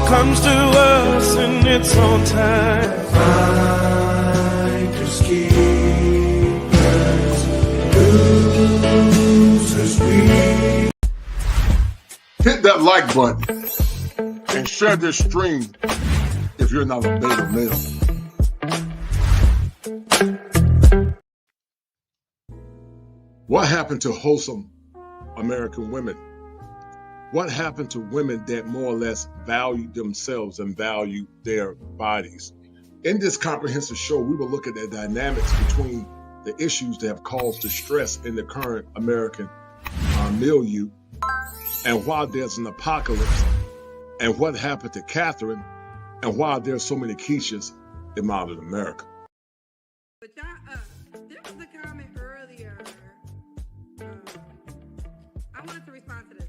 comes to us in its own time. Finders keepers, losers we. Hit that like button and share this stream if you're not a beta male. What happened to wholesome American women? What happened to women that more or less value themselves and value their bodies? In this comprehensive show, we will look at the dynamics between the issues that have caused the stress in the current American milieu, and why there's an apocalypse, and what happened to Catherine, and why there's so many KEISHAs in modern America. But y'all, there was a comment earlier. I wanted to respond to this.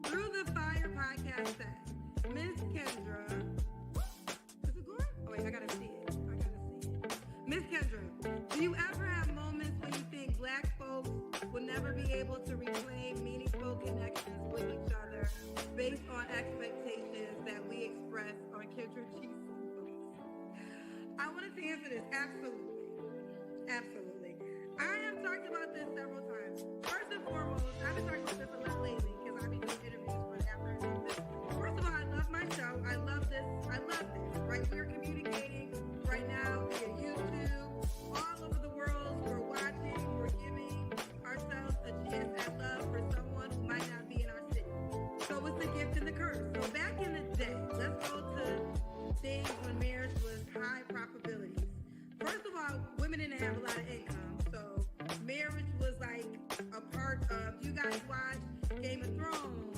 Through the Fire podcast said, Miss Kendra, is it going? Oh wait, I gotta see it. Miss Kendra, do you ever have moments when you think Black folks will never be able to reclaim meaningful connections with each other based on expectations that we express on Kendra Chiefs? I wanted to answer this. Absolutely. I have talked about this several times. First and foremost, I've been talking about this a lot lately because I've been doing interviews for the afternoon. First of all, I love my show. I love this, right? We're communicating right now via YouTube. All over the world, we're watching, we're giving ourselves a chance at love for someone who might not be in our city. So it's a gift and the curse. So back in the day, let's go to days when marriage was high probabilities. First of all, women didn't have a lot of income, so marriage was like a part of, you guys watch Game of Thrones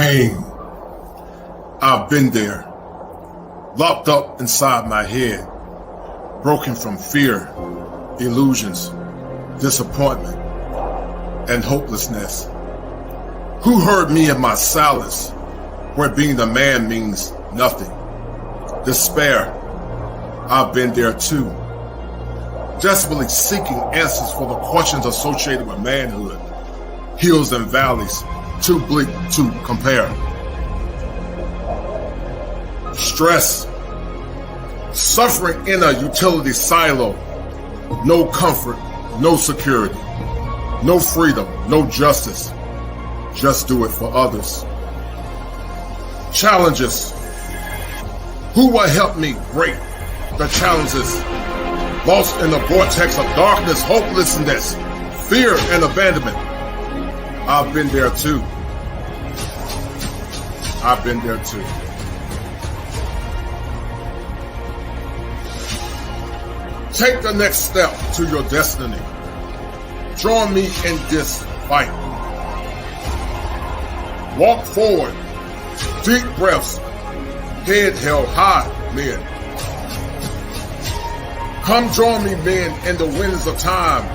pain. I've been there, locked up inside my head, broken from fear, illusions, disappointment, and hopelessness. Who heard me in my silence, where being a man means nothing? Despair. I've been there too, desperately seeking answers for the questions associated with manhood, hills and valleys, too bleak to compare. Stress, suffering in a utility silo, no comfort, no security, no freedom, no justice, just do it for others. Challenges, who will help me break the challenges? Lost in the vortex of darkness, hopelessness, fear, and abandonment. I've been there too. I've been there too. Take the next step to your destiny. Join me in this fight. Walk forward. Deep breaths. Head held high, men. Come join me, men, in the winds of time.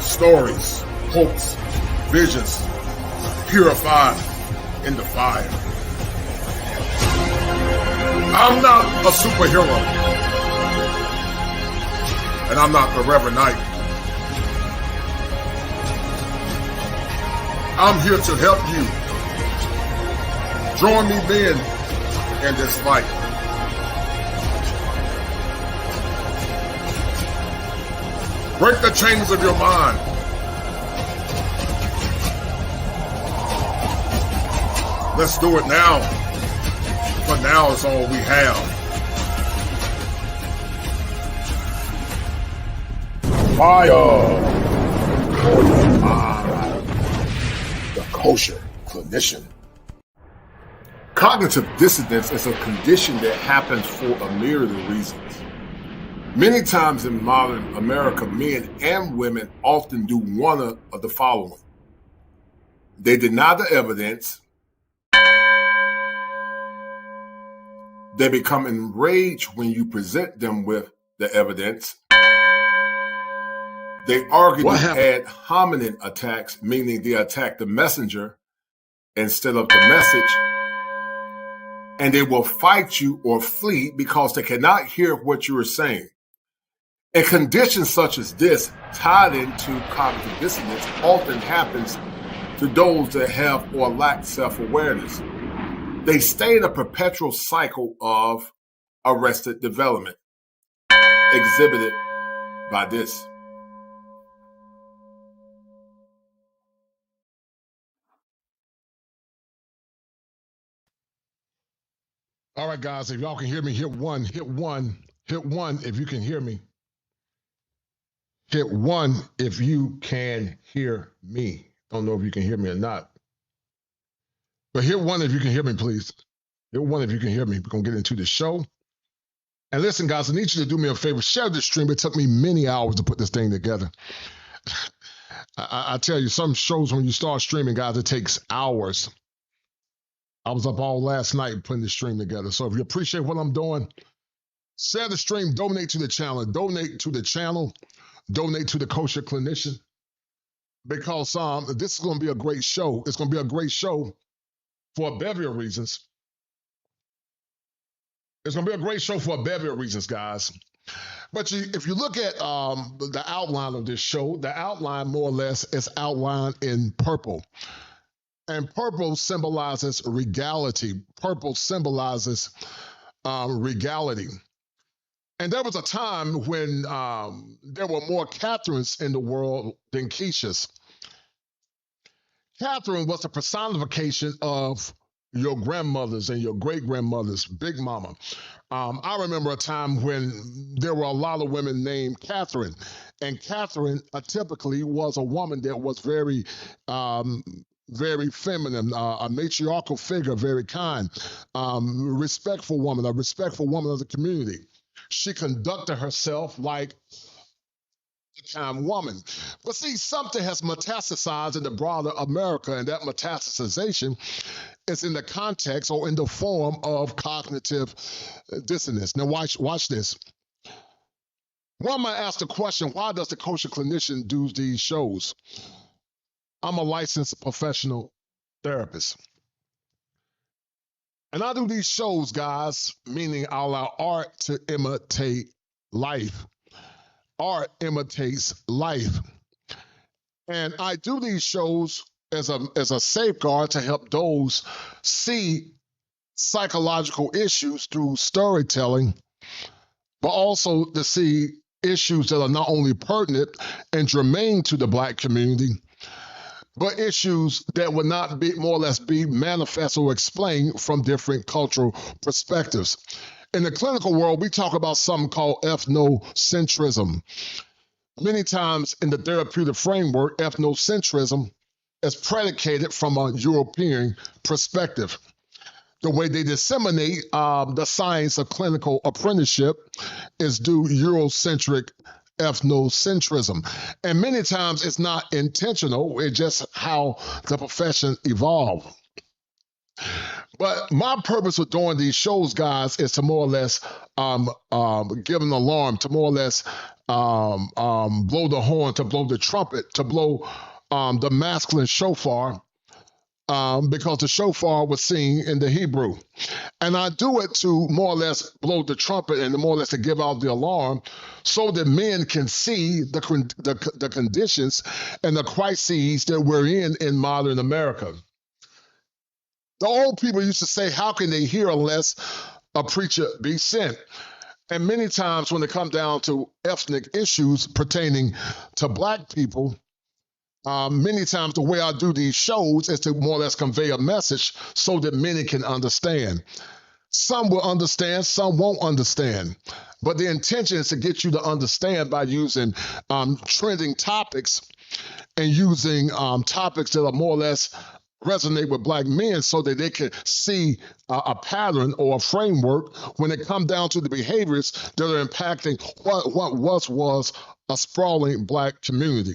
Stories, hopes, visions, purified in the fire. I'm not a superhero. And I'm not the Reverend Knight. I'm here to help you. Join me, men, in this fight. Break the chains of your mind. Let's do it now. For now is all we have. Fire for your mind. The kosher clinician. Cognitive dissonance is a condition that happens for a myriad of reasons. Many times in modern America, men and women often do one of the following. They deny the evidence. They become enraged when you present them with the evidence. They argue ad hominem attacks, meaning they attack the messenger instead of the message. And they will fight you or flee because they cannot hear what you are saying. A condition such as this, tied into cognitive dissonance, often happens to those that have or lack self-awareness. They stay in a perpetual cycle of arrested development, exhibited by this. All right, guys, if y'all can hear me, hit one if you can hear me. Hit one if you can hear me. Don't know if you can hear me or not. But hit one if you can hear me, please. Hit one if you can hear me. We're going to get into the show. And listen, guys, I need you to do me a favor. Share this stream. It took me many hours to put this thing together. I tell you, some shows when you start streaming, guys, it takes hours. I was up all last night putting the stream together. So if you appreciate what I'm doing, share the stream, donate to the channel, donate to the kosher clinician, because this is going to be a great show. It's going to be a great show for a bevy of reasons. It's going to be a great show for a bevy of reasons, guys. But if you look at the outline of this show, the outline more or less is outlined in purple. And purple symbolizes regality. Purple symbolizes regality. And there was a time when there were more Katherines in the world than KEISHAs. Katherine was a personification of your grandmothers and your great-grandmothers, Big Mama. I remember a time when there were a lot of women named Katherine. And Katherine typically was a woman that was very feminine, a matriarchal figure, very kind, respectful woman, a respectful woman of the community. She conducted herself like kind of woman. But see, something has metastasized in the broader America, and that metastasization is in the context or in the form of cognitive dissonance. Now, watch this. One might ask the question, why does the kosher clinician do these shows? I'm a licensed professional therapist. And I do these shows, guys, meaning I allow art to imitate life. Art imitates life. And I do these shows as a safeguard to help those see psychological issues through storytelling, but also to see issues that are not only pertinent and germane to the Black community, but issues that would not be more or less be manifest or explained from different cultural perspectives. In the clinical world, we talk about something called ethnocentrism. Many times in the therapeutic framework, ethnocentrism is predicated from a European perspective. The way they disseminate the science of clinical apprenticeship is due Eurocentric ethnocentrism. And many times it's not intentional, it's just how the profession evolved. But my purpose with doing these shows, guys, is to more or less give an alarm, to more or less blow the horn, to blow the trumpet, to blow the masculine shofar, because the shofar was seen in the Hebrew. And I do it to more or less blow the trumpet and more or less to give out the alarm so that men can see the conditions and the crises that we're in modern America. The old people used to say, how can they hear unless a preacher be sent? And many times when it comes down to ethnic issues pertaining to Black people, many times the way I do these shows is to more or less convey a message so that many can understand. Some will understand, some won't understand. But the intention is to get you to understand by using trending topics and using topics that are more or less resonate with Black men so that they can see a pattern or a framework when it comes down to the behaviors that are impacting what was a sprawling Black community.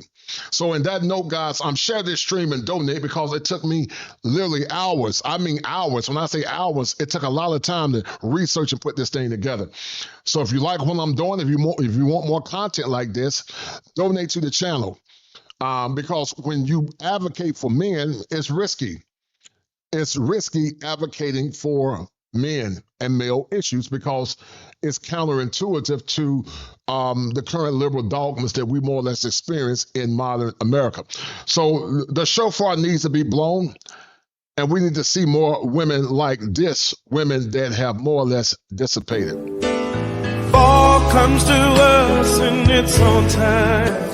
So in that note, guys, I'm share this stream and donate because it took me literally hours. I mean hours. When I say hours, it took a lot of time to research and put this thing together. So if you like what I'm doing, if you want more content like this, donate to the channel. Because when you advocate for men, it's risky. It's risky advocating for men and male issues because it's counterintuitive to the current liberal dogmas that we more or less experience in modern America. So the shofar needs to be blown, and we need to see more women like this, women that have more or less dissipated. Fall comes to us in its own time.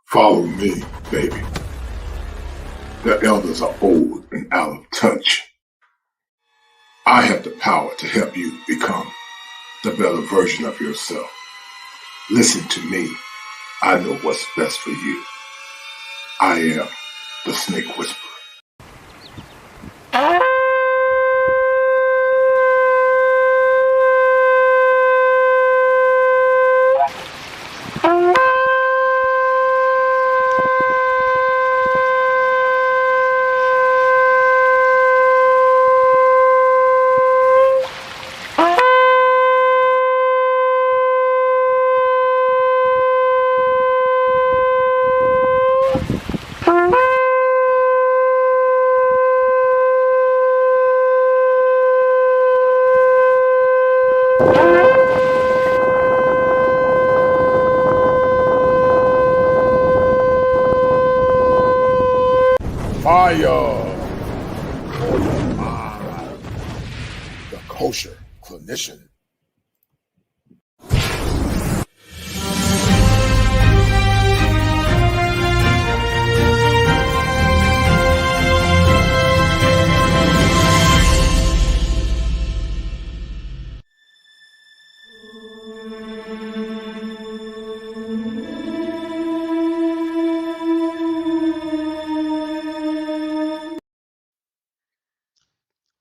Follow me, baby. The elders are old and out of touch. I have the power to help you become the better version of yourself. Listen to me. I know what's best for you. I am the Snake Whisperer.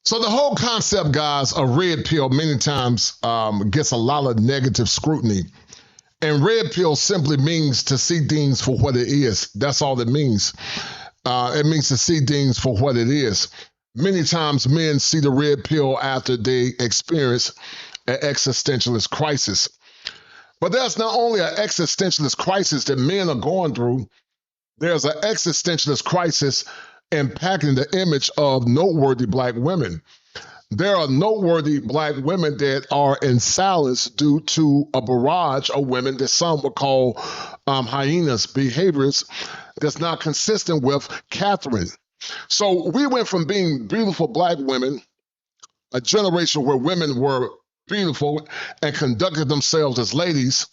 So the whole concept, guys, of red pill many times gets a lot of negative scrutiny. And red pill simply means to see things for what it is. That's all it means. It means to see things for what it is. Many times men see the red pill after they experience an existentialist crisis. But there's not only an existentialist crisis that men are going through, there's an existentialist crisis impacting the image of noteworthy black women. There are noteworthy black women that are in silence due to a barrage of women that some would call hyenas, behaviors that's not consistent with Katherine. So we went from being beautiful black women, a generation where women were beautiful and conducted themselves as ladies,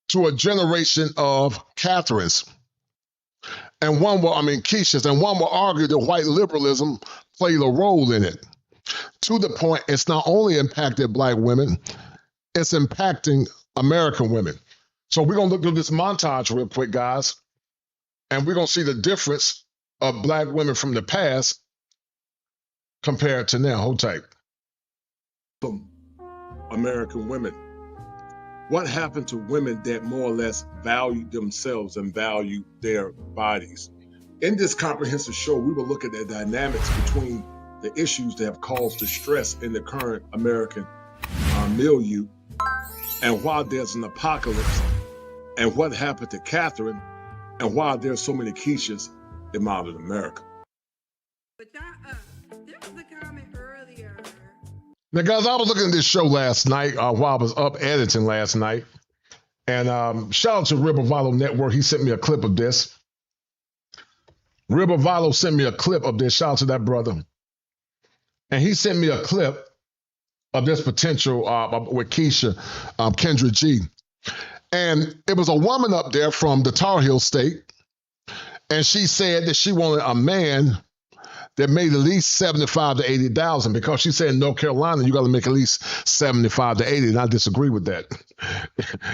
to a generation of Katherines. And KEISHAs, and one will argue that white liberalism played a role in it. To the point, it's not only impacted black women, it's impacting American women. So we're going to look through this montage real quick, guys, and we're going to see the difference of black women from the past compared to now. Hold tight. American women. What happened to women that more or less value themselves and value their bodies? In this comprehensive show, we will look at the dynamics between the issues that have caused distress in the current American milieu, and why there's an apocalypse, and what happened to Katherine, and why there's so many KEISHAs in modern America. But there was a comment earlier. Now, guys, I was looking at this show last night while I was up editing last night, and shout out to Rivervalo Network. He sent me a clip of this. Rivervalo sent me a clip of this. Shout out to that brother. And he sent me a clip of this potential with KEISHA, Kendra G. And it was a woman up there from the Tar Heel State, and she said that she wanted a man that made at least 75 to 80,000, because she said in North Carolina you got to make at least 75 to 80, and I disagree with that.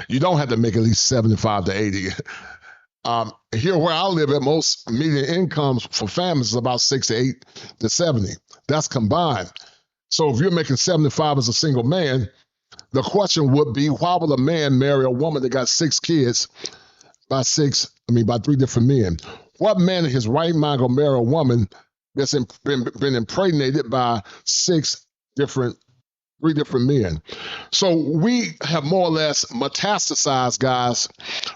You don't have to make at least 75 to 80. Here where I live at, most median incomes for families is about 6 to 8 to 70. That's combined. So if you're making 75 as a single man, the question would be, why would a man marry a woman that got 6 kids by 3 different men? What man in his right mind gonna marry a woman that's been impregnated by 3 different men? So we have more or less metastasized, guys,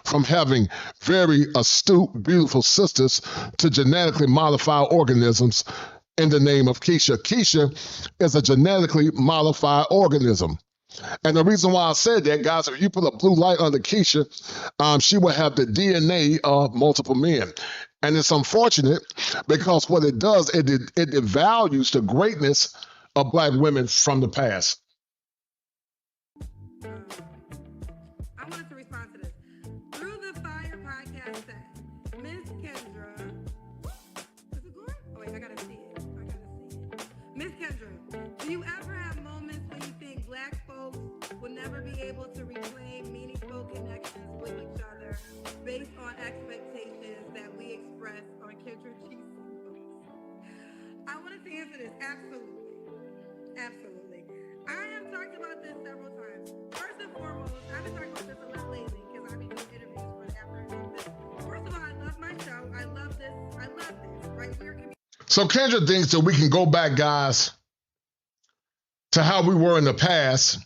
from having very astute, beautiful sisters to genetically modified organisms in the name of KEISHA. KEISHA is a genetically modified organism. And the reason why I said that, guys, if you put a blue light under KEISHA, she will have the DNA of multiple men. And it's unfortunate because what it does, it devalues the greatness of black women from the past. I wanted to respond to this. Through the Fire podcast said, Miss Kendra, is it going? Oh wait, I gotta see it. Miss Kendra, do you ever have moments when you think black folks will never be able to reclaim meaningful connections with each other based on expectations that we express on Kendra G's songs? I wanted to answer this. Absolutely. Absolutely. I have talked about this several times. First and foremost, I've been talking about this a lot lately because I've been doing interviews for the afternoon. First of all, I love my show. I love this. Right? So Kendra thinks that we can go back, guys, to how we were in the past.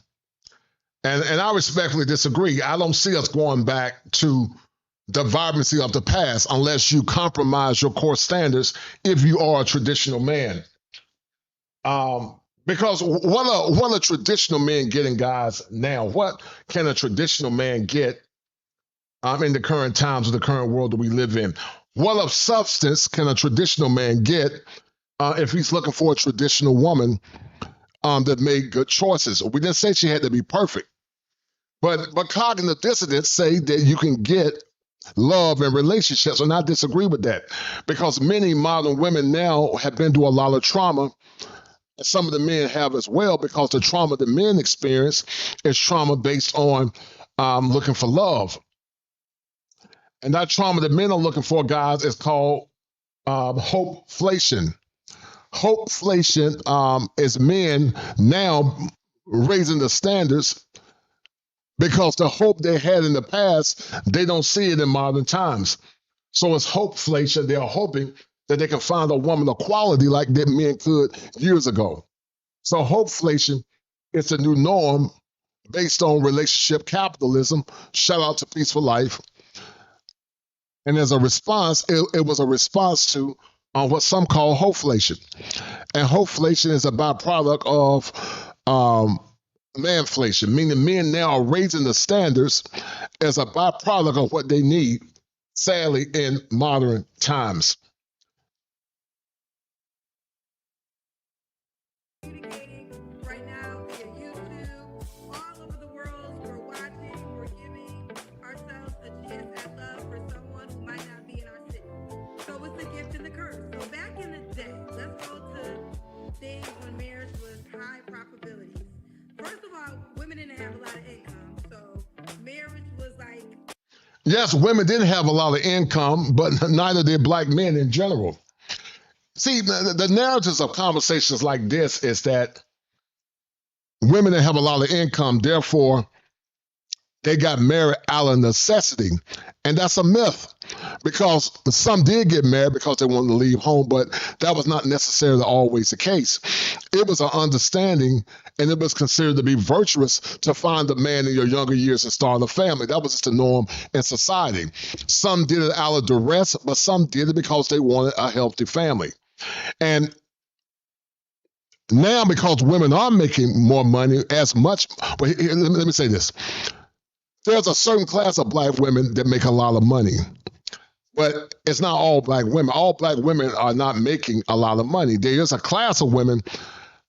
And I respectfully disagree. I don't see us going back to the vibrancy of the past unless you compromise your core standards if you are a traditional man. Because what are traditional men getting, guys, now? What can a traditional man get in the current times of the current world that we live in? What of substance can a traditional man get if he's looking for a traditional woman that made good choices? We didn't say she had to be perfect. But cognitive dissonance say that you can get love and relationships, and I disagree with that. Because many modern women now have been through a lot of trauma. Some of the men have as well, because the trauma the men experience is trauma based on looking for love. And that trauma that men are looking for, guys, is called hopeflation. Hopeflation is men now raising the standards because the hope they had in the past, they don't see it in modern times. So it's hopeflation. They're hoping that they can find a woman of quality like that men could years ago. So hopeflation is the new norm based on relationship capitalism. Shout out to Peaceful Life. And as a response, it was a response to what some call hopeflation. And hopeflation is a byproduct of manflation, meaning men now are raising the standards as a byproduct of what they need, sadly, in modern times. Communicating right now via YouTube, all over the world. We're watching, we're giving ourselves a chance at love for someone who might not be in our city. So it's the gift and the curse. So back in the day, let's go to days when marriage was high probabilities. First of all, women didn't have a lot of income, so marriage was like. Yes, women didn't have a lot of income, but neither did black men in general. See, the narratives of conversations like this is that women didn't have a lot of income, therefore they got married out of necessity. And that's a myth because some did get married because they wanted to leave home, but that was not necessarily always the case. It was an understanding and it was considered to be virtuous to find a man in your younger years and start a family. That was just the norm in society. Some did it out of duress, but some did it because they wanted a healthy family. And now, because women are making more money as much, but let me say this. There's a certain class of black women that make a lot of money, but it's not all black women. All black women are not making a lot of money. There is a class of women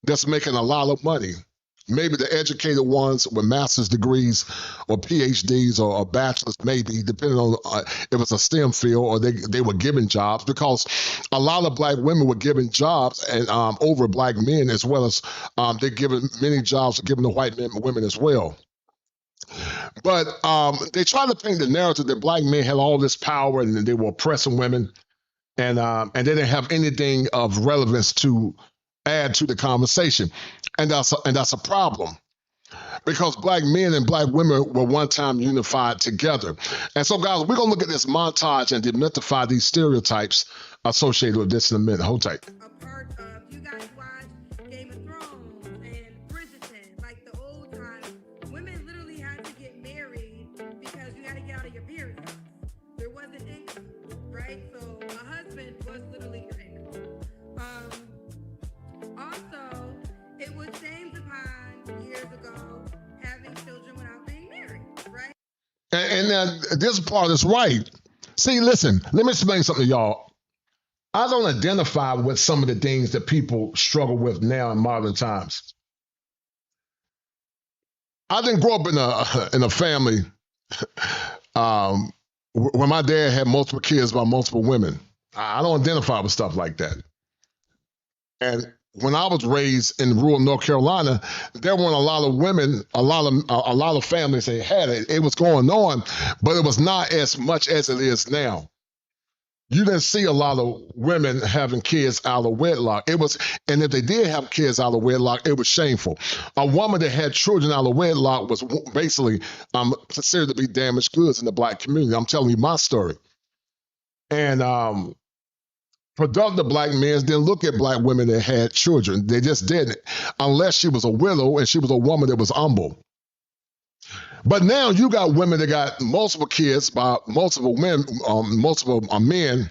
that's making a lot of money. Maybe the educated ones with master's degrees or PhDs or bachelor's, maybe, depending on if it's a STEM field or they were given jobs, because a lot of black women were given jobs and over black men, as well as they're given many jobs given to white men and women as well. But they try to paint the narrative that black men had all this power and they were oppressing women, and they didn't have anything of relevance to add to the conversation, and that's a problem, because black men and black women were one time unified together. And so, guys, we're gonna look at this montage and demystify these stereotypes associated with this in a minute. Hold tight. A part of, you guys watch Game of Thrones and Bridgerton, like the old times, women literally had to get married because you had to get out of your parents' house. There wasn't income, right? So a husband was literally your income. Also, it was shamed upon years ago having children without being married, right? And this part is right. See, listen, let me explain something to y'all. I don't identify with some of the things that people struggle with now in modern times. I didn't grow up in a family where my dad had multiple kids by multiple women. I don't identify with stuff like that. And when I was raised in rural North Carolina, there weren't a lot of women, a lot of families that had it. It was going on, but it was not as much as it is now. You didn't see a lot of women having kids out of wedlock. And if they did have kids out of wedlock, it was shameful. A woman that had children out of wedlock was basically considered to be damaged goods in the black community. I'm telling you my story. And productive black men didn't look at black women that had children. They just didn't, unless she was a widow and she was a woman that was humble. But now you got women that got multiple kids by multiple men, men,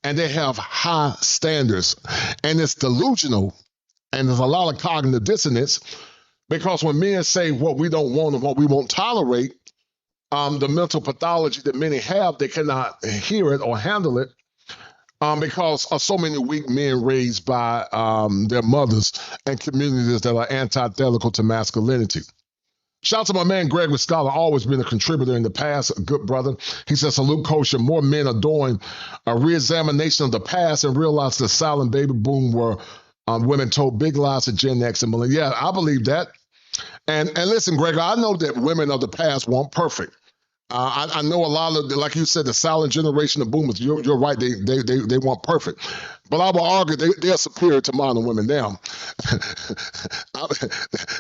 and they have high standards. And it's delusional, and there's a lot of cognitive dissonance, because when men say what we don't want and what we won't tolerate, the mental pathology that many have, they cannot hear it or handle it, because of so many weak men raised by their mothers and communities that are antithetical to masculinity. Shout out to my man Greg with Scholar, always been a contributor in the past, a good brother. He says, salute kosher. More men are doing a reexamination of the past and realize the silent baby boom where women told big lies to Gen X and millennials. Yeah, I believe that. And listen, Greg, I know that women of the past weren't perfect. I know a lot of, like you said, the silent generation of boomers. You're right. They want perfect, but I will argue they're superior to modern women now.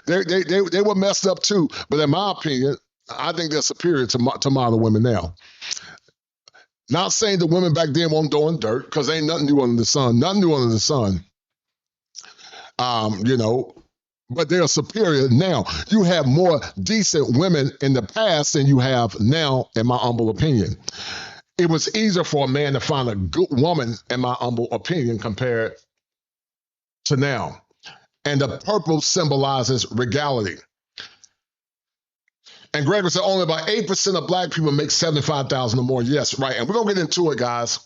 They were messed up too, but in my opinion, I think they're superior to modern women now. Not saying the women back then weren't doing dirt, because ain't nothing new under the sun. Nothing new under the sun. You know. But they are superior now. You have more decent women in the past than you have now, in my humble opinion. It was easier for a man to find a good woman, in my humble opinion, compared to now. And the purple symbolizes regality. And Gregory said only about 8% of black people make $75,000 or more. Yes, right. And we're going to get into it, guys,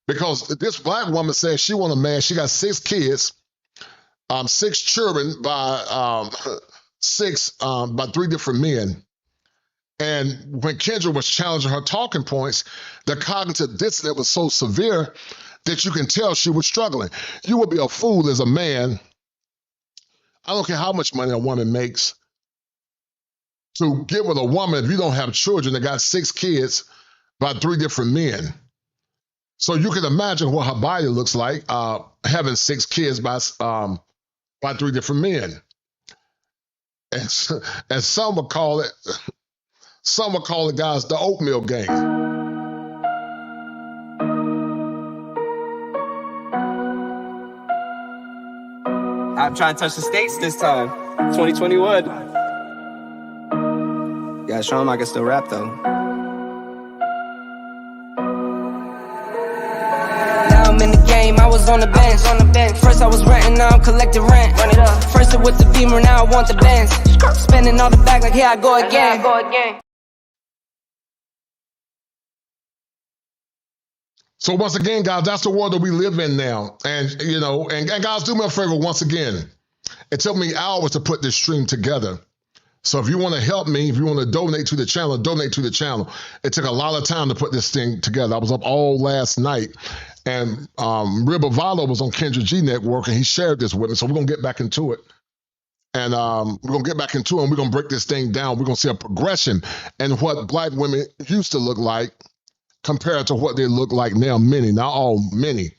because this black woman says she want a man. She got 6 kids. 6 children by 3 different men. And when Kendra was challenging her talking points, the cognitive dissonance was so severe that you can tell she was struggling. You would be a fool as a man, I don't care how much money a woman makes, to get with a woman if you don't have children that got 6 kids by 3 different men. So you can imagine what her body looks like, having 6 kids by 3 different men. And some would call it, guys, the oatmeal game. I'm trying to touch the states this time. 2021. Yeah, show him I can still rap though. I'm in the game, I was on the bench. First I was renting, now I'm collecting rent. Run it up. First it with the Beamer, now I want the Benz. Spending all the bag like here I go again. So once again, guys, that's the world that we live in now. And, you know, and guys, do me a favor once again. It took me hours to put this stream together. So if you want to help me, if you want to donate to the channel, donate to the channel. It took a lot of time to put this thing together. I was up all last night. And Ribavalo was on Kendra G Network, and he shared this with me. So we're going to get back into it. And we're going to get back into it, and we're going to break this thing down. We're going to see a progression in what black women used to look like compared to what they look like now, many, not all, many.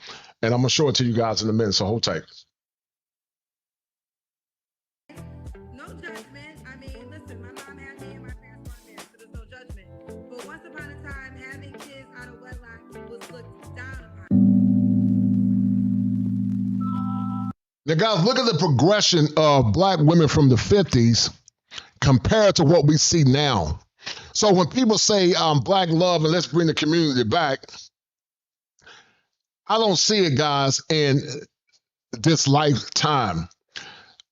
And I'm going to show it to you guys in a minute, so hold tight. No judgment. I mean, listen, my mom had me and my parents weren't married, so there's no judgment. But once upon a time, having kids out of wedlock was looked down upon. Now, guys, look at the progression of black women from the 50s compared to what we see now. So when people say black love and let's bring the community back, I don't see it, guys, in this lifetime.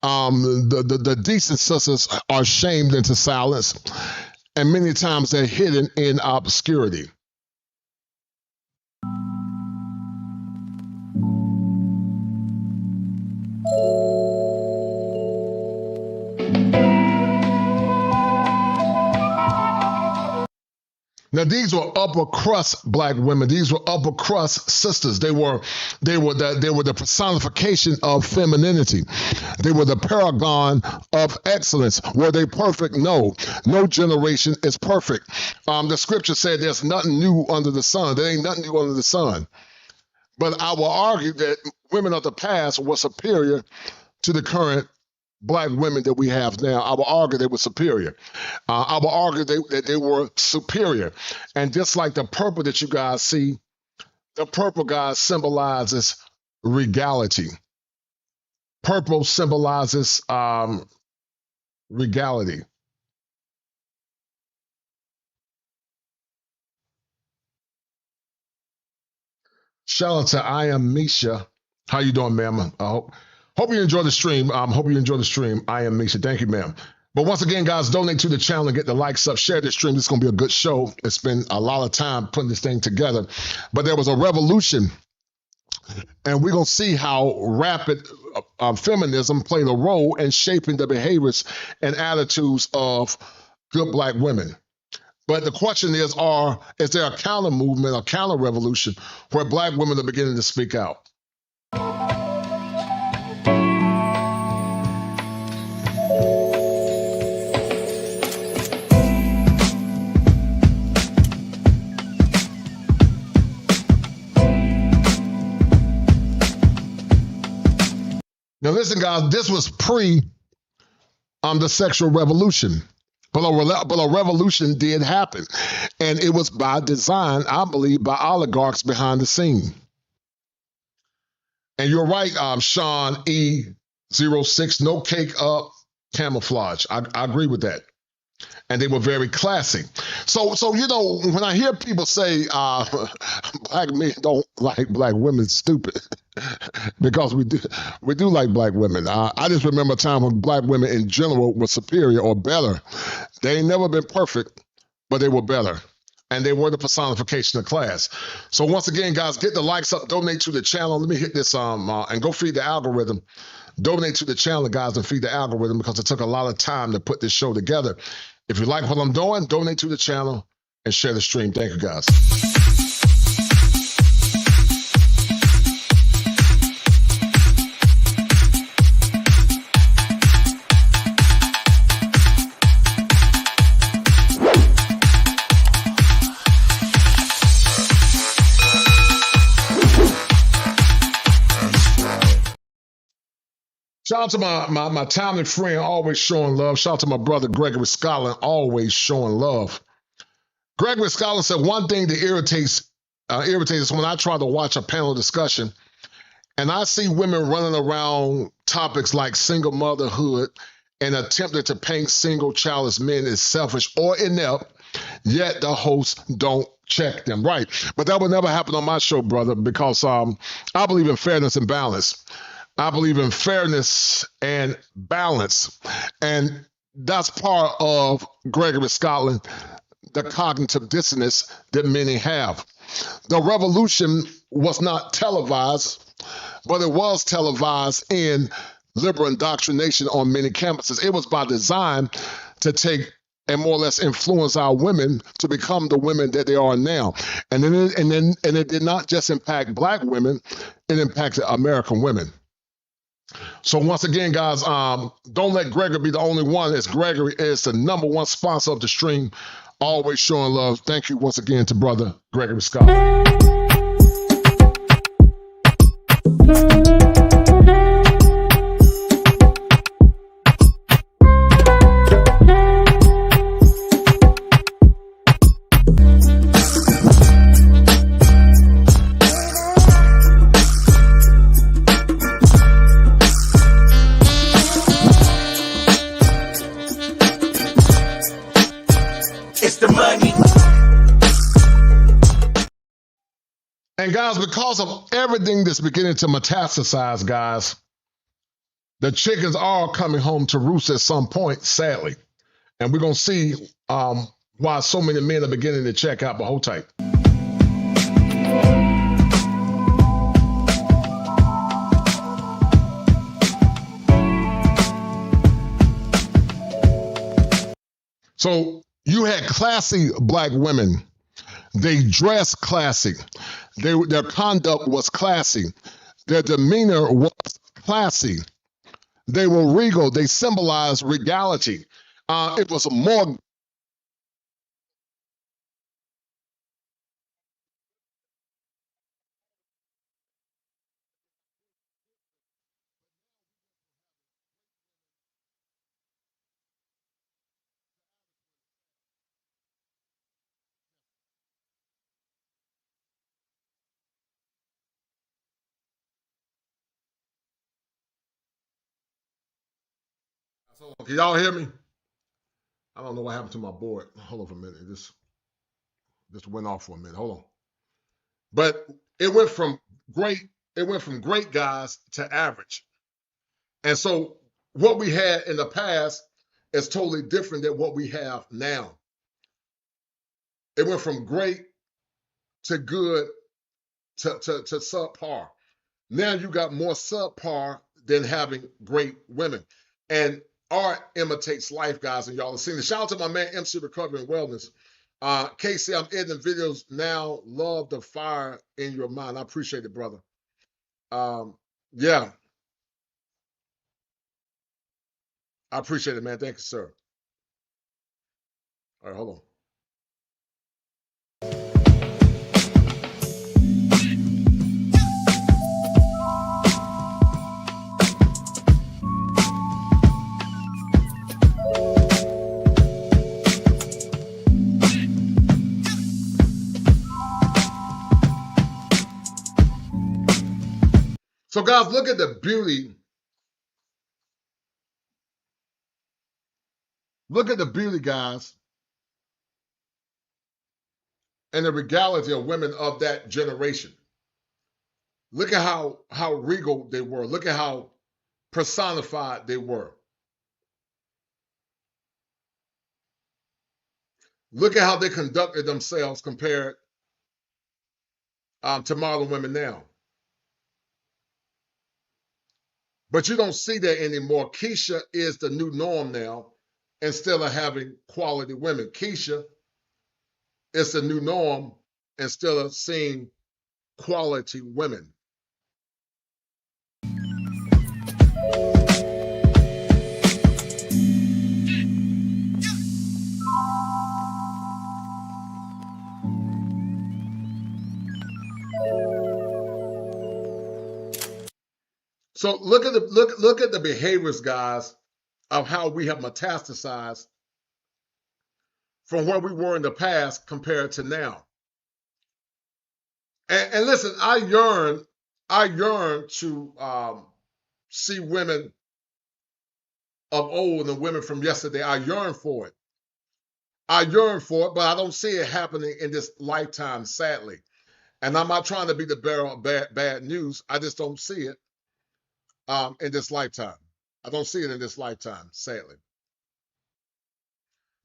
The decent sisters are shamed into silence, and many times they're hidden in obscurity. Now, these were upper crust black women. These were upper crust sisters. They were the personification of femininity. They were the paragon of excellence. Were they perfect? No. No generation is perfect. The scripture said there's nothing new under the sun. There ain't nothing new under the sun. But I will argue that women of the past were superior to the current black women that we have now. I will argue they were superior. I will argue that they were superior. And just like the purple that you guys see, the purple, guys, symbolizes regality. Purple symbolizes regality. Shout out to I Am Misha. How you doing, ma'am? Hope you enjoy the stream. Hope you enjoy the stream. I Am Misha. Thank you, ma'am. But once again, guys, donate to the channel and get the likes up. Share this stream. This is going to be a good show. It's been a lot of time putting this thing together. But there was a revolution, and we're going to see how rapid feminism played a role in shaping the behaviors and attitudes of good black women. But the question is there a counter movement, a counter revolution where black women are beginning to speak out? listen, guys, this was pre the sexual revolution. But a revolution did happen. And it was by design, I believe, by oligarchs behind the scene. And you're right, Sean E06, no cake up, camouflage. I agree with that. And they were very classy. So you know, when I hear people say black men don't like black women, stupid, because we do like black women. I just remember a time when black women in general were superior or better. They ain't never been perfect, but they were better. And they were the personification of class. So once again, guys, get the likes up, donate to the channel. Let me hit this and go feed the algorithm. Donate to the channel, guys, and feed the algorithm, because it took a lot of time to put this show together. If you like what I'm doing, donate to the channel and share the stream. Thank you, guys. Shout out to my talented friend, always showing love. Shout out to my brother, Gregory Scotland, always showing love. Gregory Scotland said, one thing that irritates us when I try to watch a panel discussion and I see women running around topics like single motherhood and attempting to paint single childless men as selfish or inept, yet the hosts don't check them. Right. But that would never happen on my show, brother, because I believe in fairness and balance. I believe in fairness and balance. And that's part of Gregory Scotland, the cognitive dissonance that many have. The revolution was not televised, but it was televised in liberal indoctrination on many campuses. It was by design to take and more or less influence our women to become the women that they are now. And it did not just impact black women, it impacted American women. So once again, guys, don't let Gregory be the only one, as Gregory is the #1 sponsor of the stream, always showing love. Thank you once again to brother Gregory Scott. And guys, because of everything that's beginning to metastasize, guys, the chickens are coming home to roost at some point, sadly. And we're going to see why so many men are beginning to check out, but hold tight. So you had classy black women. They dressed classy. Their conduct was classy. Their demeanor was classy. They were regal. They symbolized regality. It was a more... Can y'all hear me? I don't know what happened to my board. Hold on for a minute. This went off for a minute. Hold on. But it went from great guys to average. And so what we had in the past is totally different than what we have now. It went from great to good to subpar. Now you got more subpar than having great women. And art imitates life, guys, and y'all are seeing it. Shout out to my man, MC Recovery and Wellness. Casey, I'm editing videos now. Love the fire in your mind. I appreciate it, brother. Yeah. I appreciate it, man. Thank you, sir. All right, hold on. So guys, look at the beauty. Look at the beauty, guys, and the regality of women of that generation. Look at how regal they were. Look at how personified they were. Look at how they conducted themselves compared to modern women now. But you don't see that anymore. KEISHA is the new norm now instead of having quality women. KEISHA is the new norm instead of seeing quality women. So look at the behaviors, guys, of how we have metastasized from where we were in the past compared to now. And listen, I yearn to see women of old and women from yesterday. I yearn for it. But I don't see it happening in this lifetime, sadly. And I'm not trying to be the bearer of bad news. I just don't see it in this lifetime. I don't see it in this lifetime, sadly.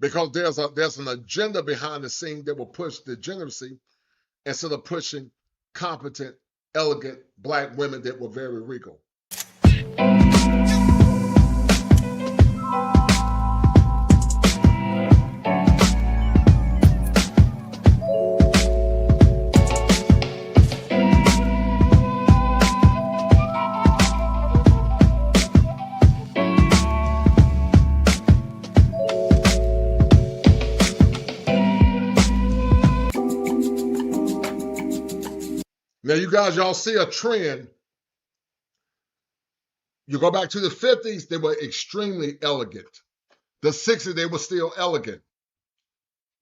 Because there's an agenda behind the scene that will push degeneracy instead of pushing competent, elegant black women that were very regal. Now, you guys, y'all see a trend. You go back to the 50s, they were extremely elegant. The 60s, they were still elegant.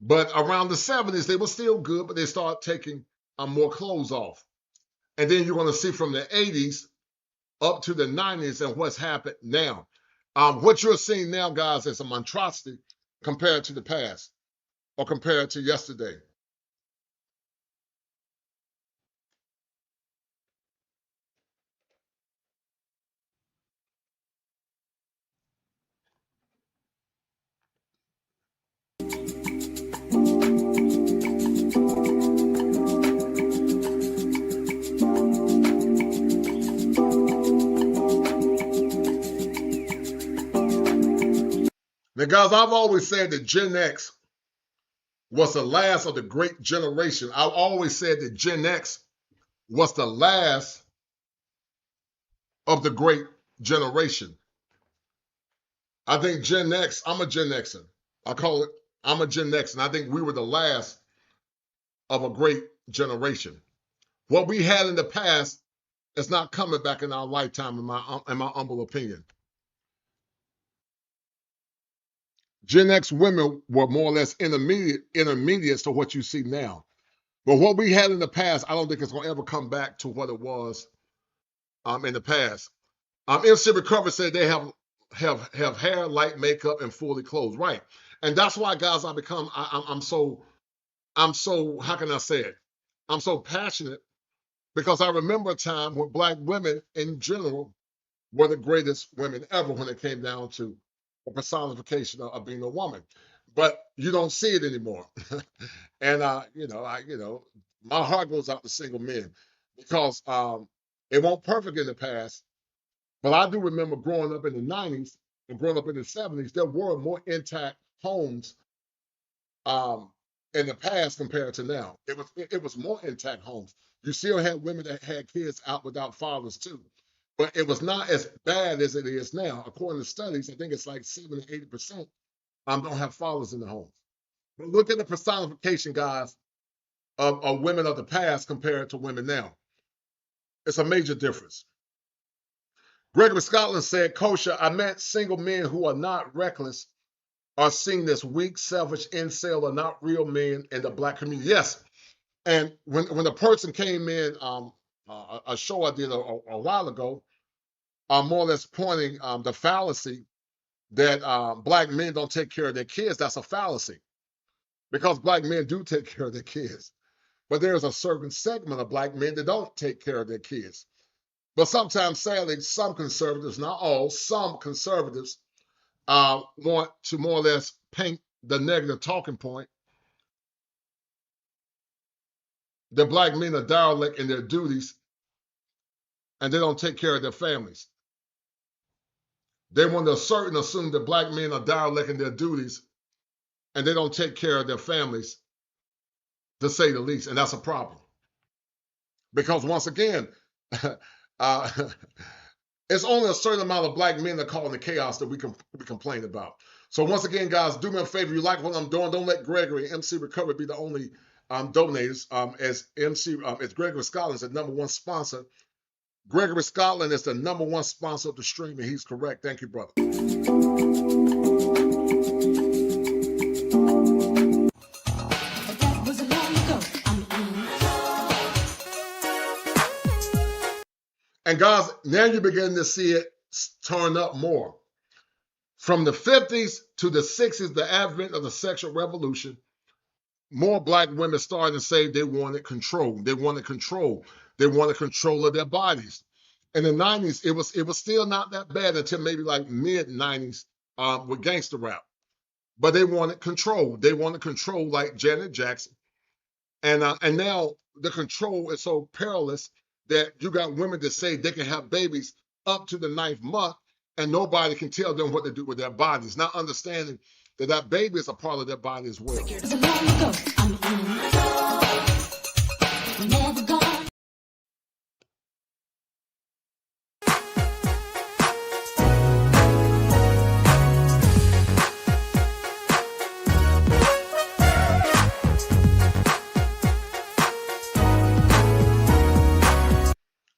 But around the 70s, they were still good, but they started taking more clothes off. And then you're going to see from the 80s up to the 90s and what's happened now. What you're seeing now, guys, is a monstrosity compared to the past or compared to yesterday. Now, guys, I've always said that Gen X was the last of the great generation. I've always said that Gen X was the last of the great generation. I think Gen X, I'm a Gen Xer. I'm a Gen X, and I think we were the last of a great generation. What we had in the past is not coming back in our lifetime, in my humble opinion. Gen X women were more or less intermediates to what you see now. But what we had in the past, I don't think it's going to ever come back to what it was in the past. MC Recover said they have hair, light makeup, and fully clothed. Right. And that's why, guys, I'm so, how can I say it? I'm so passionate because I remember a time when black women in general were the greatest women ever when it came down to a personification of being a woman. But you don't see it anymore. And my heart goes out to single men because it wasn't perfect in the past. But I do remember growing up in the 90s and growing up in the 70s, there were more intact homes in the past compared to now. It was more intact homes. You still had women that had kids out without fathers too. But it was not as bad as it is now. According to studies, I think it's like 70 to 80% don't have fathers in the home. But look at the personification, guys, of women of the past compared to women now. It's a major difference. Gregory Scotland said, Kosha, I met single men who are not reckless are seen as weak, selfish, incel, or not real men in the black community. Yes. And when the person came in a show I did a while ago, more or less pointing the fallacy that black men don't take care of their kids. That's a fallacy, because black men do take care of their kids. But there's a certain segment of black men that don't take care of their kids. But sometimes, sadly, some conservatives, not all, some conservatives want to more or less paint the negative talking point that black men are derelict in their duties and they don't take care of their families. They want to assert and assume that black men are derelict in their duties and they don't take care of their families, to say the least. And that's a problem. Because once again, it's only a certain amount of black men that are caught in the chaos that we complain about. So once again, guys, do me a favor. You like what I'm doing, don't let Gregory, MC Recovery, be the only donators. As Gregory Scotland is the #1 sponsor. Gregory Scotland is the #1 sponsor of the stream, and he's correct. Thank you, brother. And guys, now you're beginning to see it turn up more. From the 50s to the 60s, the advent of the sexual revolution, more black women started to say they wanted control. They wanted control. They wanted control of their bodies. In the 90s, it was still not that bad until maybe like mid-90s with gangster rap. But they wanted control. They wanted control like Janet Jackson. And now the control is so perilous that you got women that say they can have babies up to the 9th month and nobody can tell them what to do with their bodies, not understanding that that baby is a part of their body as well.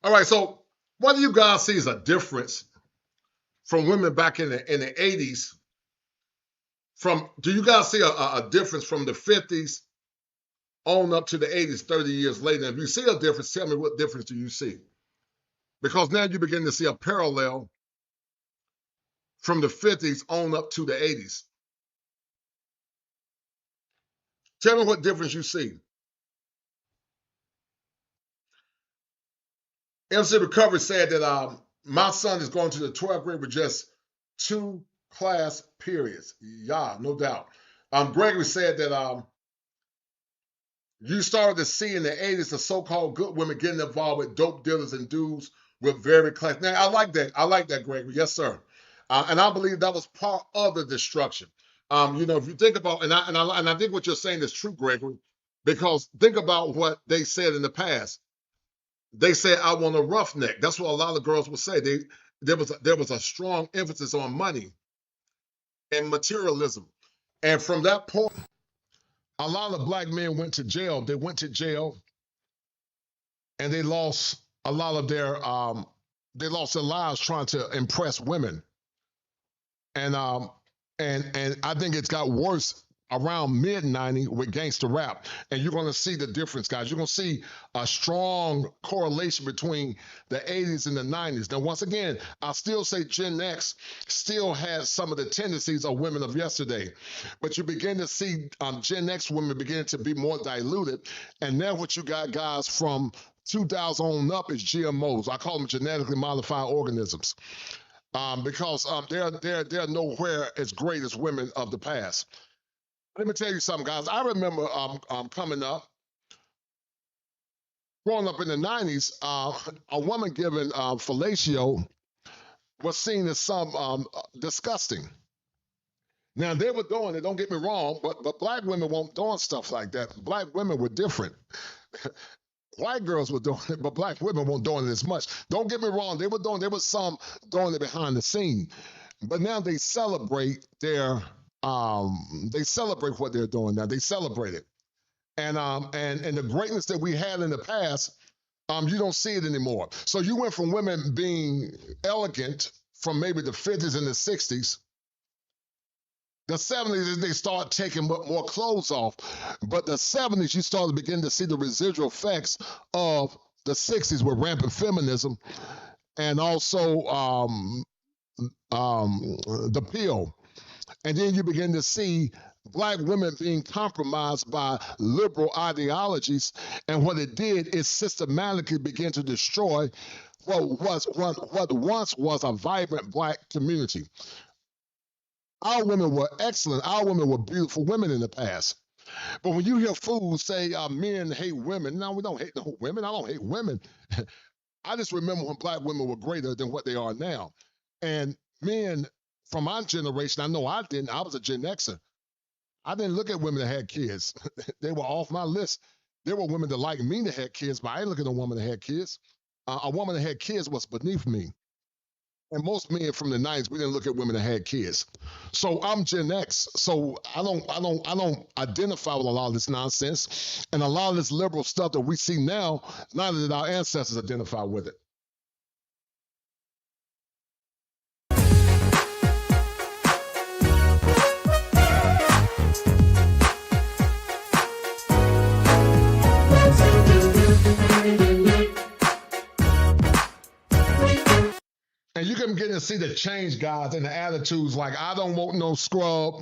All right, so what do you guys see as a difference from women back in the 80s? Do you guys see a difference from the 50s on up to the 80s, 30 years later? If you see a difference, tell me what difference do you see? Because now you begin to see a parallel from the 50s on up to the 80s. Tell me what difference you see. MC Recovery said that my son is going to the 12th grade with just 2 class periods. Yeah, no doubt. Gregory said that you started to see in the 80s the so-called good women getting involved with dope dealers and dudes with very class. Now, I like that. I like that, Gregory. Yes, sir. And I believe that was part of the destruction. If you think about, and I think what you're saying is true, Gregory, because think about what they said in the past. They said, I want a roughneck. That's what a lot of girls would say. There was a strong emphasis on money and materialism. And from that point, a lot of black men went to jail. They went to jail and they lost a lot of their lives trying to impress women. And I think it's got worse around mid-90s with gangster rap. And you're going to see the difference, guys. You're going to see a strong correlation between the 80s and the 90s. Now, once again, I still say Gen X still has some of the tendencies of women of yesterday. But you begin to see Gen X women beginning to be more diluted. And now what you got, guys, from 2000 on up is GMOs. I call them genetically modified organisms. Because they're nowhere as great as women of the past. Let me tell you something, guys. I remember growing up in the 90s, a woman given fellatio was seen as some disgusting. Now, they were doing it, don't get me wrong, but black women weren't doing stuff like that. Black women were different. White girls were doing it, but black women weren't doing it as much. Don't get me wrong, there was some doing it behind the scene. But now they celebrate what they're doing now. They celebrate it. And the greatness that we had in the past, you don't see it anymore. So you went from women being elegant from maybe the 50s and the 60s. The 70s, they start taking more clothes off. But the 70s, you start to begin to see the residual effects of the 60s with rampant feminism and also the pill. And then you begin to see black women being compromised by liberal ideologies. And what it did is systematically begin to destroy what once was a vibrant black community. Our women were excellent. Our women were beautiful women in the past. But when you hear fools say men hate women, no, we don't hate no women. I don't hate women. I just remember when black women were greater than what they are now. And men from my generation, I know I didn't. I was a Gen Xer. I didn't look at women that had kids. They were off my list. There were women that liked me that had kids, but I didn't look at a woman that had kids. A woman that had kids was beneath me. And most men from the 90s, we didn't look at women that had kids. So I'm Gen X. So I don't identify with a lot of this nonsense. And a lot of this liberal stuff that we see now, neither did our ancestors identify with it. And you can begin to see the change, guys, in the attitudes like, I don't want no scrub.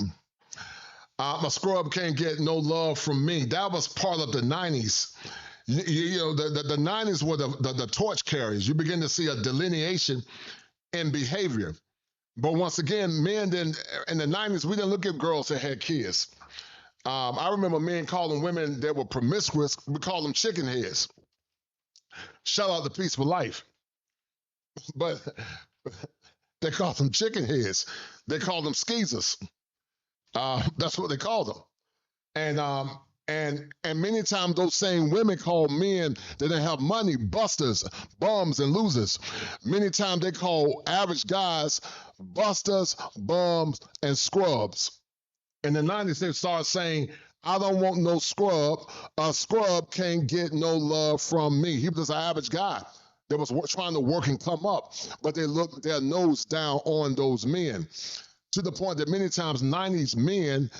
My scrub can't get no love from me. That was part of the 90s. You know, the 90s were the torch carriers. You begin to see a delineation in behavior. But once again, men didn't, in the 90s, we didn't look at girls that had kids. I remember men calling women that were promiscuous, we called them chicken heads. Shout out to Peaceful Life. But they called them chicken heads. They called them skeezers. That's what they called them. And many times those same women call men that didn't have money busters, bums, and losers. Many times they call average guys busters, bums, and scrubs. In the 90s, they started saying, I don't want no scrub. A scrub can't get no love from me. He was just an average guy that was trying to work and come up, but they looked their nose down on those men, to the point that many times 90s men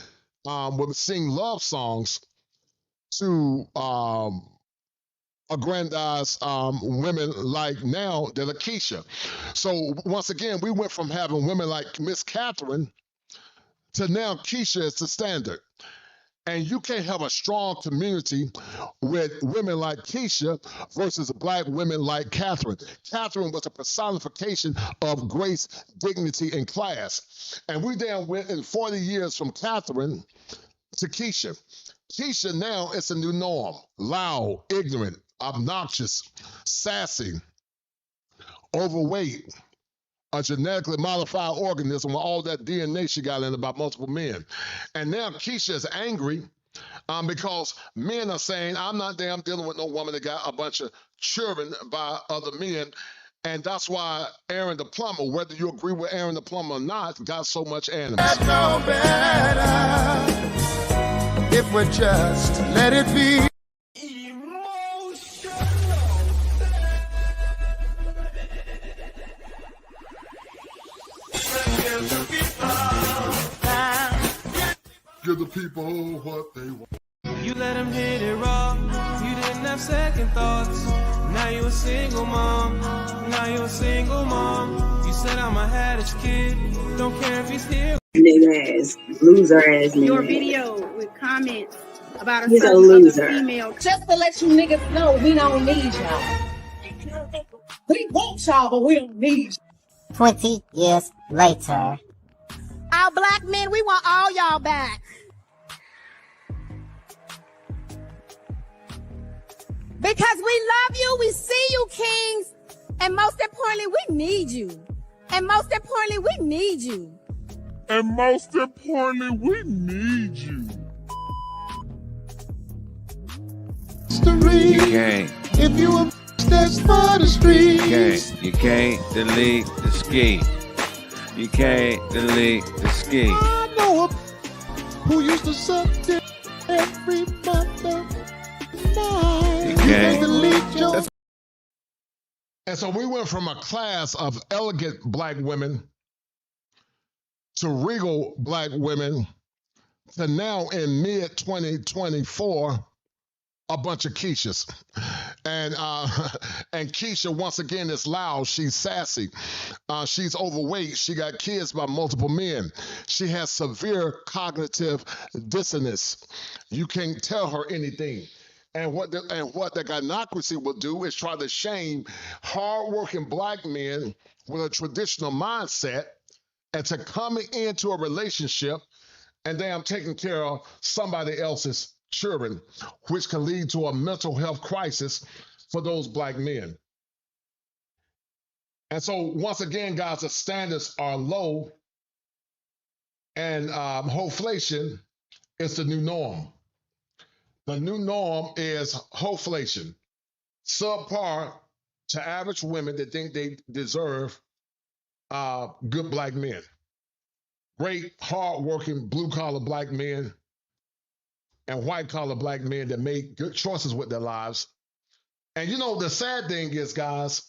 would sing love songs to aggrandize women like now that are KEISHA. So once again, we went from having women like Miss Catherine to now KEISHA is the standard. And you can't have a strong community with women like KEISHA versus black women like Catherine. Catherine was a personification of grace, dignity, and class. And we then went in 40 years from Catherine to KEISHA. KEISHA now is a new norm. Loud, ignorant, obnoxious, sassy, overweight, a genetically modified organism with all that DNA she got in about multiple men. And now KEISHA is angry because men are saying, I'm not damn dealing with no woman that got a bunch of children by other men. And that's why Aaron the plumber, whether you agree with Aaron the plumber or not, got so much animus. That's no better if we just let it be. Give the people what they want. You let him hit it raw. You didn't have second thoughts. Now you a single mom. Now you a single mom. You said I'm a haddish kid. Don't care if he's here. Nigga ass, loser ass nigga. Your video with comments about a He's a certain loser. other female. Just to let you niggas know, we don't need y'all. We want y'all, but we don't need y'all. 20 years later. Our black men, we want all y'all back. Because we love you, we see you, kings. And most importantly, we need you. And most importantly, we need you. And most importantly, we need you. You can't. If you a that's for the streets. You can't delete the ski. You can't delete the ski. I know a who used to suck dick every mother night. You can't delete your. And so we went from a class of elegant black women to regal black women to now in mid-2024, a bunch of KEISHAs. And and KEISHA, once again, is loud. She's sassy. She's overweight. She got kids by multiple men. She has severe cognitive dissonance. You can't tell her anything. And what the gynocracy will do is try to shame hardworking black men with a traditional mindset and to coming into a relationship and then I'm taking care of somebody else's children, which can lead to a mental health crisis for those black men. And so, once again, guys, the standards are low, and hoflation is the new norm. The new norm is hoflation, subpar to average women that think they deserve good black men. Great, hardworking, blue-collar black men and white-collar black men that make good choices with their lives. And you know, the sad thing is, guys,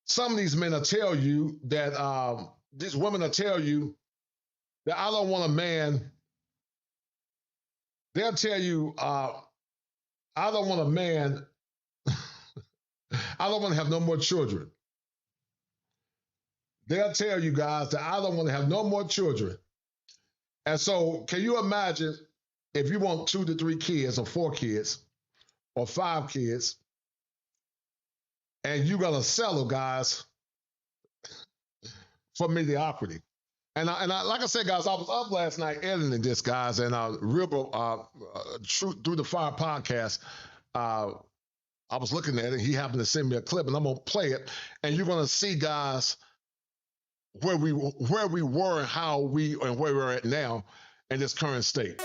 some of these men will tell you that, these women will tell you that I don't want a man. They'll tell you, I don't want a man. I don't want to have no more children. They'll tell you guys that I don't want to have no more children. And so, can you imagine if you want 2 to 3 kids or 4 kids or 5 kids and you're going to sell them, guys, for mediocrity? And I, like I said, guys, I was up last night editing this, guys, and through the Fire podcast, I was looking at it. He happened to send me a clip, and I'm going to play it. And you're going to see, guys, where we were and where we're at now in this current state.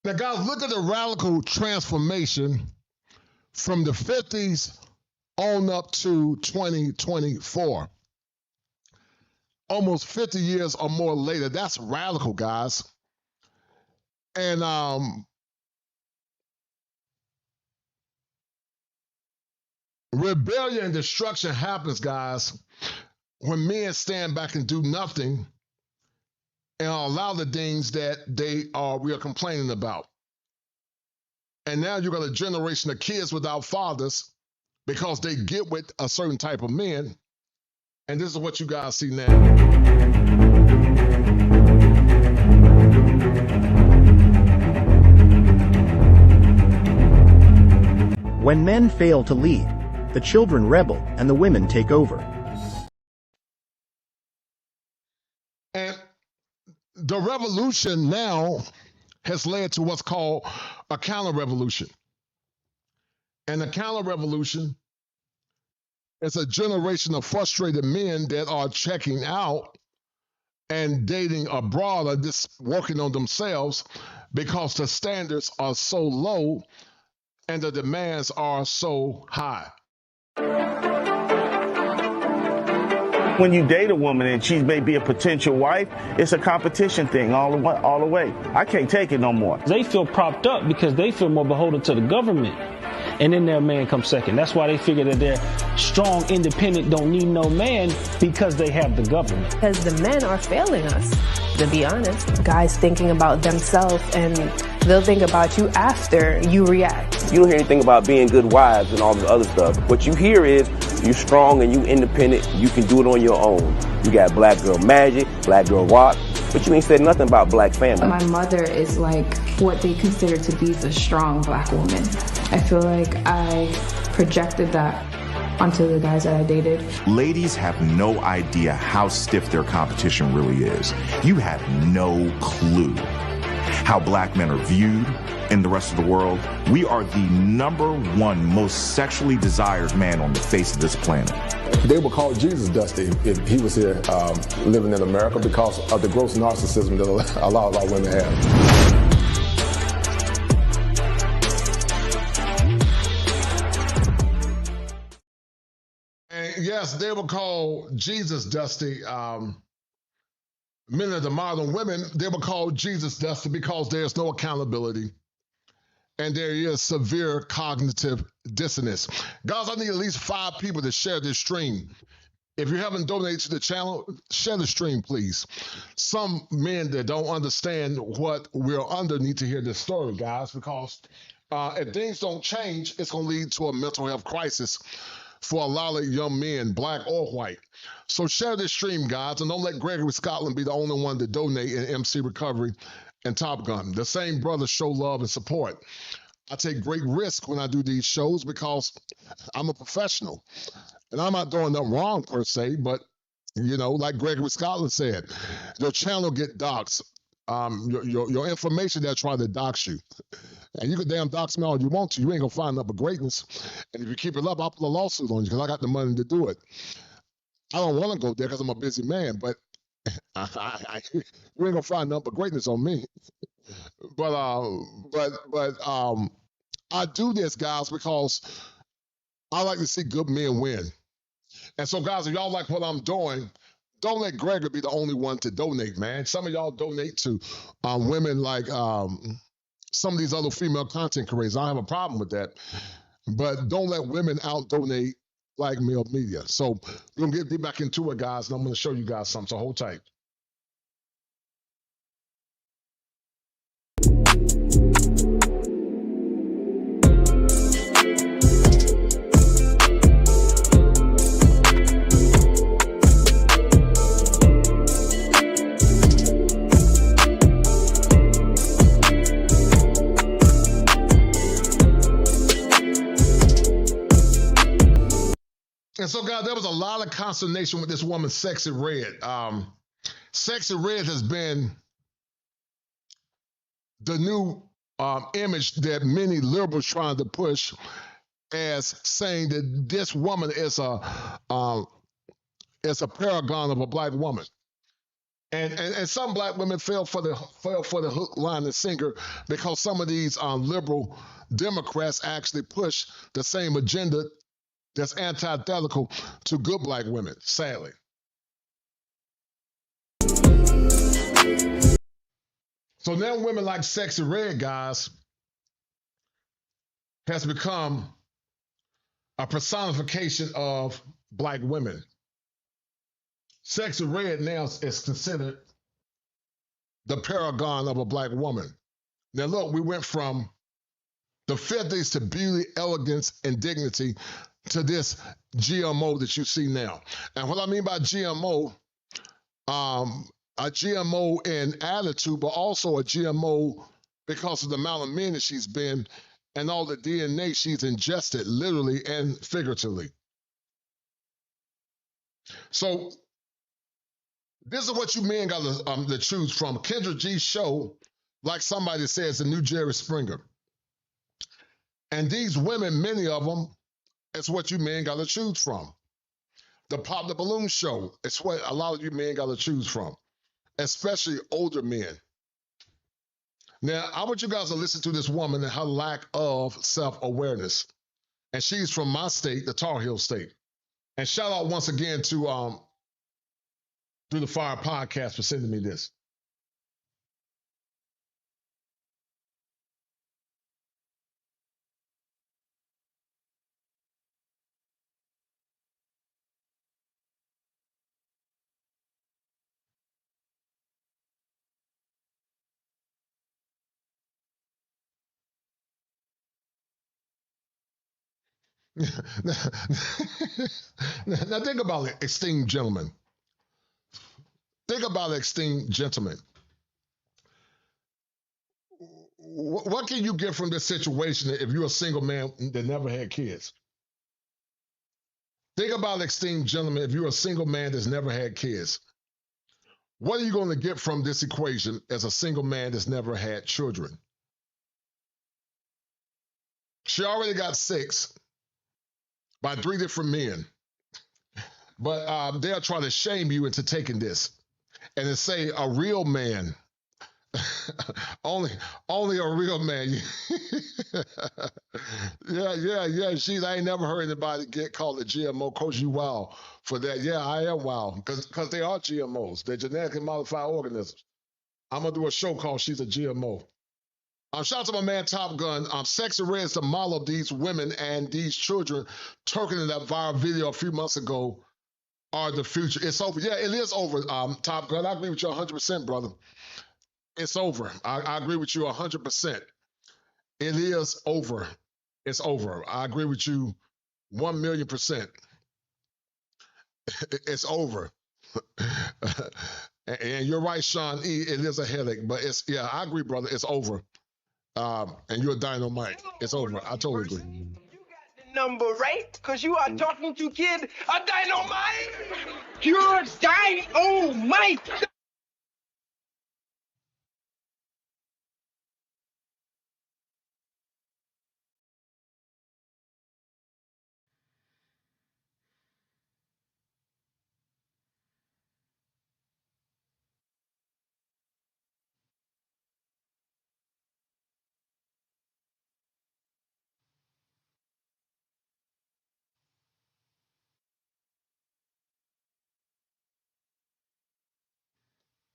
Now, guys, look at the radical transformation from the 50s on up to 2024. Almost 50 years or more later. That's radical, guys. And rebellion and destruction happens, guys, when men stand back and do nothing and allow the things that we are complaining about. And now you got a generation of kids without fathers because they get with a certain type of men. And this is what you guys see now. When men fail to lead, the children rebel and the women take over. And the revolution now has led to what's called a counter-revolution. And the counter-revolution is a generation of frustrated men that are checking out and dating abroad or just working on themselves because the standards are so low and the demands are so high. When you date a woman and she may be a potential wife, it's a competition thing all the way. I can't take it no more. They feel propped up because they feel more beholden to the government. And then their man comes second. That's why they figure that they're strong, independent, don't need no man because they have the government. Because the men are failing us, to be honest. Guys thinking about themselves and they'll think about you after you react. You don't hear anything about being good wives and all this other stuff. What you hear is you're strong and you independent. You can do it on your own. You got black girl magic, black girl rock, but you ain't said nothing about black family. My mother is like what they consider to be the strong black woman. I feel like I projected that onto the guys that I dated. Ladies have no idea how stiff their competition really is. You have no clue how black men are viewed in the rest of the world. We are the #1 most sexually desired man on the face of this planet. They would call Jesus Dusty if he was here living in America because of the gross narcissism that a lot of our women have. Yes, they will call Jesus Dusty. Many of the modern women, they will call Jesus Dusty because there's no accountability and there is severe cognitive dissonance. Guys, I need at least 5 people to share this stream. If you haven't donated to the channel, share the stream, please. Some men that don't understand what we're under need to hear this story, guys, because if things don't change, it's going to lead to a mental health crisis for a lot of young men, black or white. So share this stream, guys, and don't let Gregory Scotland be the only one to donate in MC Recovery and Top Gun. The same brothers show love and support. I take great risk when I do these shows because I'm a professional. And I'm not doing nothing wrong per se, but, you know, like Gregory Scotland said, your channel get doxxed. Your information, they're trying to dox you. And you can damn dox me all you want to. You ain't going to find nothing but greatness. And if you keep it up, I'll put a lawsuit on you because I got the money to do it. I don't want to go there because I'm a busy man, but you ain't going to find nothing but greatness on me. But I do this, guys, because I like to see good men win. And so, guys, if y'all like what I'm doing, don't let Gregory be the only one to donate, man. Some of y'all donate to women like some of these other female content creators. I don't have a problem with that. But don't let women out-donate like male media. So we're going to get back into it, guys, and I'm going to show you guys something, so hold tight. And so, guys, there was a lot of consternation with this woman, Sexy Red. Sexy Red has been the new image that many liberals trying to push as saying that this woman is a paragon of a black woman. And some black women fell for the hook, line, and sinker because some of these liberal Democrats actually push the same agenda that's antithetical to good black women, sadly. So now women like Sexy Red, guys, has become a personification of black women. Sexy Red now is considered the paragon of a black woman. Now look, we went from the 50s to beauty, elegance, and dignity to this GMO that you see now. And what I mean by GMO, a GMO in attitude, but also a GMO because of the amount of men that she's been and all the DNA she's ingested, literally and figuratively. So this is what you men got to choose from. Kendra G's show, like somebody says, the new Jerry Springer. And these women, many of them, it's what you men got to choose from. The Pop the Balloon show, it's what a lot of you men got to choose from, especially older men. Now, I want you guys to listen to this woman and her lack of self-awareness. And she's from my state, the Tar Heel state. And shout out once again to Through the Fire podcast for sending me this. Now think about it, esteemed gentlemen. Think about it, esteemed gentlemen. What can you get from this situation if you're a single man that never had kids? Think about it, esteemed gentlemen, if you're a single man that's never had kids. What are you going to get from this equation as a single man that's never had children? She already got 6 by 3 different men. But they'll try to shame you into taking this. And to say a real man, only a real man. Yeah. I ain't never heard anybody get called a GMO. Coach, you wild for that. Yeah, I am wild because they are GMOs. They're genetically modified organisms. I'm gonna do a show called She's a GMO. Shout out to my man Top Gun. Sexy Red is the model of these women and these children talking in that viral video a few months ago are the future. It's over. Yeah, it is over, Top Gun. I agree with you 100%, brother. It's over. I agree with you 100%. It is over. It's over. I agree with you 1,000,000%. It's over. And you're right, Sean E. It is a headache, but I agree, brother. It's over. And you're dynamite. It's over. I totally agree. Number right, because you are talking to kid a dynamite. You're dynamite.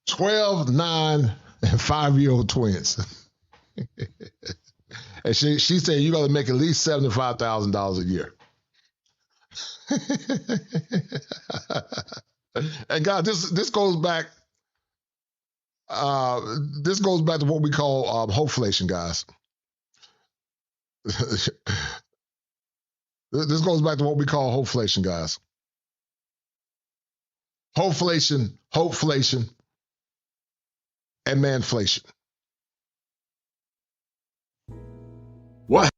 $12, $9, and 5-year-old twins. And she said you got to make at least $75,000 a year. And God, this goes back. This goes back to what we call hopeflation, guys. This goes back to what we call hopeflation, guys. Hopeflation, and manflation. What?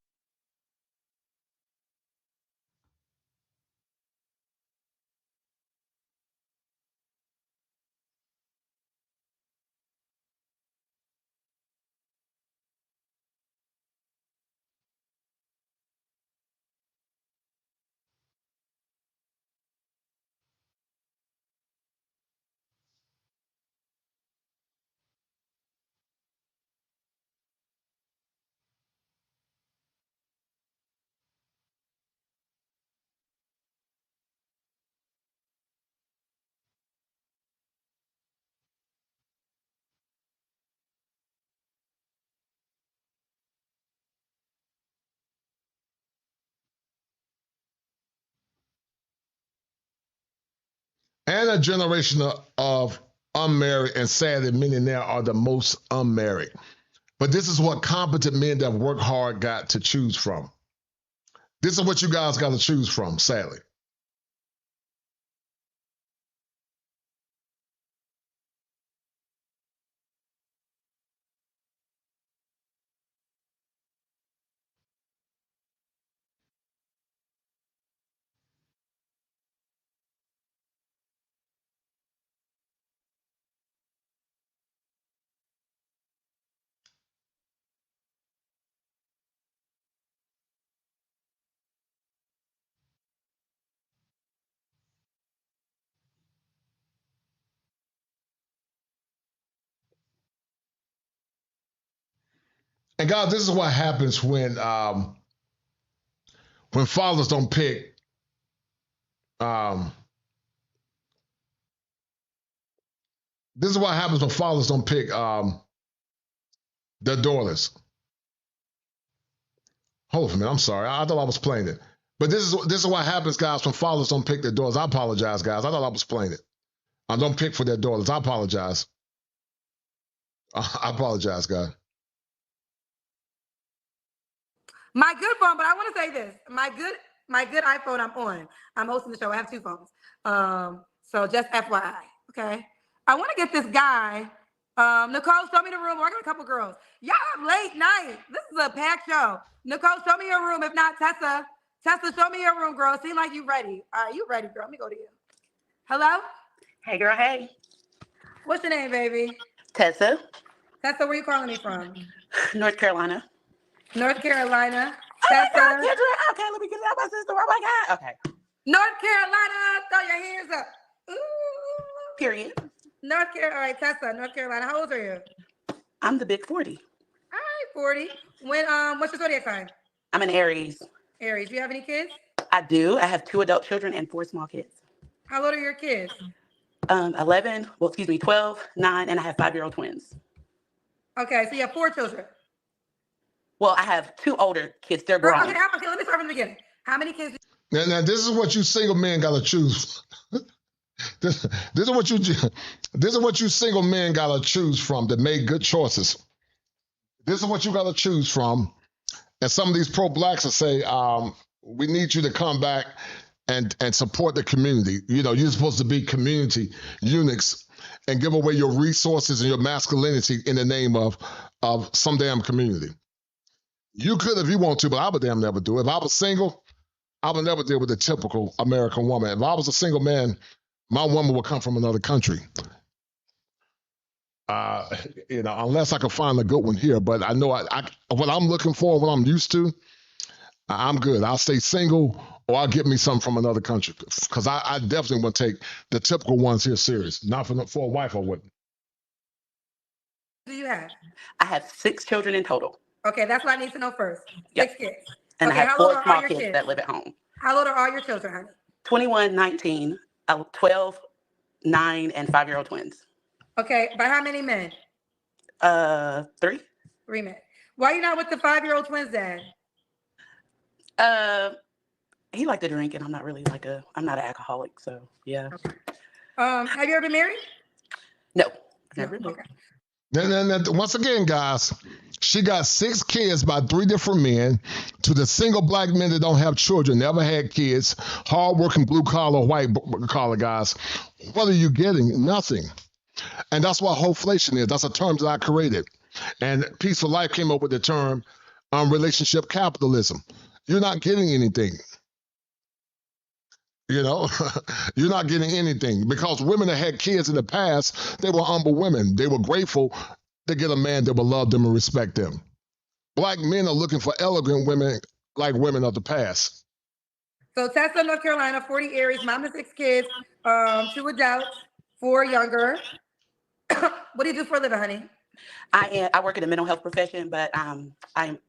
And a generation of unmarried, and sadly, many now are the most unmarried. But this is what competent men that work hard got to choose from. This is what you guys got to choose from, sadly. And God, this is what happens when fathers don't pick This is what happens when fathers don't pick their daughters. Hold on a minute. I'm sorry. I thought I was playing it. But this is what happens, guys, when fathers don't pick their daughters. I apologize, guys. I thought I was playing it. I don't pick for their daughters. I apologize. I apologize, guys. My good phone, but I want to say this. My good iPhone I'm on. I'm hosting the show. I have 2 phones. So just FYI, okay? I want to get this guy. Nicole, show me the room. I got a couple girls. Y'all have late night. This is a packed show. Nicole, show me your room. If not, Tessa, show me your room, girl. Seem like you ready. All right, you ready, girl. Let me go to you. Hello? Hey, girl, hey. What's your name, baby? Tessa. Tessa, where you calling me from? North Carolina. North Carolina. Oh my Tessa. God, Kendra. Okay, let me get it out, my sister. Oh my God. Okay. North Carolina. Throw your hands up. Ooh. Period. North Carolina. All right, Tessa, North Carolina. How old are you? I'm the big 40. All right, 40. What's your zodiac sign? I'm an Aries. Aries. Do you have any kids? I do. I have 2 adult children and 4 small kids. How old are your kids? 12, 9, and I have 5-year-old twins. Okay, so you have 4 children. Well, I have 2 older kids. They're grown. Okay, let me start from the beginning. How many kids? Now this is what you single men gotta choose. This is what you single men gotta choose from that make good choices. This is what you gotta choose from. And some of these pro-blacks will say, we need you to come back and support the community. You know, you're supposed to be community eunuchs and give away your resources and your masculinity in the name of some damn community. You could if you want to, but I would damn never do it. If I was single, I would never deal with a typical American woman. If I was a single man, my woman would come from another country. Unless I can find a good one here. But I know what I'm looking for, what I'm used to, I'm good. I'll stay single or I'll get me something from another country. Because I definitely want to take the typical ones here serious. Not for a wife, I wouldn't. Do you have? I have 6 children in total. Okay, that's what I need to know first. Yep. 6 kids. And okay, I have how old 4 are small all your kids kids that live at home. How old are all your children, honey? 21, 19, 12, 9, and 5-year-old twins. Okay, by how many men? 3. 3 men. Why are you not with the 5-year-old twins, Dad? He liked to drink, and I'm not really I'm not an alcoholic, so yeah. Okay. Have you ever been married? No, never been. Okay. Now, once again, guys, she got 6 kids by 3 different men. To the single black men that don't have children, never had kids, hardworking blue collar, white collar guys, what are you getting? Nothing. And that's what hoflation is. That's a term that I created. And Peace for Life came up with the term relationship capitalism. You're not getting anything. You know, you're not getting anything because women that had kids in the past, they were humble women. They were grateful to get a man that would love them and respect them. Black men are looking for elegant women like women of the past. So Tessa, North Carolina, 40 Aries, mom of 6 kids, 2 adults, 4 younger. What do you do for a living, honey? I work in the mental health profession, but I'm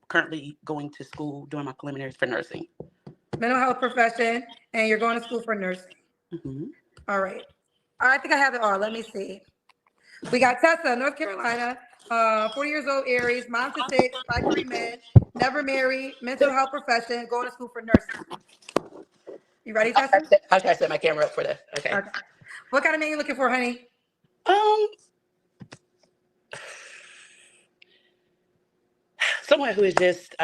currently going to school doing my preliminaries for nursing. Mental health profession, and you're going to school for nursing. Mm-hmm. All right. I think I have it all. Let me see. We got Tessa, North Carolina, 40 years old, Aries, mom to 6, 5 3 men, never married, mental health profession, going to school for nursing. You ready, Tessa? I'll try to set my camera up for that. Okay. What kind of man you looking for, honey? Someone who is just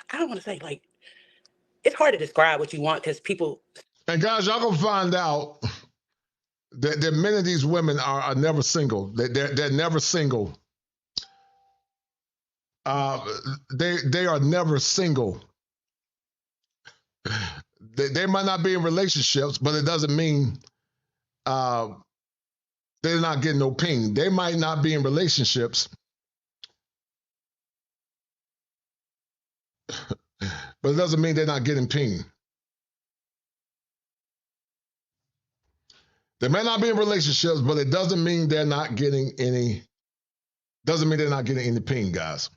I don't want to say it's hard to describe what you want because people. And guys, y'all gonna find out that many of these women are never single. They're never single. They are never single. They might not be in relationships, but it doesn't mean they're not getting no ping. They might not be in relationships, but it doesn't mean they're not getting ping. They may not be in relationships, but it doesn't mean they're not getting any. Doesn't mean they're not getting any ping, guys.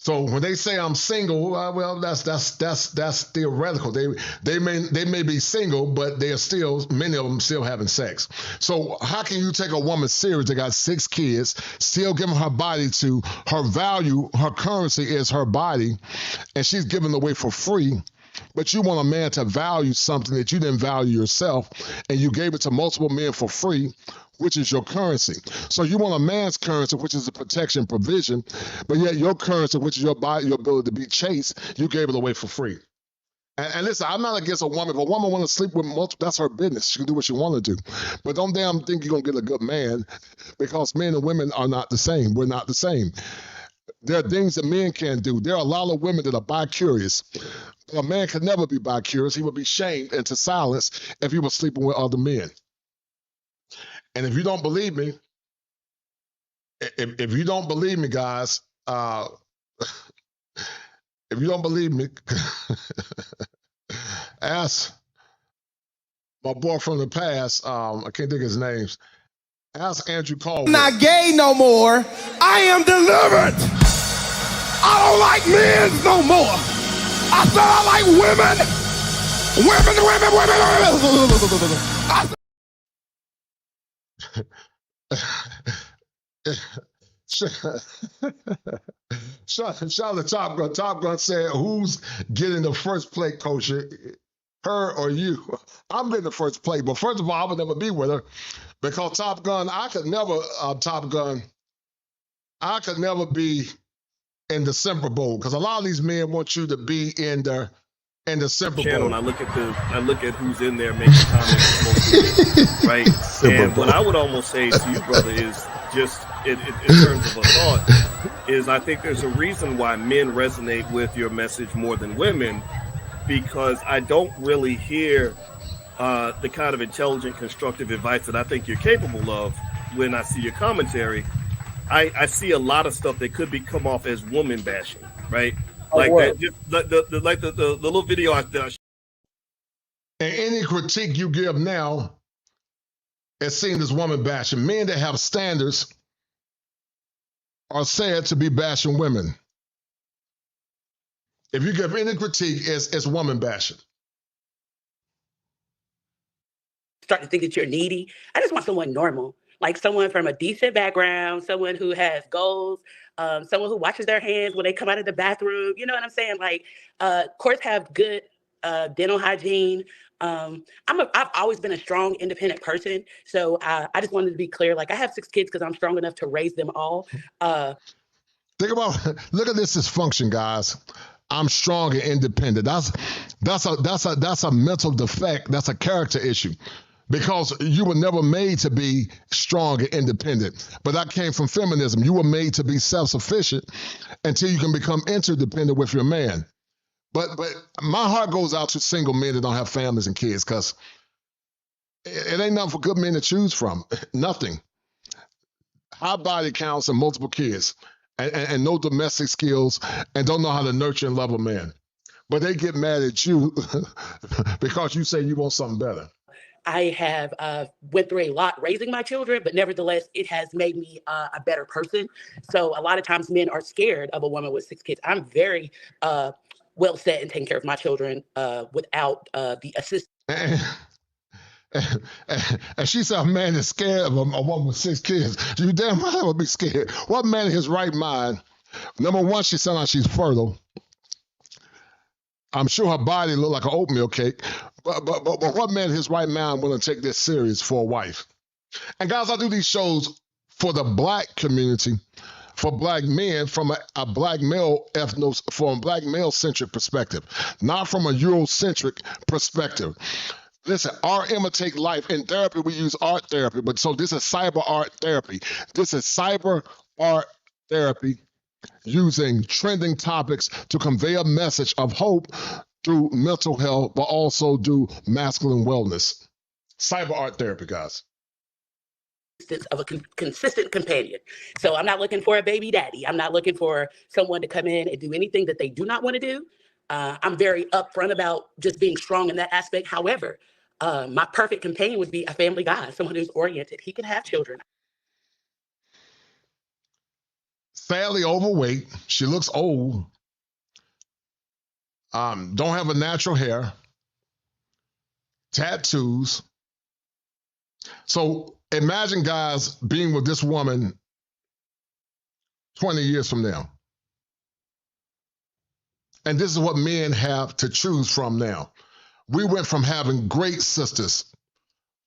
So when they say I'm single, well, that's theoretical. They may be single, but they're still, many of them still having sex. So how can you take a woman serious that got 6 kids, still giving her body to her value, her currency is her body, and she's giving away for free? But you want a man to value something that you didn't value yourself, and you gave it to multiple men for free, which is your currency. So you want a man's currency, which is a protection provision, but yet your currency, which is your body, your ability to be chaste, you gave it away for free. And listen, I'm not against a woman. If a woman want to sleep with multiple, that's her business. She can do what she want to do. But don't damn think you're going to get a good man, because men and women are not the same. We're not the same. There are things that men can't do. There are a lot of women that are bi-curious. A man could never be bi-curious. He would be shamed into silence if he was sleeping with other men. And if you don't believe me, if you don't believe me, guys, if you don't believe me, ask my boy from the past. I can't think of his names. Ask Andrew Caldwell. Not gay no more. I am delivered. I don't like men no more. I said I like women. Shout out to Top Gun. Top Gun said, who's getting the first plate, Coach? Her or you? I'm getting the first plate. But first of all, I would never be with her, because Top Gun, I could never be in the Super Bowl, because a lot of these men want you to be in the Super Bowl. And I look at who's in there making comments, right? And what I would almost say to you, brother, is just in terms of a thought, is I think there's a reason why men resonate with your message more than women, because I don't really hear the kind of intelligent, constructive advice that I think you're capable of when I see your commentary. I see a lot of stuff that could come off as woman bashing, right? Like that, just the little video I did. And any critique you give now is seen as woman bashing. Men that have standards are said to be bashing women. If you give any critique, it's woman bashing. Start to think that you're needy. I just want someone normal, like someone from a decent background, someone who has goals, someone who washes their hands when they come out of the bathroom. You know what I'm saying? Like, of course, have good dental hygiene. I've always been a strong, independent person. So I just wanted to be clear. Like, I have 6 kids because I'm strong enough to raise them all. Look at this dysfunction, guys. I'm strong and independent. That's a mental defect. That's a character issue. Because you were never made to be strong and independent. But that came from feminism. You were made to be self-sufficient until you can become interdependent with your man. But my heart goes out to single men that don't have families and kids, because it ain't nothing for good men to choose from. Nothing. High body counts and multiple kids, and no domestic skills, and don't know how to nurture and love a man. But they get mad at you because you say you want something better. I have went through a lot raising my children, but nevertheless, it has made me a better person. So a lot of times men are scared of a woman with 6 kids. I'm very well set and taking care of my children without the assistance. And she said, a man is scared of a woman with 6 kids. You damn right would be scared. What man in his right mind? Number one, she sounds like she's fertile. I'm sure her body looked like an oatmeal cake. But what man in his right mind want to take this serious for a wife? And guys, I do these shows for the black community, for black men, from a black male from a black male-centric perspective, not from a Eurocentric perspective. Listen, art imitate life. In therapy, we use art therapy, but so this is cyber art therapy. This is cyber art therapy using trending topics to convey a message of hope through mental health, but also do masculine wellness. Cyber art therapy, guys. Of a consistent companion. So I'm not looking for a baby daddy. I'm not looking for someone to come in and do anything that they do not want to do. I'm very upfront about just being strong in that aspect. However, my perfect companion would be a family guy, someone who's oriented. He can have children. sadly overweight. She looks old. Don't have a natural hair. Tattoos. So imagine, guys, being with this woman 20 years from now. And this is what men have to choose from now. We went from having great sisters,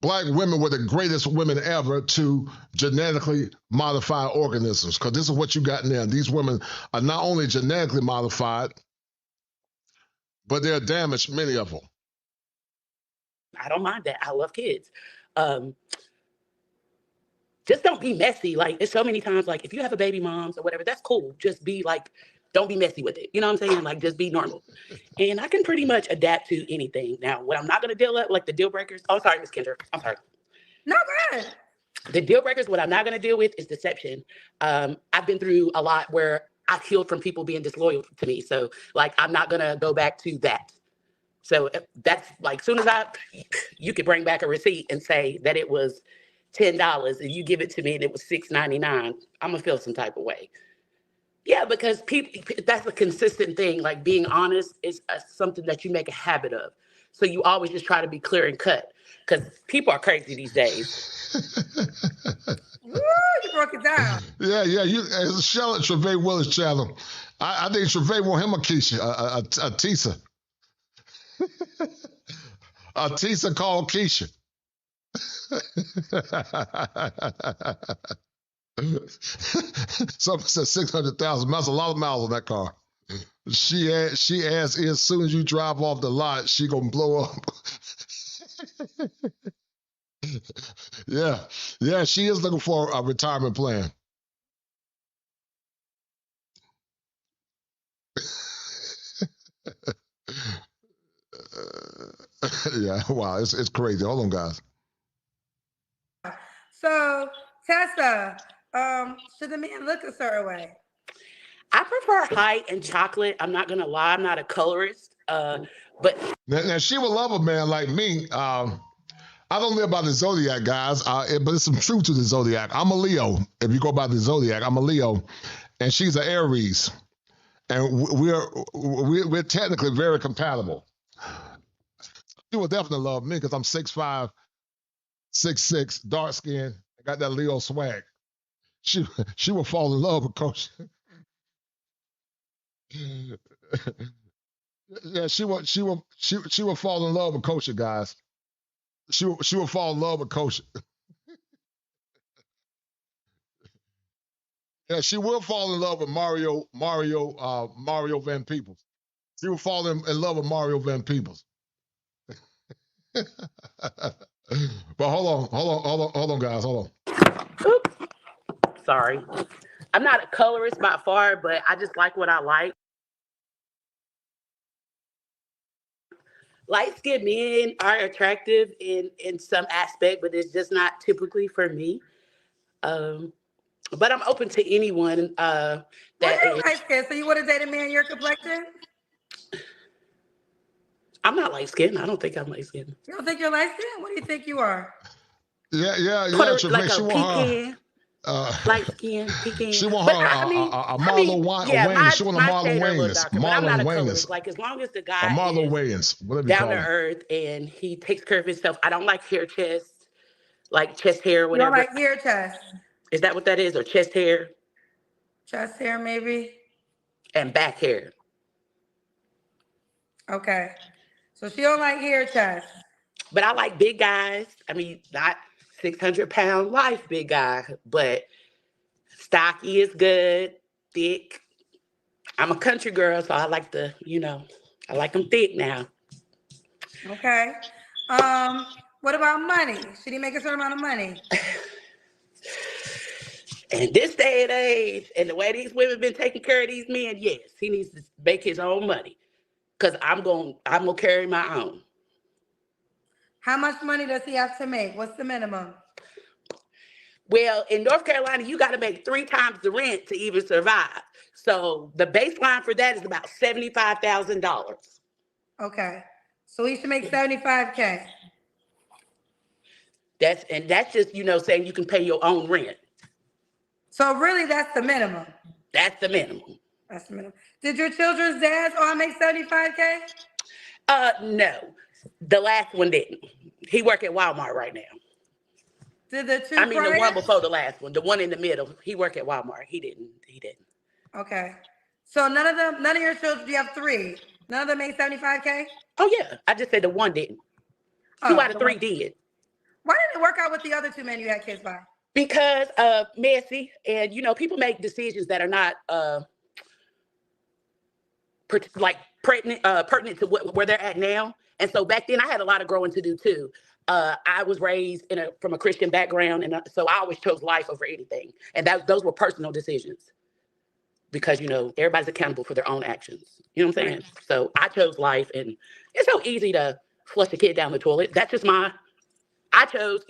Black women were the greatest women ever, to genetically modified organisms, because this is what you got now. These women are not only genetically modified, but they're damaged, many of them. I don't mind that. I love kids. Just don't be messy. Like, it's so many times, like, if you have a baby moms or whatever, that's cool. Just be like, don't be messy with it. You know what I'm saying? Like, just be normal. And I can pretty much adapt to anything. Now, what I'm not going to deal with, like the deal breakers. Oh, sorry, Miss Kendra. I'm sorry. No, go ahead. The deal breakers, what I'm not going to deal with is deception. I've been through a lot where I've healed from people being disloyal to me. So, like, I'm not going to go back to that. So that's like, soon as you could bring back a receipt and say that it was $10 and you give it to me and it was $6.99, I'm gonna feel some type of way. Yeah, because people, that's a consistent thing. Like, being honest is something that you make a habit of. So you always just try to be clear and cut, because people are crazy these days. Woo, you broke it down. Yeah. It's a Charlotte Trevay Willis channel. I think Trevay want him a Keisha, a Tisa. A Tisa called Keisha. Someone said 600,000 miles. A lot of miles on that car. She asked, as soon as you drive off the lot, she gonna blow up. Yeah, she is looking for a retirement plan. Yeah, wow, it's crazy. Hold on, guys. So, Tessa, should the man look a certain way? I prefer height and chocolate. I'm not gonna lie, I'm not a colorist. But now she would love a man like me. I don't live by the zodiac, guys, but there's some truth to the zodiac. I'm a Leo. If you go by the zodiac, I'm a Leo, and she's an Aries, and we're technically very compatible. She will definitely love me because I'm 6'5", 6'6", dark skin. I got that Leo swag. She will fall in love with Coach. Yeah, she will fall in love with Coach, guys. She will fall in love with Coach. Yeah, she will fall in love with Mario Van Peebles. She will fall in love with Mario Van Peebles. But hold on, guys, hold on. Oops. Sorry. I'm not a colorist by far, but I just like what I like. Light-skinned men are attractive in some aspect, but it's just not typically for me. But I'm open to anyone that you're light-skinned, so you want to date a man your complexion? I'm not light-skinned. I don't think I'm light-skinned. You don't think you're light-skinned? What do you think you are? Yeah. Like a pecan. Light skin, pecan. She want her a Marlon Wayans. She want a Marlon Wayans. Marlon Wayans. Like, as long as the guy Marlon Wayans, whatever you down call to him, earth and he takes care of himself. I don't like hair chest, like chest hair, whatever. You don't like hair chest? Is that what that is, or chest hair? Chest hair, maybe. And back hair. Okay, so she don't like hair chest. But I like big guys. I mean, not 600-pound life big guy, but stocky is good, thick. I'm a country girl, so I like I like them thick now. Okay. What about money? Should he make a certain amount of money? In this day and age, and the way these women been taking care of these men, yes, he needs to make his own money. Because I'm gonna carry my own. How much money does he have to make? What's the minimum? Well, in North Carolina, you got to make 3 times the rent to even survive. So the baseline for that is about $75,000. Okay. So he should make $75K. That's just, saying you can pay your own rent. So really, that's the minimum. That's the minimum. That's the minimum. Did your children's dads all make $75K? No. The last one didn't. He work at Walmart right now. Did the two I mean, the prior? one before the last one, the one in the middle, he work at Walmart. He didn't. Okay. So none of your children, you have 3. None of them made $75K? Oh, yeah. I just said the one didn't. 2 out of 3 did. Why didn't it work out with the other 2 men you had kids by? Because messy, and people make decisions that are not pertinent to where they're at now. And so back then I had a lot of growing to do too. I was raised from a Christian background, and so I always chose life over anything. And those were personal decisions because everybody's accountable for their own actions. You know what I'm saying? So I chose life, and it's so easy to flush a kid down the toilet. That's just I chose.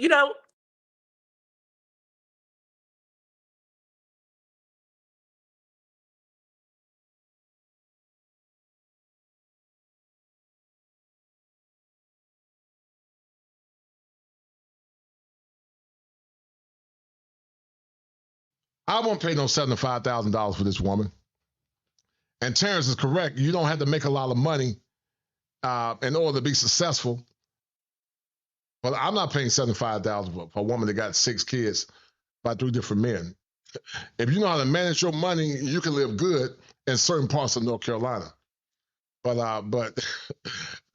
I won't pay no $75,000 for this woman. And Terrence is correct. You don't have to make a lot of money in order to be successful. But I'm not paying $75,000 for a woman that got 6 kids by 3 different men. If you know how to manage your money, you can live good in certain parts of North Carolina. But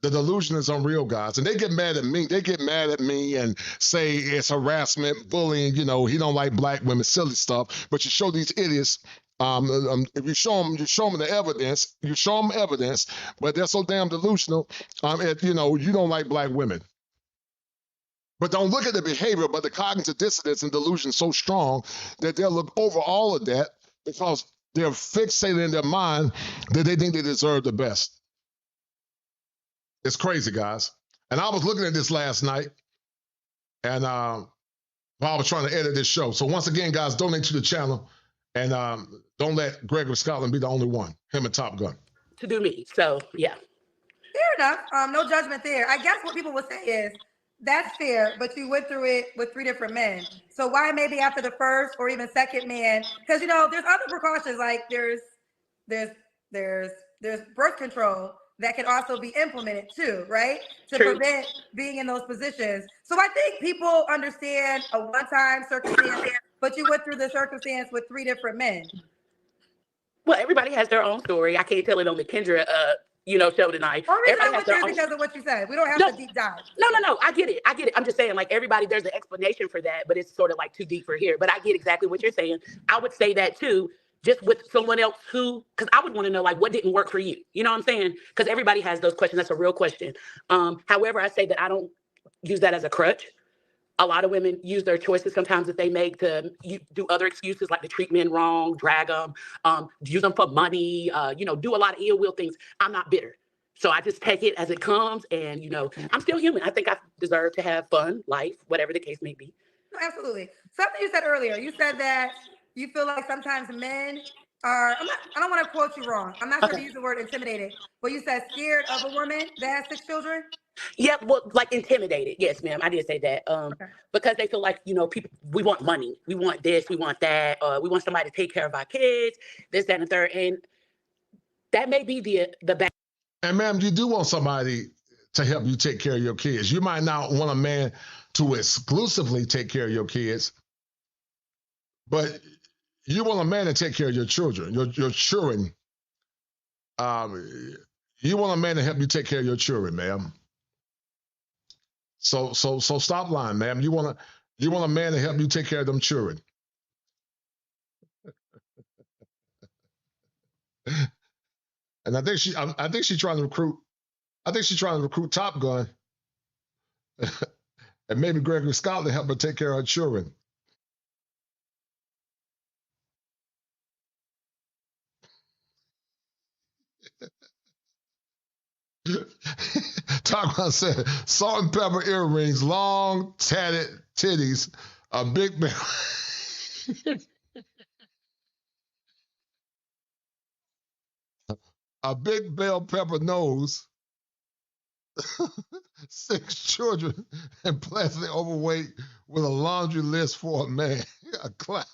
the delusion is unreal, guys. And they get mad at me. They get mad at me and say it's harassment, bullying, he don't like black women, silly stuff. But you show these idiots, if you show them the evidence, but they're so damn delusional, you don't like black women. But don't look at the behavior, but the cognitive dissonance and delusion so strong that they'll look over all of that because they're fixated in their mind that they think they deserve the best. It's crazy, guys. And I was looking at this last night, and while I was trying to edit this show. So once again, guys, donate to the channel, and don't let Gregory Scotland be the only one, him and Top Gun. To do me. So, yeah. Fair enough. No judgment there. I guess what people would say is, that's fair, but you went through it with 3 different men. So why maybe after the first or even second man? Because there's other precautions, like there's birth control that can also be implemented too, right? To prevent being in those positions. So I think people understand a one-time circumstance, but you went through the circumstance with 3 different men. Well, everybody has their own story. I can't tell it on the Kendra show tonight. Everybody has their own because of what you said. We don't have to deep dive. No. I get it. I'm just saying, like, everybody, there's an explanation for that, but it's sort of like too deep for here. But I get exactly what you're saying. I would say that too, just with someone else because I would want to know, like, what didn't work for you? You know what I'm saying? Because everybody has those questions. That's a real question. However, I say that I don't use that as a crutch. A lot of women use their choices sometimes that they make to do other excuses, like to treat men wrong, drag them, use them for money, do a lot of ill will things. I'm not bitter. So I just take it as it comes, and, I'm still human. I think I deserve to have fun, life, whatever the case may be. No, absolutely. Something you said earlier, you said that you feel like sometimes men are, I don't want to quote you wrong. I'm not sure if you use the word intimidated, but you said scared of a woman that has 6 children? Yeah, well, like intimidated. Yes, ma'am. I did say that. Because they feel like, people, we want money. We want this, we want that. We want somebody to take care of our kids, this, that, and the third. And that may be the bad. And ma'am, you do want somebody to help you take care of your kids. You might not want a man to exclusively take care of your kids, but you want a man to take care of your children, your children. You want a man to help you take care of your children, ma'am. So stop lying, ma'am. You want a man to help you take care of them children. And I think she's trying to recruit. I think she's trying to recruit Top Gun, and maybe Gregory Scott to help her take care of her children. Top Gun said, salt and pepper earrings, long tatted titties, a big bell, a big bell pepper nose, 6 children, and pleasantly overweight with a laundry list for a man. A clown.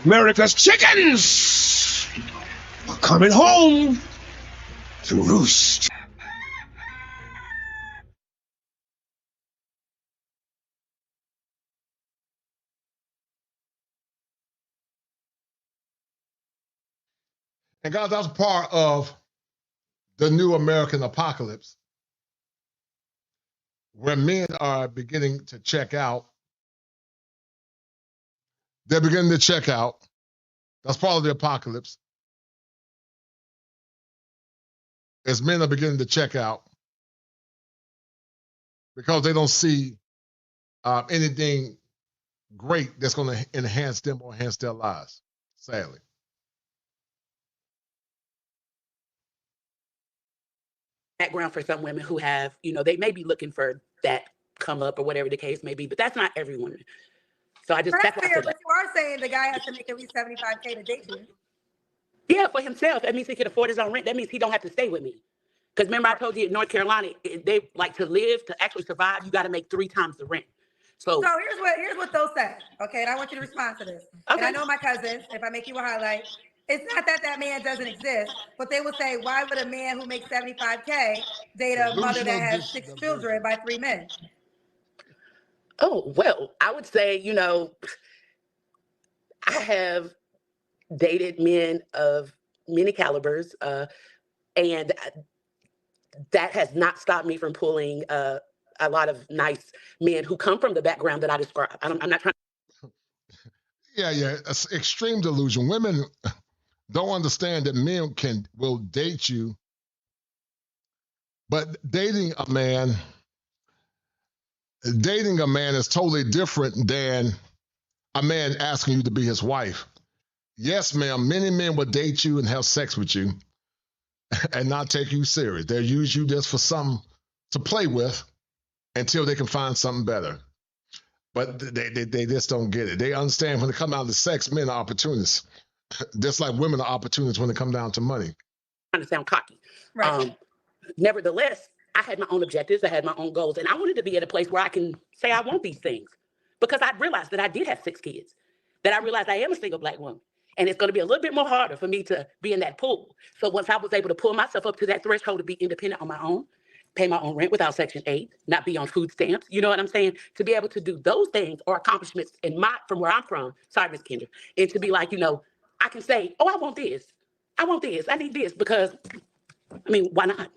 America's chickens are coming home to roost. And guys, that's part of the new American apocalypse, where men are beginning to check out. They're beginning to check out. That's part of the apocalypse. As men are beginning to check out because they don't see anything great that's going to enhance them or enhance their lives, sadly. Background for some women who have, they may be looking for that come up or whatever the case may be, but that's not every woman. So that's fair, why I said but you are saying the guy has to make at least $75K to date you. Yeah, for himself. That means he can afford his own rent. That means he don't have to stay with me. Because remember, I told you in North Carolina, they like to live, to actually survive, you got to make 3 times the rent. So here's what they'll say, okay? And I want you to respond to this. Okay. And I know my cousins, if I make you a highlight, it's not that man doesn't exist, but they will say, why would a man who makes $75K date a mother that has 6 children by 3 men? Oh, well, I would say, I have dated men of many calibers, and that has not stopped me from pulling a lot of nice men who come from the background that I described. I'm not trying. Yeah, it's extreme delusion. Women don't understand that men will date you, but dating a man is totally different than a man asking you to be his wife. Yes, ma'am, many men will date you and have sex with you and not take you serious. They'll use you just for something to play with until they can find something better. But they just don't get it. They understand when it comes down to sex, men are opportunists. Just like women are opportunists when it comes down to money. Trying to sound cocky. Right. Nevertheless, I had my own objectives. I had my own goals. And I wanted to be at a place where I can say I want these things. Because I realized that I did have 6 kids. That I realized I am a single Black woman. And it's going to be a little bit more harder for me to be in that pool. So once I was able to pull myself up to that threshold to be independent on my own, pay my own rent without Section 8, not be on food stamps, you know what I'm saying? To be able to do those things or accomplishments from where I'm from, sorry, Ms. Kendra, and to be like, I can say, oh, I want this. I want this. I need this because, why not?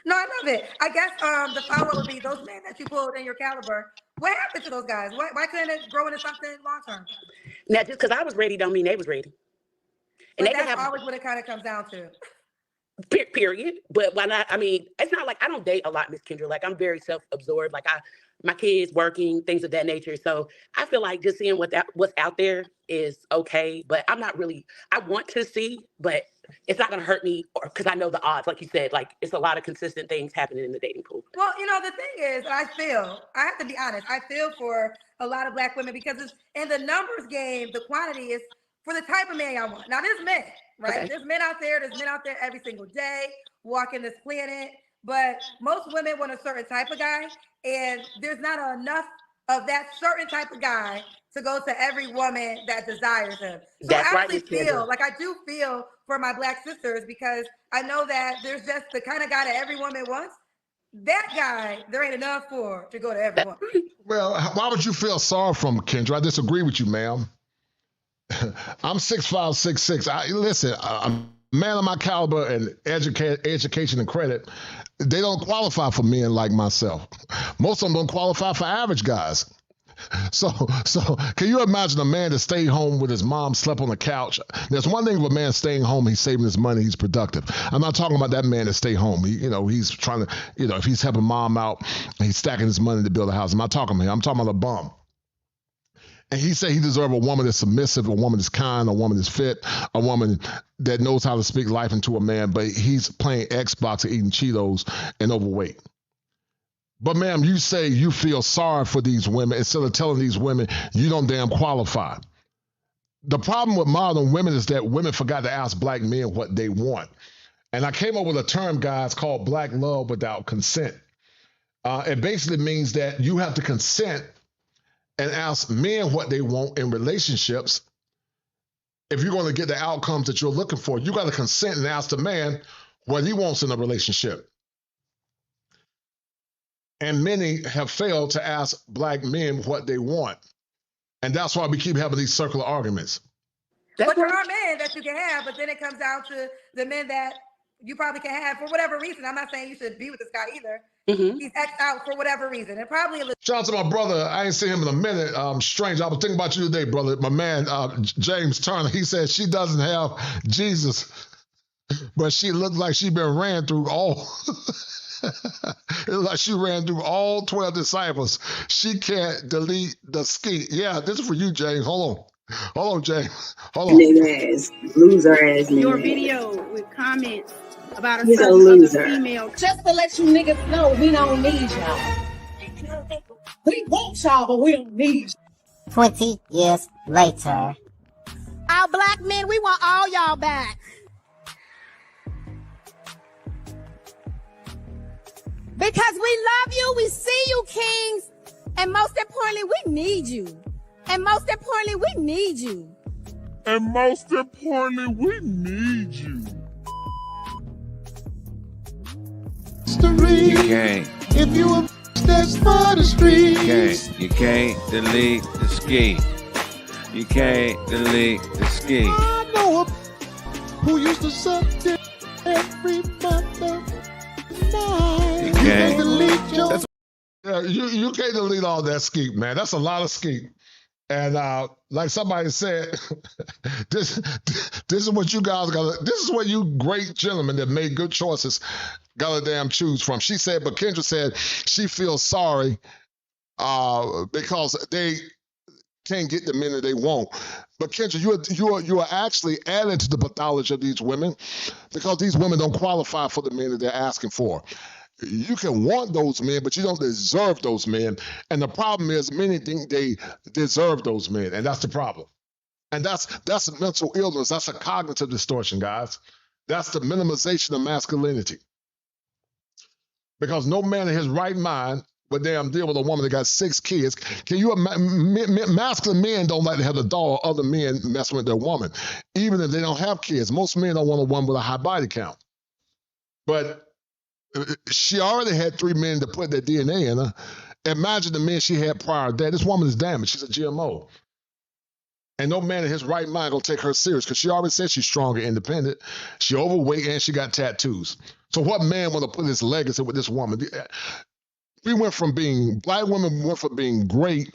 No, I love it. I guess the follow-up would be those men that you pulled in your caliber. What happened to those guys? Why couldn't it grow into something long-term? Now, just because I was ready don't mean they was ready. And but that's always what it kind of comes down to. Period. But why not? It's not like I don't date a lot, Miss Kendra. Like I'm very self-absorbed. Like my kids working, things of that nature. So I feel like just seeing what's out there is okay. But I'm not really. I want to see, but it's not going to hurt me because I know the odds. Like you said, like it's a lot of consistent things happening in the dating pool. Well, the thing is, I have to be honest. I feel for a lot of Black women because it's in the numbers game. The quantity is for the type of man y'all want. Now, there's men, right? Okay. There's men out there every single day walking this planet. But most women want a certain type of guy, and there's not enough of that certain type of guy to go to every woman that desires him. So I actually feel like I do feel for my Black sisters because I know that there's just the kind of guy that every woman wants. That guy, there ain't enough for to go to everyone. Well, why would you feel sorry for him, Kendra? I disagree with you, ma'am. I'm 6'5", 6'6". Listen, a man of my caliber and education and credit, they don't qualify for men like myself. Most of them don't qualify for average guys. So can you imagine a man that stayed home with his mom, slept on the couch? There's one thing with a man staying home, he's saving his money, he's productive. I'm not talking about that man that stay home. He's trying to, if he's helping mom out, he's stacking his money to build a house. I'm not talking about him. I'm talking about a bum. And he said he deserves a woman that's submissive, a woman that's kind, a woman that's fit, a woman that knows how to speak life into a man, but he's playing Xbox and eating Cheetos and overweight. But ma'am, you say you feel sorry for these women instead of telling these women you don't damn qualify. The problem with modern women is that women forgot to ask Black men what they want. And I came up with a term, guys, called Black love without consent. It basically means that you have to consent and ask men what they want in relationships, if you're going to get the outcomes that you're looking for, you got to consent and ask the man what he wants in a relationship. And many have failed to ask black men what they want. And that's why we keep having these circular arguments. But there are men that you can have, but then it comes down to the men that you probably can have for whatever reason. I'm not saying you should be with this guy either. He's X'd out for whatever reason. And probably shout out to my brother. I ain't seen him in a minute. Strange. I was thinking about you today, brother. My man, James Turner. He said she doesn't have Jesus, but she looks like she been ran through all. It looks like she ran through all 12 disciples. She can't delete the ski. Yeah, this is for you, James. Hold on, James. Hold on. Nigga ass, loser ass nigga. Your video with comments about a He's a certain loser. other female. Just to let you niggas know, we don't need y'all. We want y'all, but we don't need y'all. 20 years later. Our black men, we want all y'all back. Because we love you, we see you, kings, and most importantly, we need you. And most importantly, we need you. And most importantly, we need you. You can't. If you a that's for the streets. You can't delete the ski. You can't delete the ski. I know a who used to suck dick every month of night. You can't delete your. Yeah, you can't delete all that skeet, man. That's a lot of skeet. And like somebody said, this is what you guys got. This is what you great gentlemen that made good choices gotta damn choose from. She said, but Kendra said she feels sorry because they can't get the men that they want. But Kendra, you are actually adding to the pathology of these women because these women don't qualify for the men that they're asking for. You can want those men, but you don't deserve those men. And the problem is many think they deserve those men, and that's the problem. And that's a mental illness. That's a cognitive distortion, guys. That's the minimization of masculinity. Because no man in his right mind would damn deal with a woman that got 6 kids. Can you imagine? Masculine men don't like to have the thought of other men messing with their woman, even if they don't have kids. Most men don't want a woman with a high body count. But she already had 3 men to put their DNA in her. Imagine the men she had prior to that. This woman is damaged. She's a GMO. And no man in his right mind gonna take her serious because she already said she's strong and independent. She overweight and she got tattoos. So what man want to put his legacy with this woman? We went from black women went from being great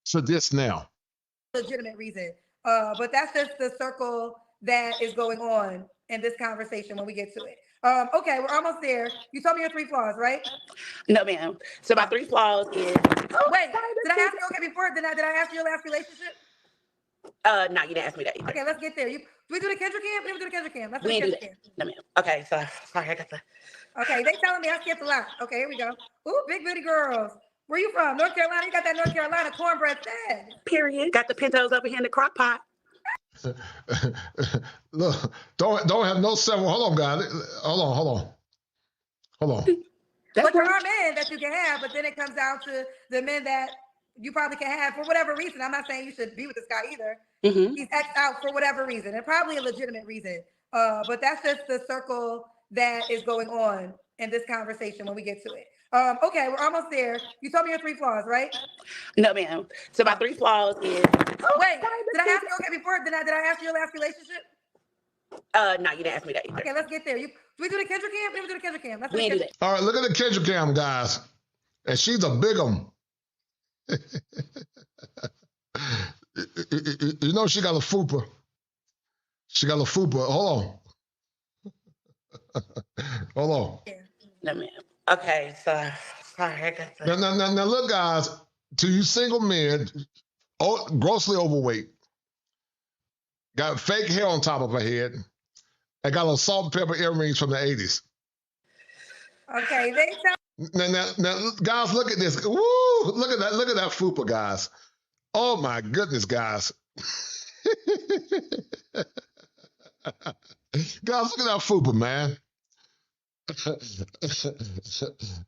to this now. Legitimate reason. But that's just the circle that is going on in this conversation when we get to it. Okay, we're almost there. You told me your 3 flaws, right? No, ma'am. So my 3 flaws is. Wait, did I ask you okay before? Did I ask you your last relationship? No, you didn't ask me that either. Okay, let's get there. Do we do the Kendra Camp? We do the Kendra Camp. Let's do We the ain't do Kendra that. Camp. No, ma'am. Okay, so sorry, I got the. Okay, they telling me I skipped a lot. Okay, here we go. Ooh, big booty girls. Where you from? North Carolina? You got that North Carolina cornbread fed. Period. Got the pintos over here in the crock pot. Look, don't have no several. Hold on, guys. Hold on. But there are men that you can have, but then it comes down to the men that you probably can have for whatever reason. I'm not saying you should be with this guy either. He's X'd out for whatever reason, and probably a legitimate reason. But that's just the circle that is going on in this conversation when we get to it. Okay, we're almost there. You told me your 3 flaws, right? No, ma'am. So my 3 flaws is. Wait, did I ask you okay before? Did I ask you your last relationship? No, you didn't ask me that either. Okay, let's get there. Do we do the Kendra Camp? We do the Kendra Camp. Let's do We the ain't do Kendra that. All right, look at the Kendra Cam, guys. And she's a big one. You know she got a fupa. She got a fupa. Hold on. No, ma'am. Okay, so sorry, I got the. Now, look, guys. To you single men, grossly overweight, got fake hair on top of her head, and got a salt and pepper earrings from the 80s. Okay, they tell. Now, guys, look at this. Woo! Look at that fupa, guys. Oh my goodness, guys. Guys, look at that fupa, man.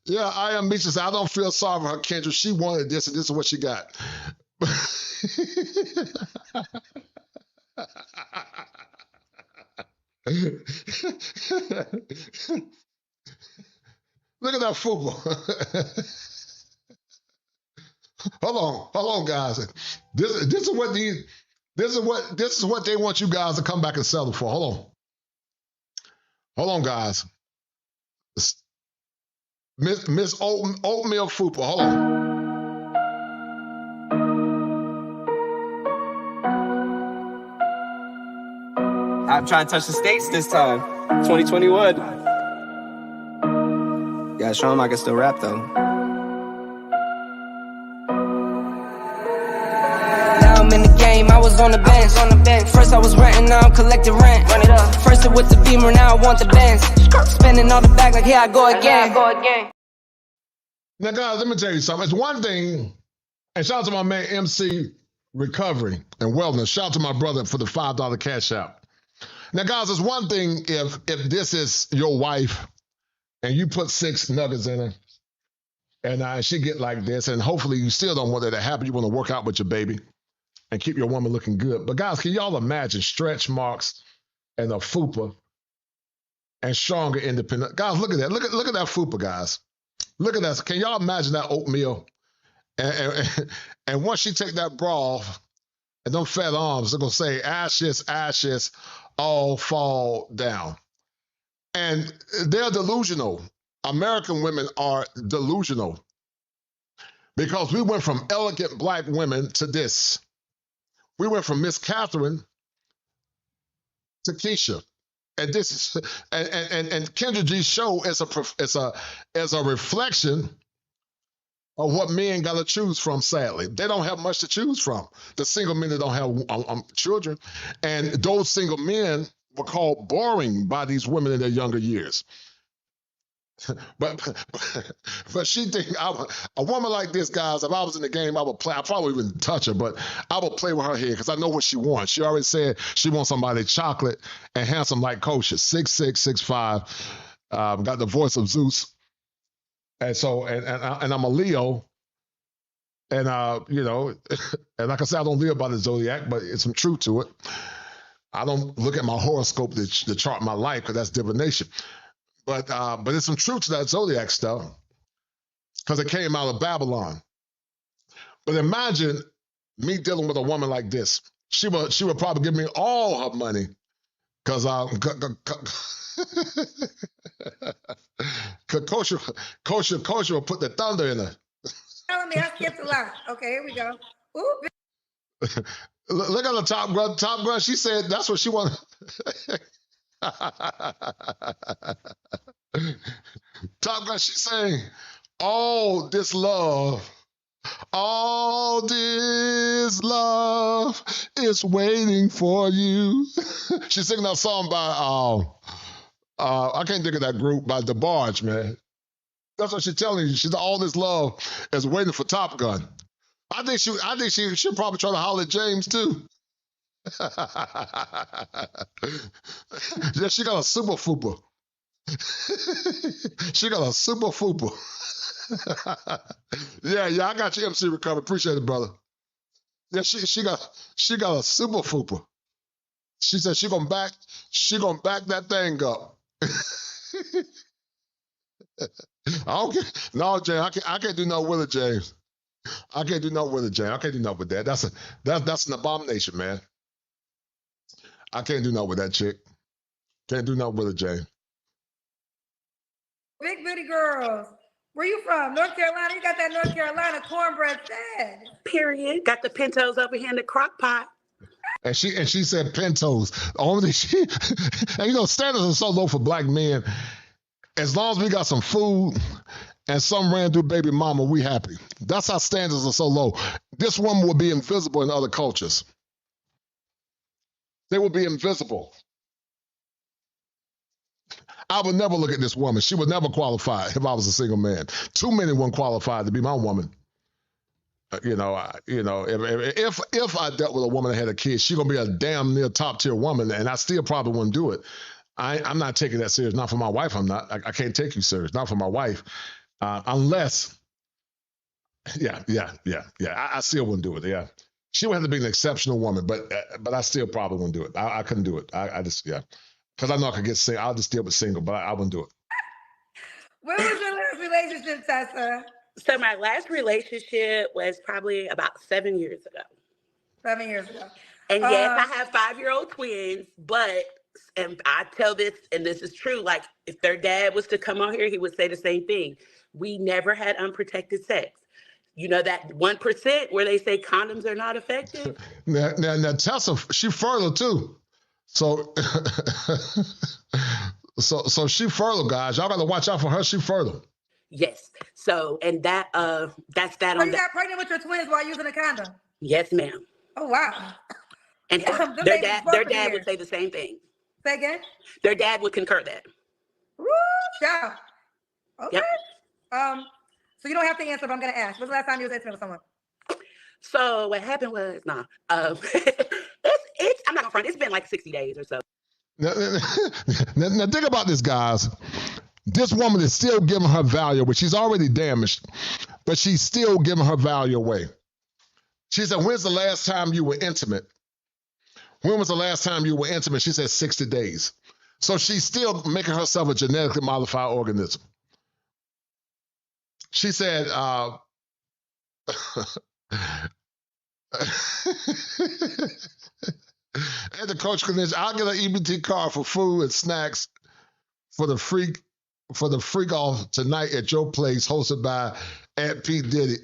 Yeah, I am Misha said, I don't feel sorry for her, Kendra. She wanted this, and this is what she got. Look at that football. Hold on, guys. This is what they want you guys to come back and settle for. Hold on, guys. Miss Oatmeal Fupa. Hold on. I'm trying to touch the states this time. 2021. Yeah, show him I can still rap though. Now I'm in the game, I was on the bench. First I was renting, now I'm collecting rent. Run it up. First it with the Beamer, now I want the Benz. Spending all the bag like here I go again. Now, guys, let me tell you something. It's one thing, and shout out to my man MC Recovery and Wellness. Shout out to my brother for the $5 cash out. Now, guys, it's one thing if this is your wife and you put 6 nuggets in her and she get like this, and hopefully you still don't want that to happen. You want to work out with your baby and keep your woman looking good. But, guys, can y'all imagine stretch marks and a fupa and stronger independent? Guys, look at that. Look at that fupa, guys. Look at that. Can y'all imagine that oatmeal? And once she take that bra off and them fat arms, they're going to say, ashes, ashes, all fall down. And they're delusional. American women are delusional because we went from elegant black women to this. We went from Miss Catherine to KEISHA. And this is and Kendra G's show is a reflection of what men got to choose from, sadly. They don't have much to choose from. The single men that don't have children. And those single men were called boring by these women in their younger years. But she think, a woman like this, guys, if I was in the game, I would play. I probably wouldn't touch her, but I would play with her head because I know what she wants. She already said she wants somebody chocolate and handsome like Kosha, 6'6", 6'5", got the voice of Zeus. And so, and I'm a Leo, and you know, and like I said, I don't live by the zodiac, but it's some truth to it. I don't look at my horoscope to chart my life because that's divination. But there's some truth to that zodiac stuff because it came out of Babylon. But imagine me dealing with a woman like this. She would probably give me all her money because Kosha will put the thunder in her. Telling me I skipped a lot. Okay, here we go. Ooh. Look at the Top Gun. Top Gun, she said that's what she wanted. Top Gun, she's saying, all this love is waiting for you. She's singing that song by, I can't think of that group, by The Barge, man. That's what she's telling you. She's all this love is waiting for Top Gun. I think she'll probably try to holler at James too. Yeah, she got a super fupa. She got a super fupa. Yeah, I got you, MC Recovery. Appreciate it, brother. Yeah, she got a super fupa. She said she gonna back that thing up. I don't get, no, James, I can't do no with it, James. I can't do no with it, James. I can't do no with that. That's an abomination, man. I can't do no with that chick. Can't do no with it, James. Big booty girls. Where you from? North Carolina? You got that North Carolina cornbread fed. Period. Got the pintos over here in the crock pot. And she said pintos. Only she, and you know, standards are so low for black men. As long as we got some food and some ran through baby mama, we happy. That's how standards are so low. This woman will be invisible in other cultures. They will be invisible. I would never look at this woman. She would never qualify if I was a single man. Too many wouldn't qualify to be my woman. If I dealt with a woman that had a kid, she's gonna be a damn near top tier woman, and I still probably wouldn't do it. I'm not taking that serious. Not for my wife. I'm not. I can't take you serious. Not for my wife, unless. Yeah. I still wouldn't do it. Yeah, she would have to be an exceptional woman, but I still probably wouldn't do it. I couldn't do it. I just because I know I could get single. I'll just deal with single, but I wouldn't do it. When was your last relationship, Tessa? So my last relationship was probably about 7 years ago. 7 years ago. And yes, I have 5-year-old twins, but, and I tell this, and this is true, like if their dad was to come on here, he would say the same thing. We never had unprotected sex. You know that 1% where they say condoms are not effective? Now Tessa, she fertile too. So so she fertile, guys. Y'all gotta watch out for her. She fertile. Yes. So, and that's that So on you that. got pregnant with your twins while using a condom? Yes, ma'am. Oh, wow. And their dad would say the same thing. Say again? Their dad would concur that. Woo, child. Okay. Yep. So you don't have to answer, but I'm going to ask. When's the last time you was intimate with someone? So what happened was, it's I'm not gonna front. It's been like 60 days or so. Now think about this, guys. This woman is still giving her value, which she's already damaged, but she's still giving her value away. She said, when's the last time you were intimate? When was the last time you were intimate? She said 60 days. So she's still making herself a genetically modified organism. She said, and the coach convinced, I'll get an EBT card for food and snacks for the freak off tonight at your place, hosted by Aunt P. Diddy.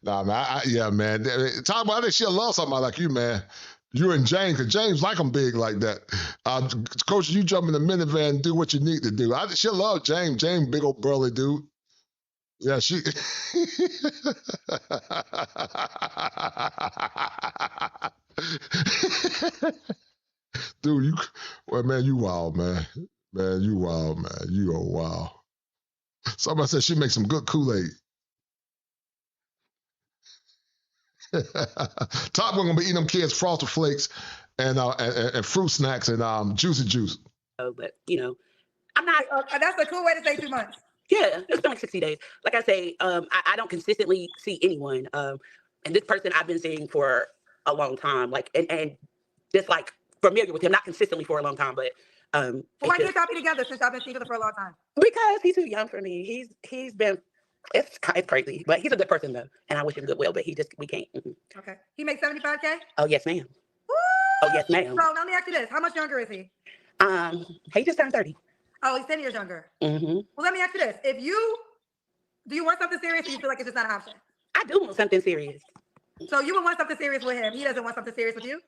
Nah, man, man. Talk about it. She'll love somebody like you, man. You and James, because James like them big like that. Coach, you jump in the minivan and do what you need to do. She'll love James. James, big old burly dude. Yeah, she. Dude, man, you wild, man. Man, you wild, man. You are wild. Somebody said she makes some good Kool-Aid. Top one gonna be eating them kids Frosted Flakes and fruit snacks and juicy juice. But I'm not. That's a cool way to say 2 months. Yeah, it's been like 60 days. Like I say, I don't consistently see anyone. And this person I've been seeing for a long time, like and just like familiar with him, not consistently for a long time, but well, why can't y'all be together since y'all been together for a long time? Because he's too young for me. He's been it's crazy, but he's a good person though, and I wish him goodwill. But we can't. Okay, he makes $75K. Oh yes, ma'am. Woo! Oh yes, ma'am. So let me ask you this: how much younger is he? He just turned 30. Oh, he's 10 years younger. Mm-hmm. Well, let me ask you this: do you want something serious, or you feel like it's just not an option? I do want something serious. So you would want something serious with him. He doesn't want something serious with you.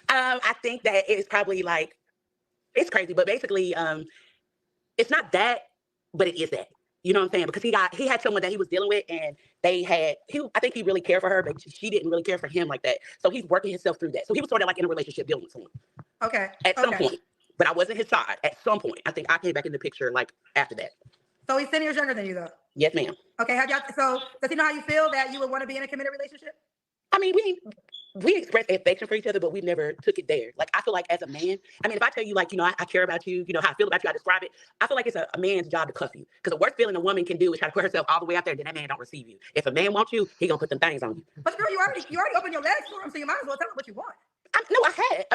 I think that it's probably like it's crazy, but basically, it's not that, but it is that. You know what I'm saying? Because he had someone that he was dealing with, and I think he really cared for her, but she didn't really care for him like that. So he's working himself through that. So he was sort of like in a relationship dealing with someone. Okay. At some point, but I wasn't his side. At some point, I think I came back in the picture like after that. So he's 10 years younger than you, though. Yes, ma'am. Okay. So does he know how you feel that you would want to be in a committed relationship? I mean, we express affection for each other, but we never took it there. Like, I feel like as a man, I mean, if I tell you, like, I care about you, how I feel about you, I describe it, I feel like it's a man's job to cuff you. Because the worst feeling a woman can do is try to put herself all the way out there, then that man don't receive you. If a man wants you, he gonna put them things on you. But girl, you already opened your legs for him, so you might as well tell him what you want.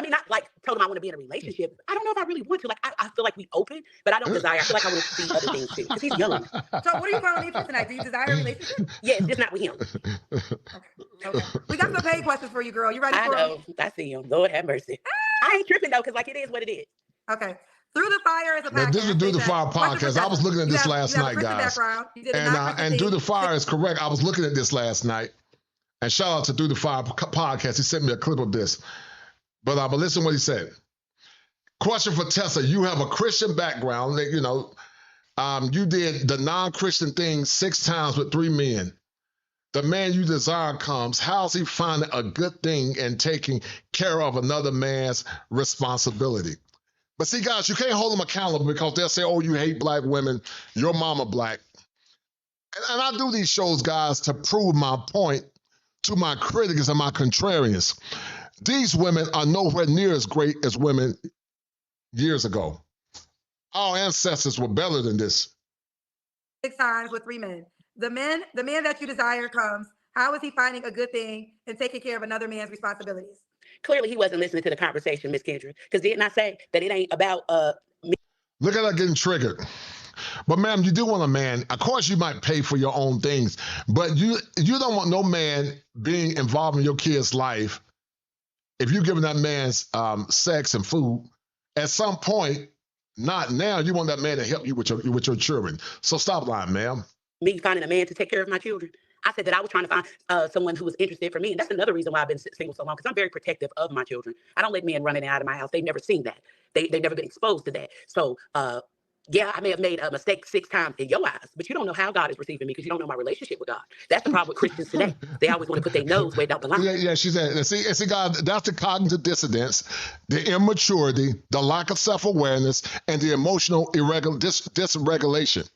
Not like told him I want to be in a relationship. I don't know if I really want to. Like, I feel like we open, but I don't desire. I feel like I want to see other things too, because he's young. So what are you calling me for tonight? Do you desire a relationship? Yes, just not with him. Okay. We got some paid questions for you, girl. You ready for them? I see him. Lord have mercy. I ain't tripping though, because like it is what it is. Okay. Through the Fire is a podcast. Now, this is Through the Fire podcast. I was looking at this last night, guys. And Through the Fire is correct. I was looking at this last night. And shout out to Through the Fire podcast. He sent me a clip of this. But listen to what he said. Question for Tessa. You have a Christian background. You did the non-Christian thing 6 times with 3 men. The man you desire comes. How's he finding a good thing and taking care of another man's responsibility? But see, guys, you can't hold them accountable because they'll say, oh, you hate black women. Your mama black. And I do these shows, guys, to prove my point to my critics and my contrarians. These women are nowhere near as great as women years ago. Our ancestors were better than this. 6 times with 3 men. The man that you desire comes. How is he finding a good thing and taking care of another man's responsibilities? Clearly, he wasn't listening to the conversation, Miss Kendra, because didn't I say that it ain't about me? Look at her getting triggered. But ma'am, you do want a man. Of course, you might pay for your own things, but you don't want no man being involved in your kid's life. If you're giving that man sex and food, at some point, not now, you want that man to help you with your children. So stop lying, ma'am. Me finding a man to take care of my children. I said that I was trying to find someone who was interested for me. And that's another reason why I've been single so long, because I'm very protective of my children. I don't let men run in and out of my house. They've never seen that. They've never been exposed to that. So, yeah, I may have made a mistake 6 times in your eyes, but you don't know how God is receiving me because you don't know my relationship with God. That's the problem with Christians today. They always want to put their nose way down the line. Yeah, she said, see, God, that's the cognitive dissonance, the immaturity, the lack of self-awareness, and the emotional dysregulation.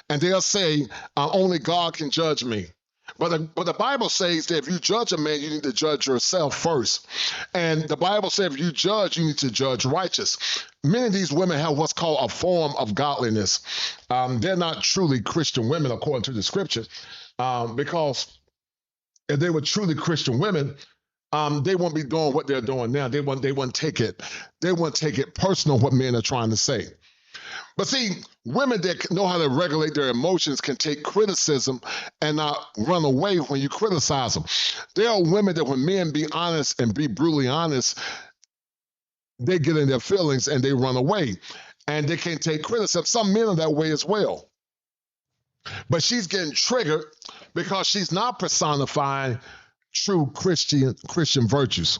And they'll say, only God can judge me. But the Bible says that if you judge a man, you need to judge yourself first. And the Bible says if you judge, you need to judge righteous. Many of these women have what's called a form of godliness. They're not truly Christian women according to the scriptures, because if they were truly Christian women, they won't be doing what they're doing now. They won't take it personal what men are trying to say. But see, women that know how to regulate their emotions can take criticism and not run away when you criticize them. There are women that when men be honest and be brutally honest, they get in their feelings and they run away. And they can't take criticism. Some men are that way as well. But she's getting triggered because she's not personifying true Christian virtues.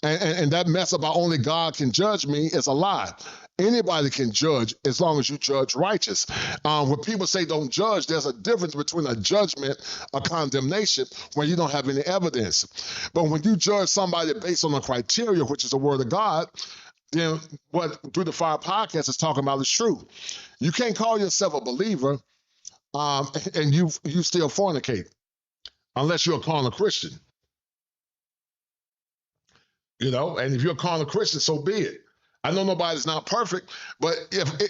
And that mess about only God can judge me is a lie. Anybody can judge as long as you judge righteous. When people say don't judge, there's a difference between a judgment, a condemnation, when you don't have any evidence. But when you judge somebody based on a criteria, which is the word of God, then what Through the Fire podcast is talking about is true. You can't call yourself a believer and you still fornicate unless you're a carnal Christian. And if you're a carnal Christian, so be it. I know nobody's not perfect, but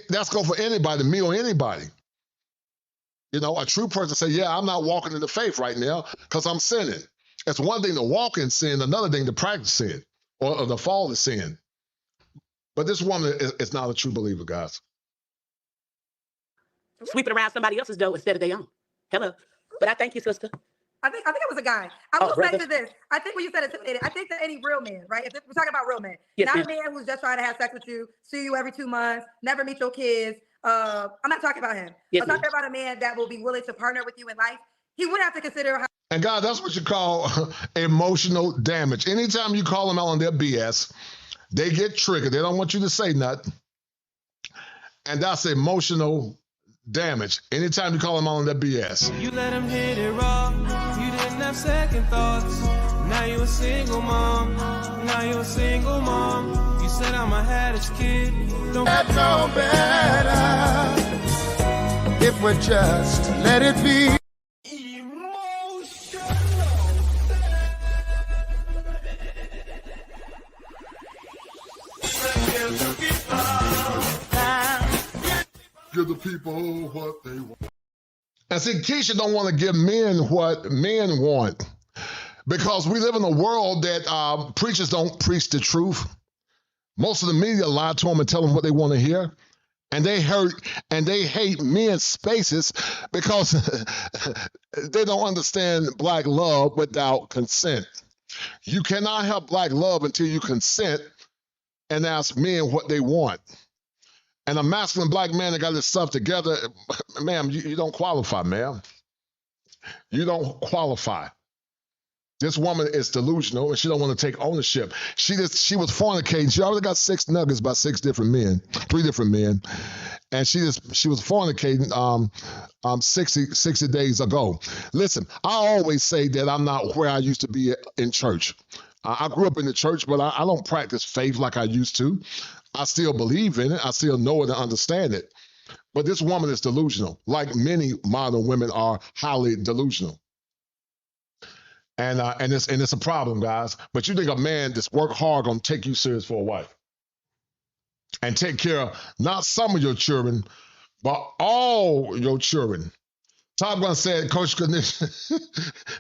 that's go for anybody, me or anybody. A true person say, yeah, I'm not walking in the faith right now because I'm sinning. It's one thing to walk in sin, another thing to practice sin or to fall to sin. But this woman is not a true believer, guys. Sweeping around somebody else's dough instead of their own. Hello. But I thank you, sister. I think it was a guy. I will say to this. I think when you said intimidated, I think that any real man, right? If we're talking about real men, not a man who's just trying to have sex with you, see you every 2 months, never meet your kids. I'm not talking about him. I'm talking about a man that will be willing to partner with you in life. He would have to consider how. And God, that's what you call emotional damage. Anytime you call them out on their BS, they get triggered. They don't want you to say nothing. And that's emotional damage. Anytime you call them out on their BS. You let him hit it raw. You didn't have second thoughts. Now you a single mom. You said I'm a haddish kid. Don't know better if we just let it be. Give the people what they want. And see, KEISHA don't want to give men what men want because we live in a world that preachers don't preach the truth. Most of the media lie to them and tell them what they want to hear. And they hate men's spaces because they don't understand black love without consent. You cannot have black love until you consent and ask men what they want. And a masculine black man that got his stuff together, ma'am, you don't qualify, ma'am. You don't qualify. This woman is delusional and she don't want to take ownership. She was fornicating. She already got 6 nuggets by 3 different men. And she was fornicating 60 days ago. Listen, I always say that I'm not where I used to be in church. I grew up in the church, but I don't practice faith like I used to. I still believe in it. I still know it and understand it. But this woman is delusional, like many modern women are highly delusional. and it's a problem, guys. But you think a man that's work hard gonna take you serious for a wife and take care of not some of your children, but all your children. Top Gun said, Coach Condition,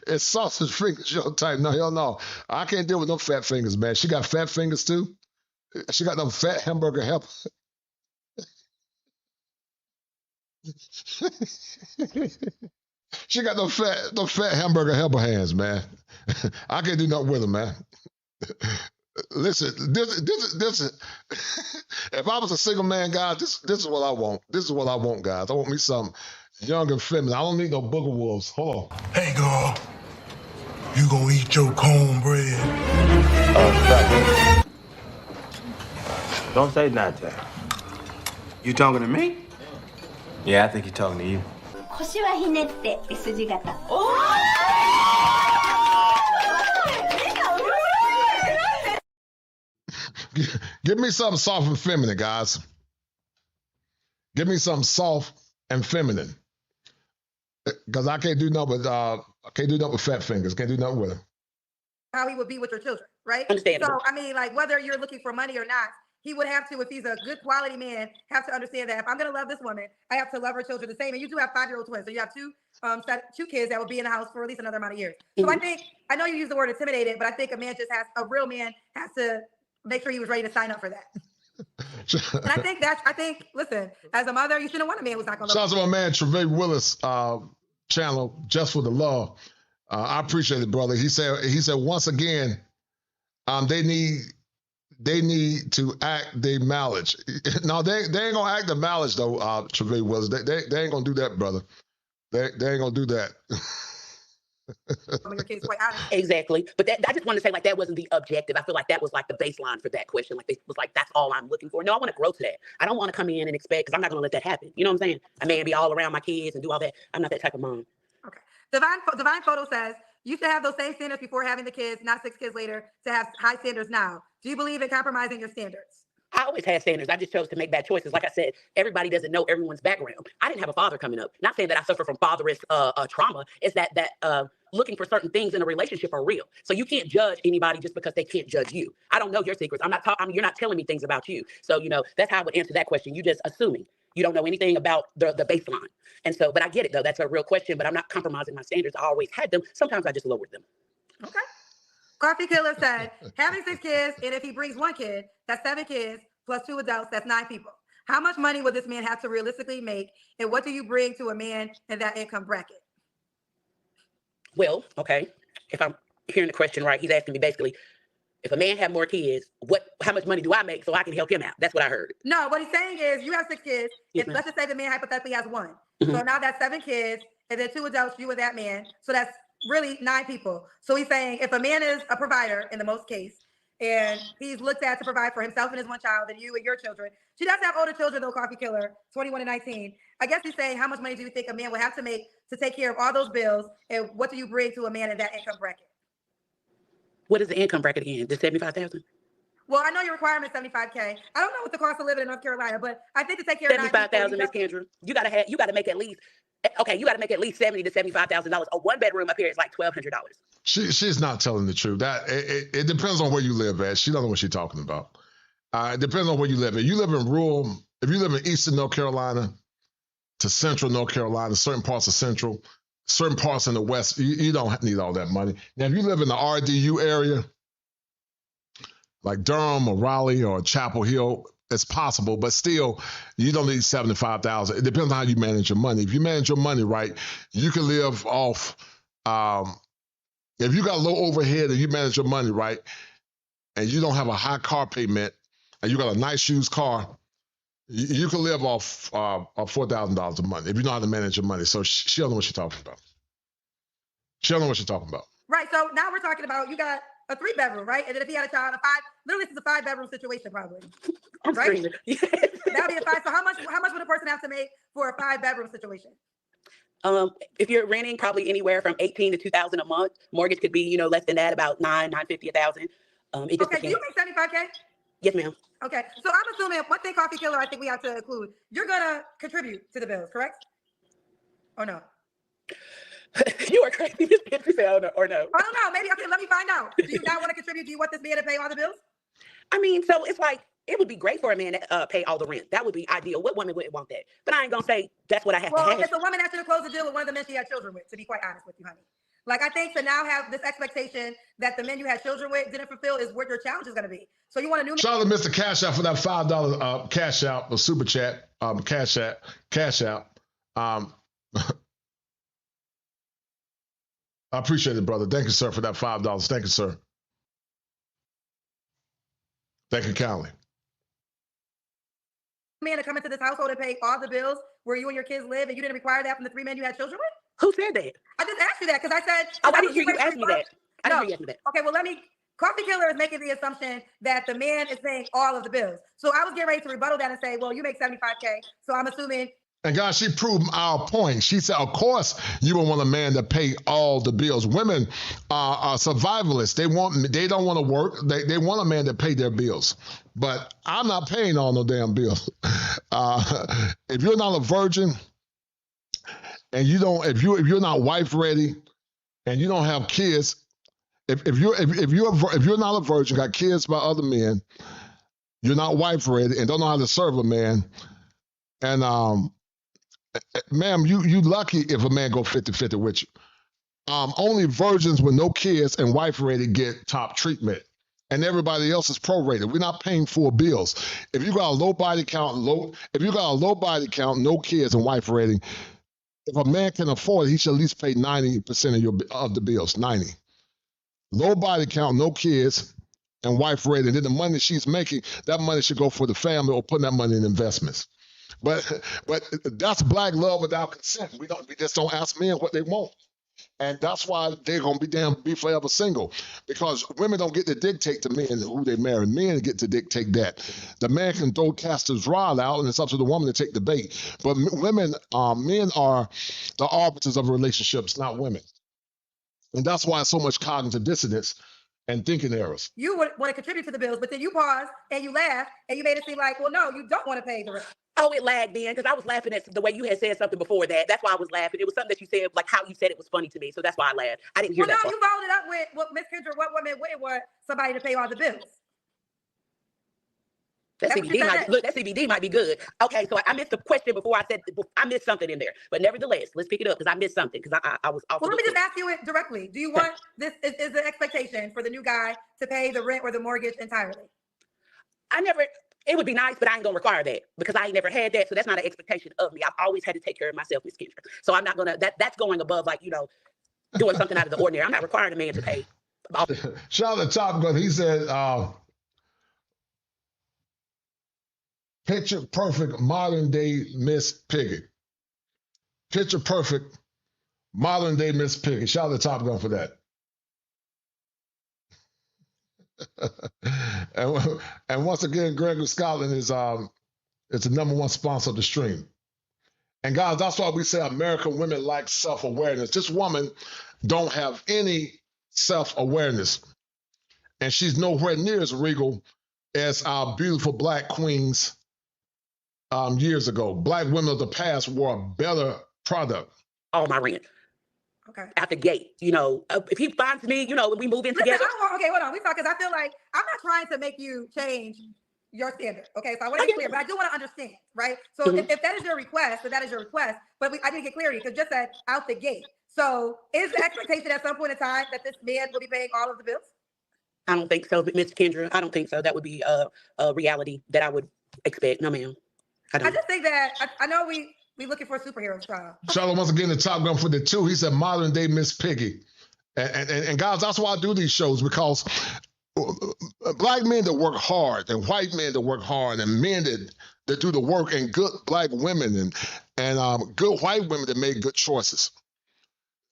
it's sausage fingers your type. No, hell no. I can't deal with no fat fingers, man. She got fat fingers too. She got them fat hamburger help. She got those fat hamburger helper hands, man. I can't do nothing with them, man. Listen, this if I was a single man, guys, this is what I want. This is what I want, guys. I want me something young and feminine. I don't need no booger wolves. Hold on. Hey, girl, you gonna eat your cornbread? Don't say nothing. You talking to me? Yeah, I think you're talking to you. 腰はひねって S 字型。Give me something soft and feminine, guys. Give me something soft and feminine. Because I can't do nothing with fat fingers. Can't do nothing with them. How he would be with your children, right? Understandable. So, I mean, like, whether you're looking for money or not, he would have to, if he's a good quality man, have to understand that if I'm going to love this woman, I have to love her children the same. And you do have 5-year-old twins. So you have two kids that will be in the house for at least another amount of years. So I know you use the word intimidated, but I think a real man has to make sure he was ready to sign up for that. And I think, listen, as a mother, you shouldn't want a man who's not going to love you. Shout out to my man, Trevay Willis channel, Just for the Love. I appreciate it, brother. He said once again, they need to act their mileage. No, they ain't gonna act the mileage though, Trevay Willis. They ain't gonna do that, brother. They ain't gonna do that. Your kids quite honest. Exactly. But I just want to say, like, that wasn't the objective. I feel like that was like the baseline for that question. Like, it was like, that's all I'm looking for. No, I want to grow to that. I don't want to come in and expect, because I'm not going to let that happen. You know what I'm saying? I may be all around my kids and do all that. I'm not that type of mom. Okay. Divine Photo says, you should have those same standards before having the kids, not 6 kids later, to have high standards now. Do you believe in compromising your standards? I always had standards. I just chose to make bad choices. Like I said, everybody doesn't know everyone's background. I didn't have a father coming up. Not saying that I suffer from fatherless trauma. It's that looking for certain things in a relationship are real. So you can't judge anybody just because they can't judge you. I don't know your secrets. You're not telling me things about you. So, that's how I would answer that question. You just assuming. You don't know anything about the baseline. And so, but I get it though. That's a real question, but I'm not compromising my standards. I always had them. Sometimes I just lowered them. Okay. Coffee Killer said, having 6 kids, and if he brings 1 kid, that's 7 kids, plus 2 adults, that's 9 people. How much money would this man have to realistically make? And what do you bring to a man in that income bracket? Well, okay. If I'm hearing the question right, he's asking me basically, if a man had more kids, how much money do I make so I can help him out? That's what I heard. No, what he's saying is you have 6 kids. Yes, let's just say the man hypothetically has 1. Mm-hmm. So now that's 7 kids, and then 2 adults, you and that man. So that's really 9 people. So he's saying if a man is a provider in the most case, and he's looked at to provide for himself and his 1 child, and you and your children. She does have older children though, Coffee Killer, 21 and 19. I guess he's saying, how much money do you think a man would have to make to take care of all those bills? And what do you bring to a man in that income bracket? What is the income bracket again? The 75,000? Well, I know your requirement is $75K. I don't know what the cost of living in North Carolina, but I think to take care of 75,000, Miss Kendra. You gotta make at least $70,000 to $75,000. A 1-bedroom up here is like $1,200. She's not telling the truth. That it depends on where you live at. She doesn't know what she's talking about. It depends on where you live. If you live in eastern North Carolina to central North Carolina, certain parts of central, certain parts in the west, you don't need all that money. Now, if you live in the RDU area, like Durham or Raleigh or Chapel Hill, it's possible, but still, you don't need $75,000. It depends on how you manage your money. If you manage your money right, you can live off. If you got low overhead and you manage your money right, and you don't have a high car payment, and you got a nice used car, you can live off $4,000 a month if you know how to manage your money. So she don't know what she's talking about. She don't know what she's talking about. Right. So now we're talking about you got a 3-bedroom, right? And then if he had a child, literally this is a 5-bedroom situation probably. Right? That would be a 5. So how much would a person have to make for a 5-bedroom situation? If you're renting, probably anywhere from $18,000 to $2,000 a month. Mortgage could be, less than that, about $950, $1,000. Okay, do you make $75K? Yes, ma'am. Okay, so I'm assuming one thing, Coffee Killer, I think we have to include, you're gonna contribute to the bills, correct? Or no? You are crazy. This bitch said, or no. I don't know. Maybe, okay, let me find out. Do you not want to contribute? Do you want this man to pay all the bills? I mean, so it's like, it would be great for a man to pay all the rent. That would be ideal. What woman wouldn't want that? But I ain't gonna say that's what I have to have. It's a woman that should have closed the deal with one of the men she had children with, to be quite honest with you, honey. Like, I think to now have this expectation that the men you had children with didn't fulfill is what your challenge is going to be. So you want a new man. Shout out to Mr. Cash Out for that $5 cash out or super chat. Cash out. I appreciate it, brother. Thank you, sir, for that $5. Thank you, sir. Thank you kindly. Man to come into this household and pay all the bills where you and your kids live, and you didn't require that from the 3 men you had children with? Who said that? I just asked you that because I said. Oh, I didn't hear you ask me that. I didn't hear you ask me that. Okay, well, Coffee Killer is making the assumption that the man is paying all of the bills. So I was getting ready to rebuttal that and say, well, you make $75K, so I'm assuming. And guys, she proved our point. She said, of course, you would want a man to pay all the bills. Women are survivalists. They don't want to work. They want a man to pay their bills. But I'm not paying all no damn bills. If you're not a virgin, and if you're not wife ready, and you don't have kids, if you're not a virgin, got kids by other men, you're not wife ready, and don't know how to serve a man, and ma'am, you lucky if a man go 50-50 with you. Only virgins with no kids and wife ready get top treatment, and everybody else is prorated. We're not paying full bills. If you got a low body count, no kids and wife ready, if a man can afford it, he should at least pay 90% of the bills. 90. Low body count, no kids, and wife ready. And then the money she's making, that money should go for the family or putting that money in investments. But that's black love without consent. We just don't ask men what they want. And that's why they're gonna be forever single. Because women don't get to dictate to men who they marry. Men get to dictate that. The man can cast his rod out, and it's up to the woman to take the bait. But men are the arbiters of relationships, not women. And that's why so much cognitive dissonance and thinking errors. You would want to contribute to the bills, but then you paused and you laughed and you made it seem like, well, no, you don't want to pay the rent. Oh, it lagged then because I was laughing at the way you had said something before that. That's why I was laughing. It was something that you said, like how you said it was funny to me. So that's why I laughed. I didn't hear that. No, you followed it up with what Miss Kendra, what women wouldn't want somebody to pay all the bills. That CBD might be good. Okay, so I missed the question before I said I missed something in there. But nevertheless, let's pick it up because I missed something because I was off. Well, let me just ask you it directly. Do you want this? Is the expectation for the new guy to pay the rent or the mortgage entirely? It would be nice, but I ain't gonna require that because I ain't never had that. So that's not an expectation of me. I've always had to take care of myself, Miss Kendra. So I'm not gonna. That's going above doing something out of the ordinary. I'm not requiring a man to pay. Shout out to Top Gun. He said. Picture perfect modern day Miss Piggy. Picture perfect modern day Miss Piggy. Shout out to Top Gun for that. and once again, Gregory Scotland is the #1 sponsor of the stream. And guys, that's why we say American women lack self-awareness. This woman don't have any self-awareness. And she's nowhere near as regal as our beautiful black queens years ago. Black women of the past were a better product. Oh, my rent. Okay. Out the gate, if he finds me, when we move in together. Okay, hold on. We talk because I feel like I'm not trying to make you change your standard. Okay, so I want to get clear, but I do want to understand, right? So if that is your request, then that is your request. But I didn't get clarity because just said out the gate. So is the expectation at some point in time that this man will be paying all of the bills? I don't think so, Ms. Kendra. I don't think so. That would be a reality that I would expect. No, ma'am. I just think that I know we looking for a superhero child. Shout out once again to Top Gun for the 2. He said modern day Miss Piggy. And guys, that's why I do these shows, because black men that work hard and white men that work hard and men that do the work and good black women and good white women that make good choices.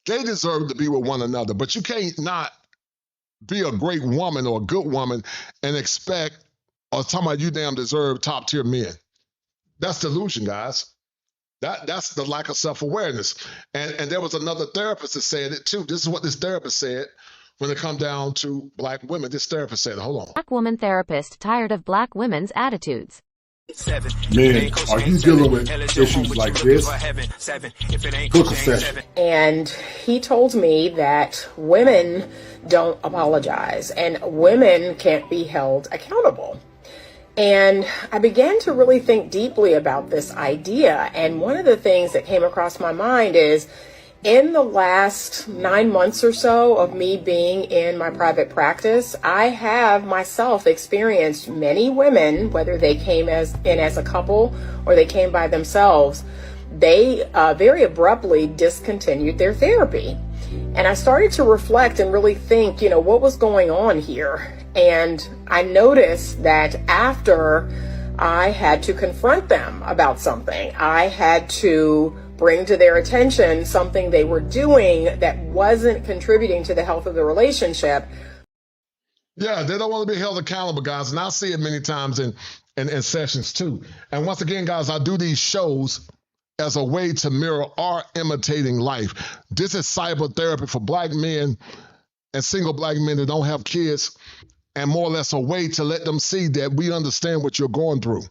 They deserve to be with one another, but you can't not be a great woman or a good woman and expect or talking about you damn deserve top tier men. That's delusion, guys. That's the lack of self-awareness. And there was another therapist that said it too. This is what this therapist said when it come down to black women. This therapist said, hold on. Black woman therapist tired of black women's attitudes. Men, are you dealing with issues like this? Book a session. And he told me that women don't apologize and women can't be held accountable. And I began to really think deeply about this idea. And one of the things that came across my mind is, in the last 9 months or so of me being in my private practice, I have myself experienced many women, whether they came in as a couple or they came by themselves, they very abruptly discontinued their therapy. And I started to reflect and really think, what was going on here? And I noticed that after I had to confront them about something, I had to bring to their attention something they were doing that wasn't contributing to the health of the relationship. Yeah, they don't want to be held accountable, guys. And I see it many times in sessions too. And once again, guys, I do these shows as a way to mirror our imitating life. This is cyber therapy for black men and single black men that don't have kids, and more or less a way to let them see that we understand what you're going through.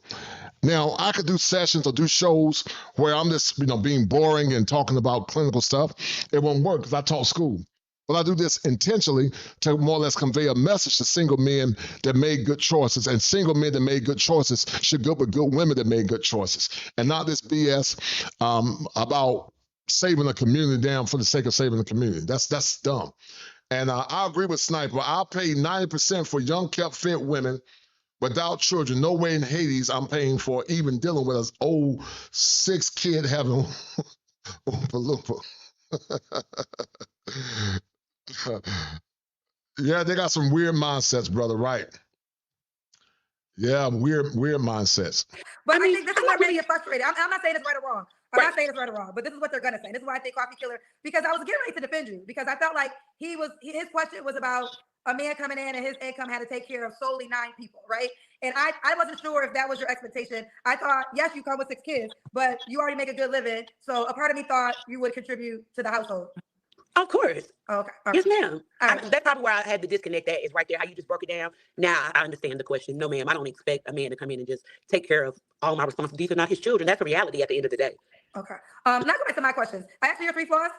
Now, I could do sessions or do shows where I'm just, being boring and talking about clinical stuff. It won't work because I taught school. But I do this intentionally to more or less convey a message to single men that made good choices. And single men that made good choices should go with good women that made good choices. And not this BS about saving the community down for the sake of saving the community. That's dumb. And I agree with Sniper. I'll pay 90% for young, kept, fit women without children. No way in Hades I'm paying for even dealing with an old 6-kid having Oompa Loompa. Yeah, they got some weird mindsets, brother, right? Yeah, weird mindsets. But I think this is what really get frustrated. I'm not saying it's right or wrong. I'm not saying it's right or wrong, but this is what they're gonna say. This is why I think Coffee Killer, because I was getting ready to defend you, because I felt like his question was about a man coming in and his income had to take care of solely 9 people, right? And I wasn't sure if that was your expectation. I thought, yes, you come with 6 kids, but you already make a good living. So a part of me thought you would contribute to the household. Of course. Okay. Yes, ma'am. That's probably where I had to disconnect that is right there, how you just broke it down. Now I understand the question. No, ma'am, I don't expect a man to come in and just take care of all my responsibilities and not his children. That's a reality at the end of the day. Okay. Now go back to my questions. I asked you your 3 flaws.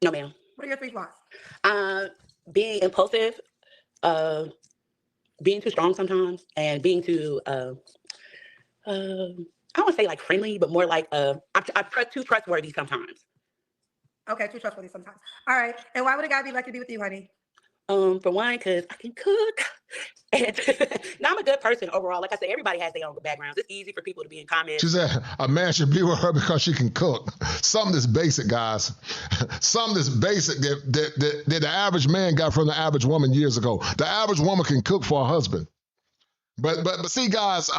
No, ma'am. What are your 3 flaws? Being impulsive, being too strong sometimes, and being too, I don't want to say like friendly, but more like I'm too trustworthy sometimes. Okay, too trustworthy sometimes. All right. And why would a guy be like to be with you, honey? For one, because I can cook. And now I'm a good person overall. Like I said, everybody has their own backgrounds. It's easy for people to be in comments. She said a man should be with her because she can cook. Something that's basic, guys. Something that's basic that the average man got from the average woman years ago. The average woman can cook for her husband. But see, guys,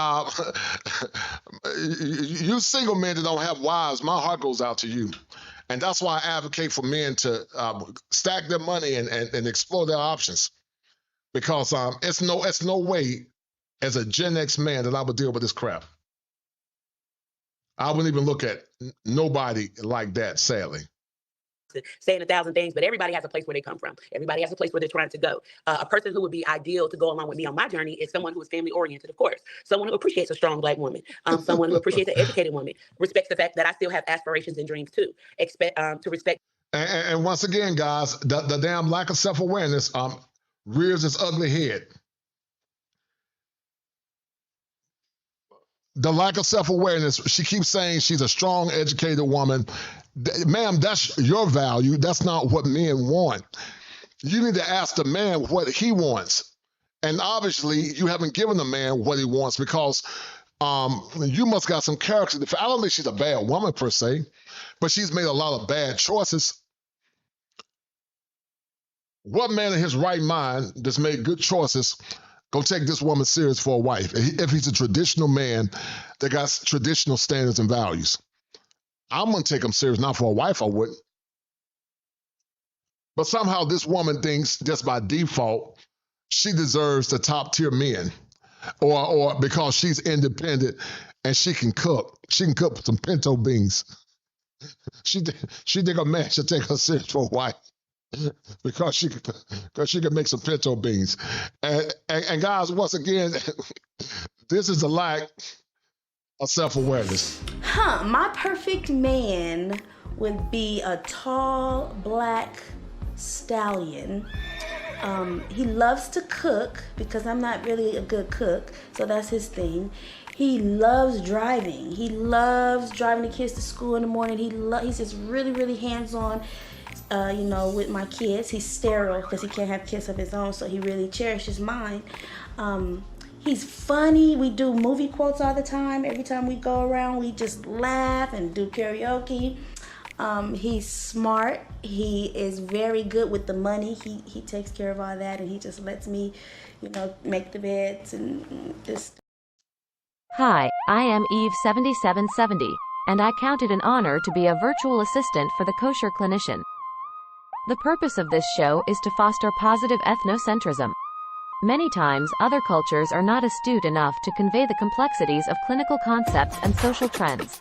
you single men that don't have wives, my heart goes out to you. And that's why I advocate for men to stack their money and explore their options. Because it's no way as a Gen X man that I would deal with this crap. I wouldn't even look at nobody like that, sadly. Saying 1,000 things, but everybody has a place where they come from. Everybody has a place where they're trying to go. A person who would be ideal to go along with me on my journey is someone who is family oriented, of course. Someone who appreciates a strong black woman. Someone who appreciates an educated woman. Respects the fact that I still have aspirations and dreams too. To respect. And once again, guys, the damn lack of self-awareness rears its ugly head. The lack of self-awareness, she keeps saying she's a strong, educated woman. Ma'am, that's your value. That's not what men want. You need to ask the man what he wants. And obviously, you haven't given the man what he wants because you must got some character. I don't think she's a bad woman per se, but she's made a lot of bad choices. What man in his right mind that's made good choices gonna take this woman serious for a wife if he's a traditional man that got traditional standards and values? I'm gonna take him serious, not for a wife I wouldn't. But somehow this woman thinks just by default she deserves the top tier men, or because she's independent and she can cook some pinto beans. She think a man should take her serious for a wife. Because she can make some pinto beans. And guys, once again, this is a lack self-awareness. My perfect man would be a tall, black stallion. He loves to cook because I'm not really a good cook, so that's his thing. He loves driving. He loves driving the kids to school in the morning. He's just really, really hands-on, with my kids. He's sterile because he can't have kids of his own, so he really cherishes mine. He's funny. We do movie quotes all the time. Every time we go around, we just laugh and do karaoke. He's smart. He is very good with the money. He takes care of all that, and he just lets me, make the beds and just. Hi, I am Eve7770, and I count it an honor to be a virtual assistant for the kosher clinician. The purpose of this show is to foster positive ethnocentrism. Many times, other cultures are not astute enough to convey the complexities of clinical concepts and social trends.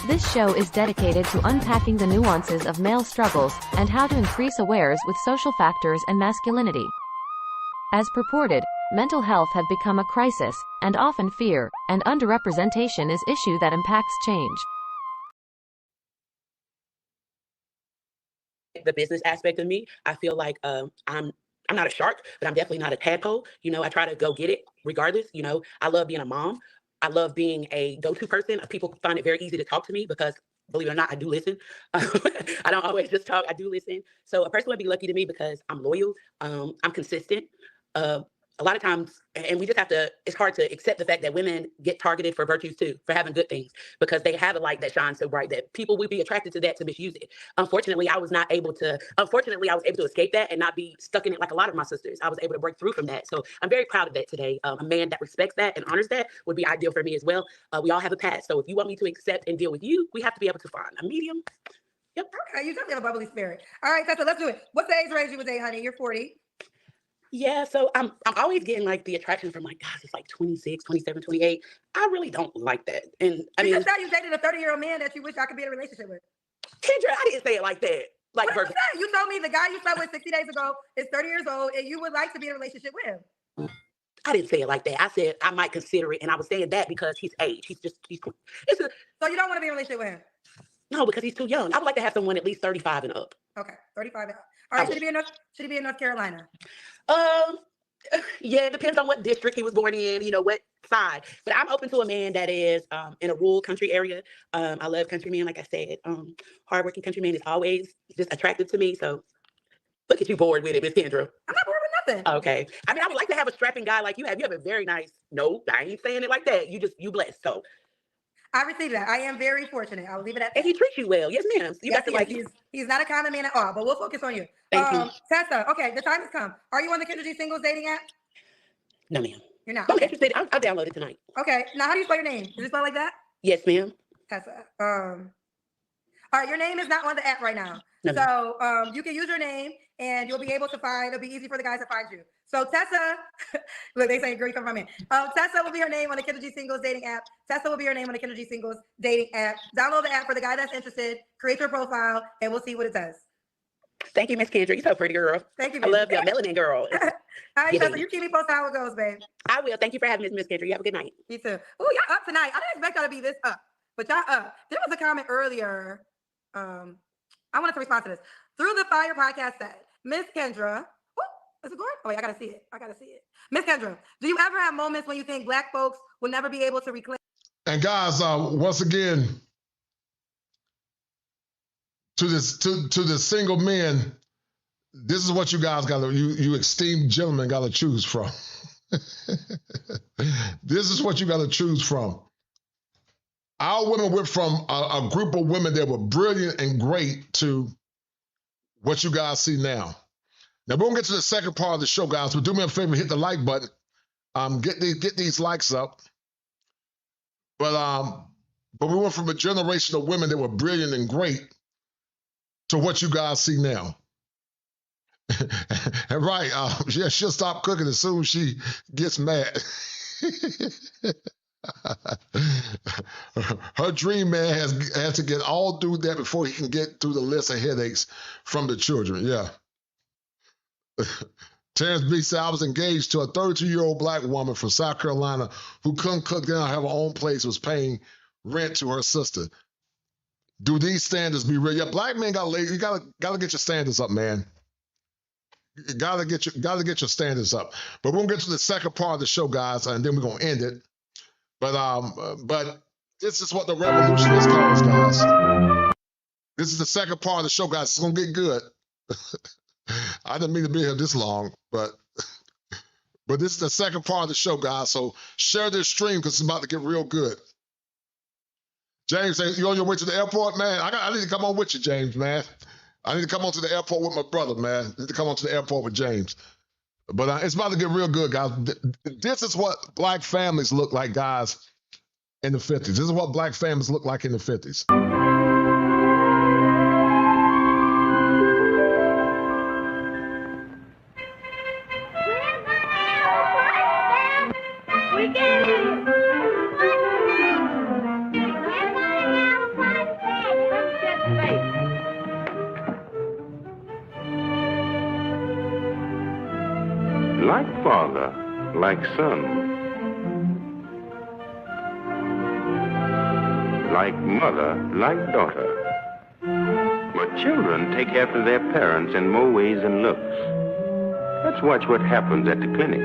This show is dedicated to unpacking the nuances of male struggles and how to increase awareness with social factors and masculinity. As purported, mental health have become a crisis, and often fear and underrepresentation is issue that impacts change. The business aspect of me, I feel like I'm not a shark, but I'm definitely not a tadpole. I try to go get it regardless. I love being a mom. I love being a go-to person. People find it very easy to talk to me because, believe it or not, I do listen. I don't always just talk. I do listen. So a person would be lucky to me because I'm loyal. I'm consistent. A lot of times, and we just have to, it's hard to accept the fact that women get targeted for virtues too, for having good things, because they have a light that shines so bright that people would be attracted to that to misuse it. Unfortunately, I was able to escape that and not be stuck in it like a lot of my sisters. I was able to break through from that. So I'm very proud of that today. A man that respects that and honors that would be ideal for me as well. We all have a past. So if you want me to accept and deal with you, we have to be able to find a medium. Yep. Okay, you definitely have a bubbly spirit. All right, Tessa, let's do it. What's the age range you would date, honey? You're 40. Yeah, so I'm always getting like the attraction from like guys, it's like 26, 27, 28. I really don't like that. And I mean, because now you dated a 30-year-old man that you wish I could be in a relationship with. Kendra, I didn't say it like that. Like, what did you say? You told me the guy you slept with 60 days ago is 30 years old and you would like to be in a relationship with him. I didn't say it like that. I said I might consider it, and I was saying that because his age. So you don't want to be in a relationship with him? No, because he's too young. I would like to have someone at least 35 and up. Okay, 35 and up. All right, should he be in North Carolina? Yeah, it depends on what district he was born in, what side. But I'm open to a man that is in a rural country area. I love country men, like I said. Hardworking country man is always just attractive to me. So look at you bored with it, Miss Kendra. I'm not bored with nothing. Okay. I mean, I would like to have a strapping guy like you have. You have a very nice, no, I ain't saying it like that. You blessed. So I received that. I am very fortunate. I'll leave it at that. And he treats you well. Yes, ma'am. You got to like he's not a common man at all, but we'll focus on you. Thank you. Tessa, okay, the time has come. Are you on the Kendra G Singles dating app? No, ma'am. You're not. I'm interested. I'll download it tonight. Okay. Now, how do you spell your name? Is it spelled like that? Yes, ma'am. Tessa. All right, your name is not on the app right now. No, so you can use your name and you'll be able to it'll be easy for the guys to find you. So Tessa, look, they say great come from me. Tessa will be her name on the Kendra G Singles dating app. Tessa will be her name on the Kendra G Singles dating app. Download the app for the guy that's interested, create your profile, and we'll see what it does. Thank you, Miss Kendra. You're so pretty, girl. Thank you, I love your melanin, girl. All right, Tessa, you keep me posted how it goes, babe. I will. Thank you for having me, Miss Kendra. You have a good night. You too. Oh, y'all up tonight. I didn't expect y'all to be this up, but y'all up. There was a comment earlier. I wanted to respond to this. Through the Fire podcast said, Miss Kendra, is it going? Oh, wait, I gotta see it. Miss Kendra, do you ever have moments when you think Black folks will never be able to reclaim? And guys, once again, to the single men, this is what you guys you esteemed gentlemen gotta choose from. This is what you gotta choose from. Our women went from a group of women that were brilliant and great to what you guys see now. Now, we're going to get to the second part of the show, guys, but do me a favor, hit the like button. Get these likes up. But we went from a generation of women that were brilliant and great to what you guys see now. And right, she'll stop cooking as soon as she gets mad. Her dream man has to get all through that before he can get through the list of headaches from the children. Yeah. Terrence B said, I was engaged to a 32-year-old black woman from South Carolina who couldn't cook dinner, have her own place, was paying rent to her sister. Do these standards be real? Yeah, black men you gotta get your standards up, man. You gotta get your standards up. But we're gonna get to the second part of the show, guys, and then we're gonna end it. But this is what the revolution is called, guys. This is the second part of the show, guys. It's gonna get good. I didn't mean to be here this long, but this is the second part of the show, guys. So share this stream because it's about to get real good. James, you on your way to the airport, man? I need to come on with you, James, man. I need to come on to the airport with my brother, man. I need to come on to the airport with James. But it's about to get real good, guys. This is what black families look like, guys, in the 50s. This is what black families look like in the 50s. Like father, like son. Like mother, like daughter. But children take after their parents in more ways than looks. Let's watch what happens at the clinic.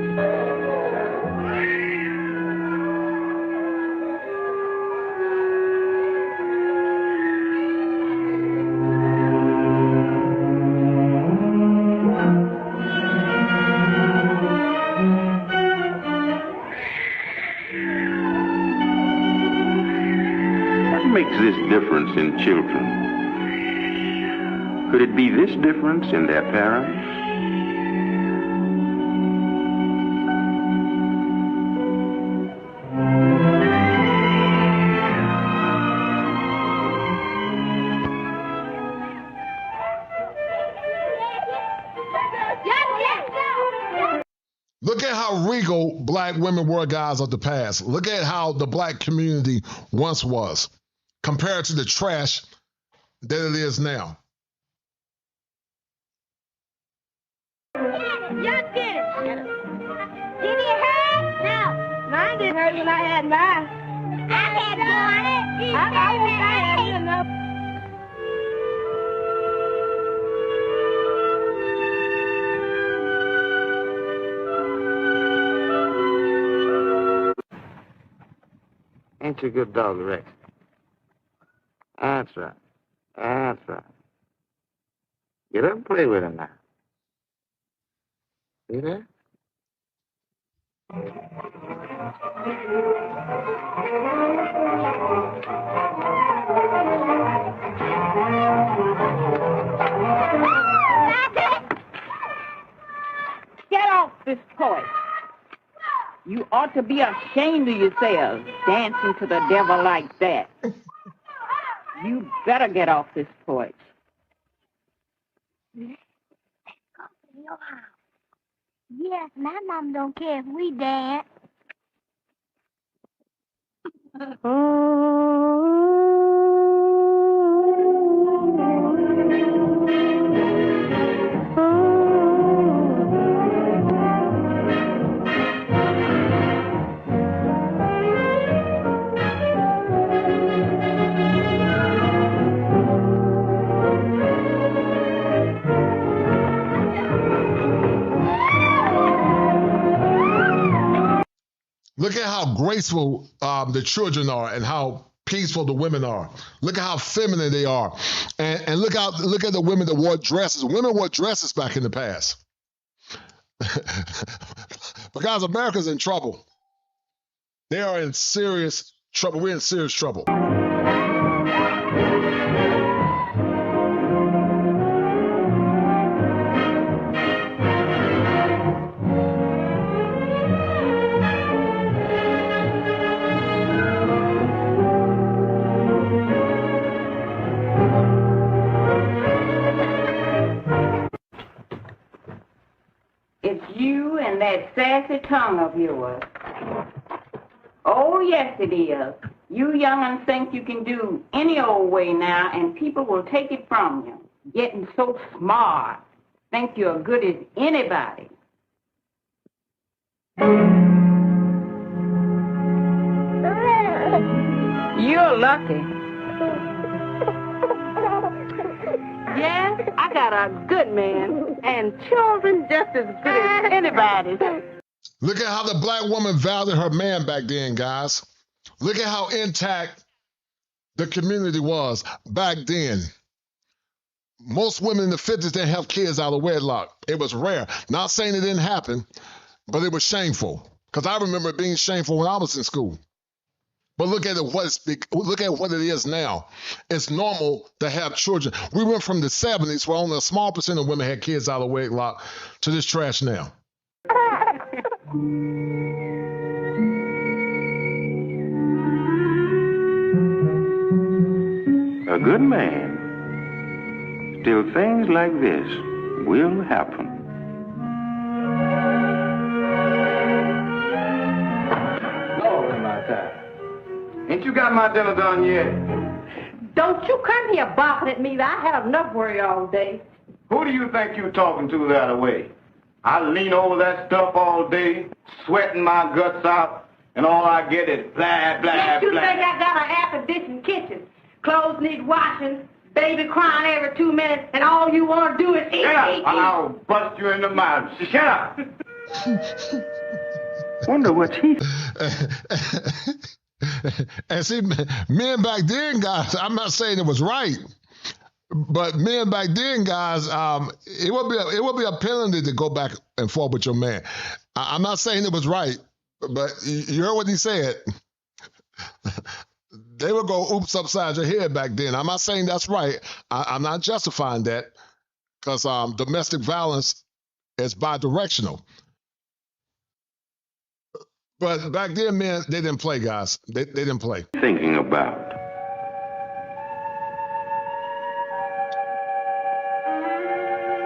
This difference in children? Could it be this difference in their parents? Look at how regal black women were, guys, of the past. Look at how the black community once was, compared to the trash that it is now. Just did it. Did it hurt? No. Mine didn't hurt when I had mine. I had one. I wish I had enough. Ain't you a good dog, Rex? That's right. That's right. Get up and play with him now. See that? Get off this porch. You ought to be ashamed of yourselves, dancing to the devil like that. You better get off this porch. Let's go to your house. Yes, my mom don't care if we dance. Look at how graceful the children are and how peaceful the women are. Look at how feminine they are. And look at the women that wore dresses. Women wore dresses back in the past. Because America's in trouble. They are in serious trouble. We're in serious trouble. It's you and that sassy tongue of yours. Oh, yes, it is. You young'uns think you can do any old way now, and people will take it from you. Getting so smart. Think you're good as anybody. You're lucky. Yes, I got a good man and children just as good as anybody's. Look at how the black woman valued her man back then, guys. Look at how intact the community was back then. Most women in the 50s didn't have kids out of wedlock. It was rare. Not saying it didn't happen, but it was shameful. Because I remember it being shameful when I was in school. But look at what it is now. It's normal to have children. We went from the 70s, where only a small percent of women had kids out of wedlock, to this trash now. A good man. Still, things like this will happen. Lord, my time. Ain't you got my dinner done yet? Don't you come here barking at me. I had enough worry all day. Who do you think you're talking to that way? I lean over that stuff all day, sweating my guts out, and all I get is blah, blah, Don't you blah. think I got an air-conditioned kitchen? Clothes need washing, baby crying every 2 minutes, and all you want to do is eat, Shut up, eat, and eat. I'll bust you in the mouth. Shut up. Wonder what he... And see, men back then, guys, I'm not saying it was right, but men back then, guys, it would be a penalty to go back and forth with your man. I'm not saying it was right, but you heard what he said. They would go oops upside your head back then. I'm not saying that's right. I'm not justifying that, because domestic violence is bi-directional. But back then, men, they didn't play, guys. They didn't play. Thinking about.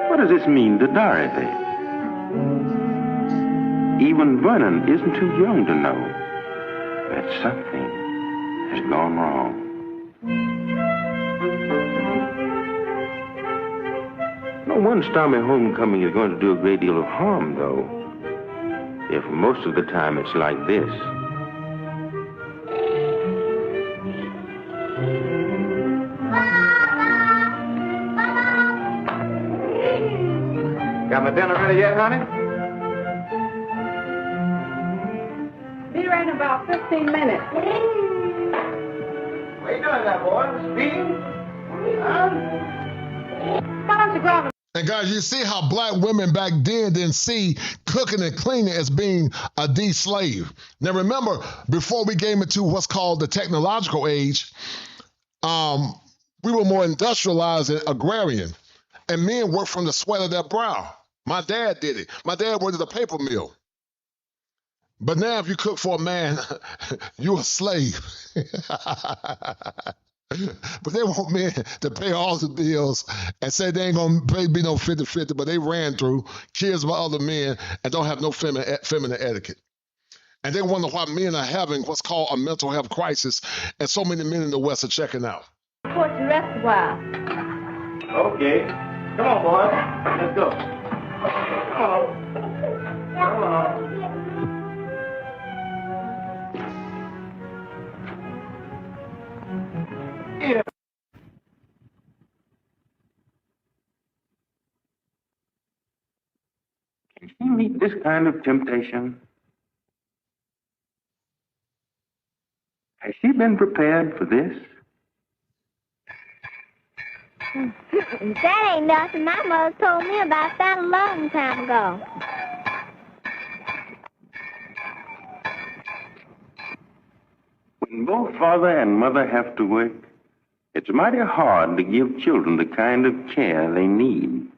What does this mean to Dorothy? Even Vernon isn't too young to know that something has gone wrong. No one stormy homecoming is going to do a great deal of harm, though, if most of the time it's like this. Got my dinner ready yet, honey? Be ready in about 15 minutes. What you doing that, boy? Speeding? Huh? Why don't you grab And guys, you see how black women back then didn't see cooking and cleaning as being a de-slave. Now remember, before we came into what's called the technological age, we were more industrialized and agrarian. And men worked from the sweat of their brow. My dad did it. My dad worked at a paper mill. But now if you cook for a man, you're a slave. But they want men to pay all the bills and say they ain't gonna be no 50-50, but they ran through kids by other men and don't have no feminine etiquette. And they wonder why men are having what's called a mental health crisis, and so many men in the West are checking out. Report you rest a while. Okay. Come on, boy. Let's go. Come on. Come on. Yeah. Can she meet this kind of temptation? Has she been prepared for this? That ain't nothing. My mother told me about that a long time ago. When both father and mother have to work, it's mighty hard to give children the kind of care they need.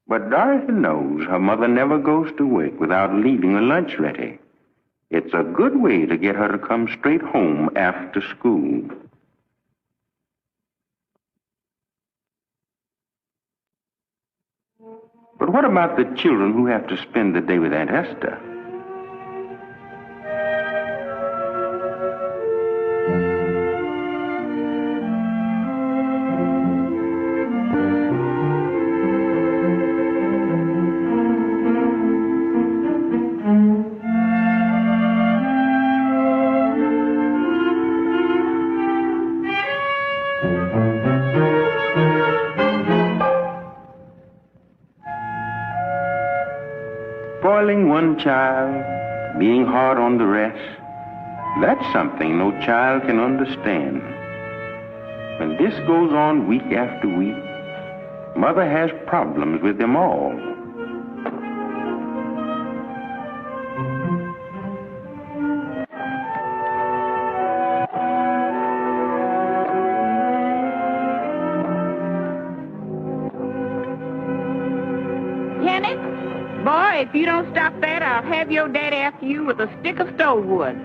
But Dorothy knows her mother never goes to work without leaving the lunch ready. It's a good way to get her to come straight home after school. But what about the children who have to spend the day with Aunt Esther? spoiling one child, being hard on the rest, that's something no child can understand. When this goes on week after week, mother has problems with them all. Kenny, boy, if you don't stop that, I'll have your daddy after you with a stick of stove wood.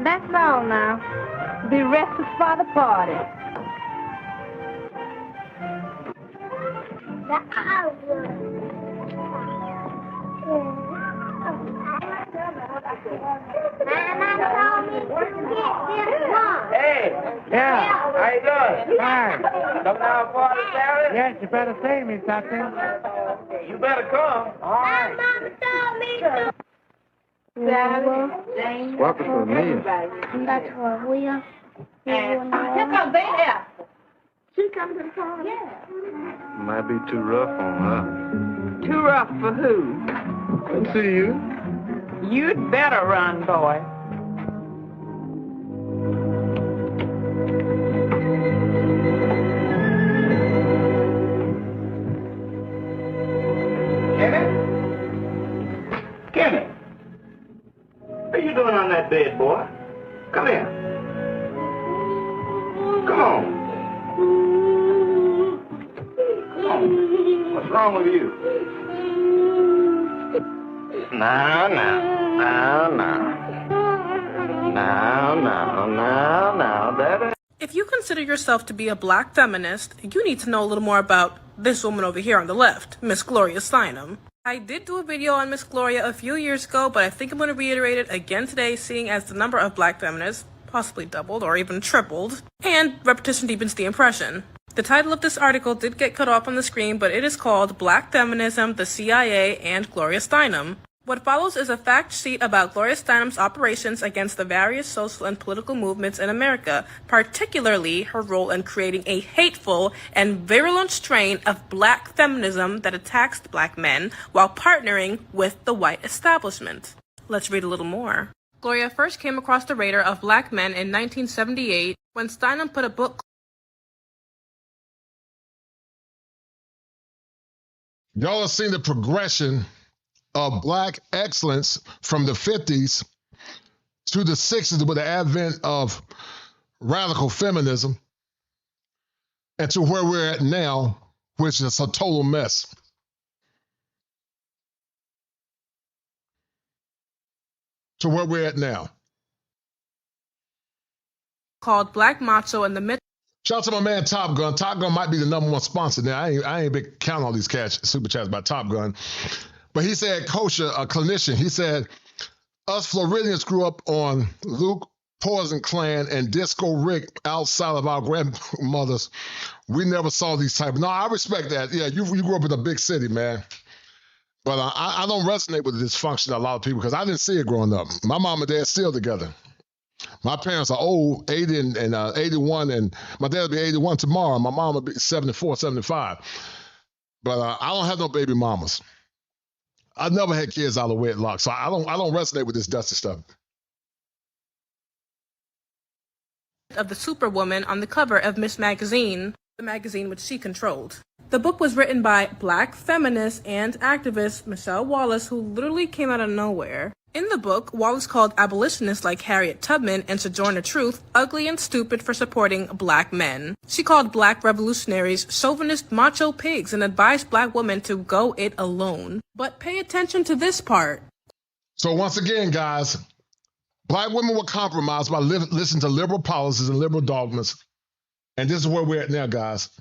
That's all now. The rest is for the party. Hey, Yeah. how you doing? Fine. Come down for the salad? Yes, you better see me, something. You better come. All right. Welcome to me. That's what we are. Here comes Beta. She comes to the party. Yeah. Might be too rough on her. Too rough for who? Let's see you. You'd better run, boy. Kenny, what are you doing on that bed, boy? Come here. Come on. Come on. What's wrong with you? Now, that ain't... If you consider yourself to be a black feminist, you need to know a little more about this woman over here on the left, Miss Gloria Steinem. I did do a video on Miss Gloria a few years ago, but I think I'm going to reiterate it again today, seeing as the number of black feminists possibly doubled or even tripled, and repetition deepens the impression. The title of this article did get cut off on the screen, but it is called Black Feminism, the CIA, and Gloria Steinem. What follows is a fact sheet about Gloria Steinem's operations against the various social and political movements in America, particularly her role in creating a hateful and virulent strain of black feminism that attacks black men while partnering with the white establishment. Let's read a little more. Gloria first came across the radar of black men in 1978 when Steinem put a book. Y'all have seen the progression of black excellence from the 50s to the 60s with the advent of radical feminism and to where we're at now, which is a total mess. To where we're at now. Called Black Macho in the mid. Shout out to my man Top Gun. Top Gun might be the #1 sponsor now. I ain't been counting all these super chats by Top Gun. But he said, KEISHA, a clinician, he said, us Floridians grew up on Luke, Poison Clan, and Disco Rick outside of our grandmothers. We never saw these type. No, I respect that. Yeah, you grew up in a big city, man. But I don't resonate with the dysfunction of a lot of people because I didn't see it growing up. My mom and dad still together. My parents are old, 80 and 81, and my dad will be 81 tomorrow. My mom will be 74, 75. But I don't have no baby mamas. I never had kids out of wedlock, so I don't resonate with this dusty stuff. Of the Superwoman on the cover of Miss Magazine, the magazine which she controlled. The book was written by Black feminist and activist Michelle Wallace, who literally came out of nowhere. In the book, Wallace called abolitionists like Harriet Tubman and Sojourner Truth ugly and stupid for supporting Black men. She called Black revolutionaries chauvinist macho pigs and advised Black women to go it alone. But pay attention to this part. So once again, guys, Black women were compromised by listening to liberal policies and liberal dogmas. And this is where we're at now, guys.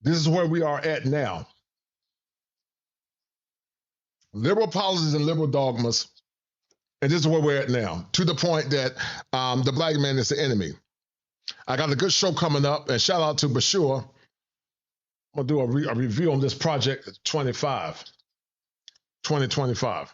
This is where we are at now. Liberal policies and liberal dogmas, and this is where we're at now, to the point that the Black man is the enemy. I got a good show coming up, and shout out to Bashur. I'm going to do a review on this project 2025.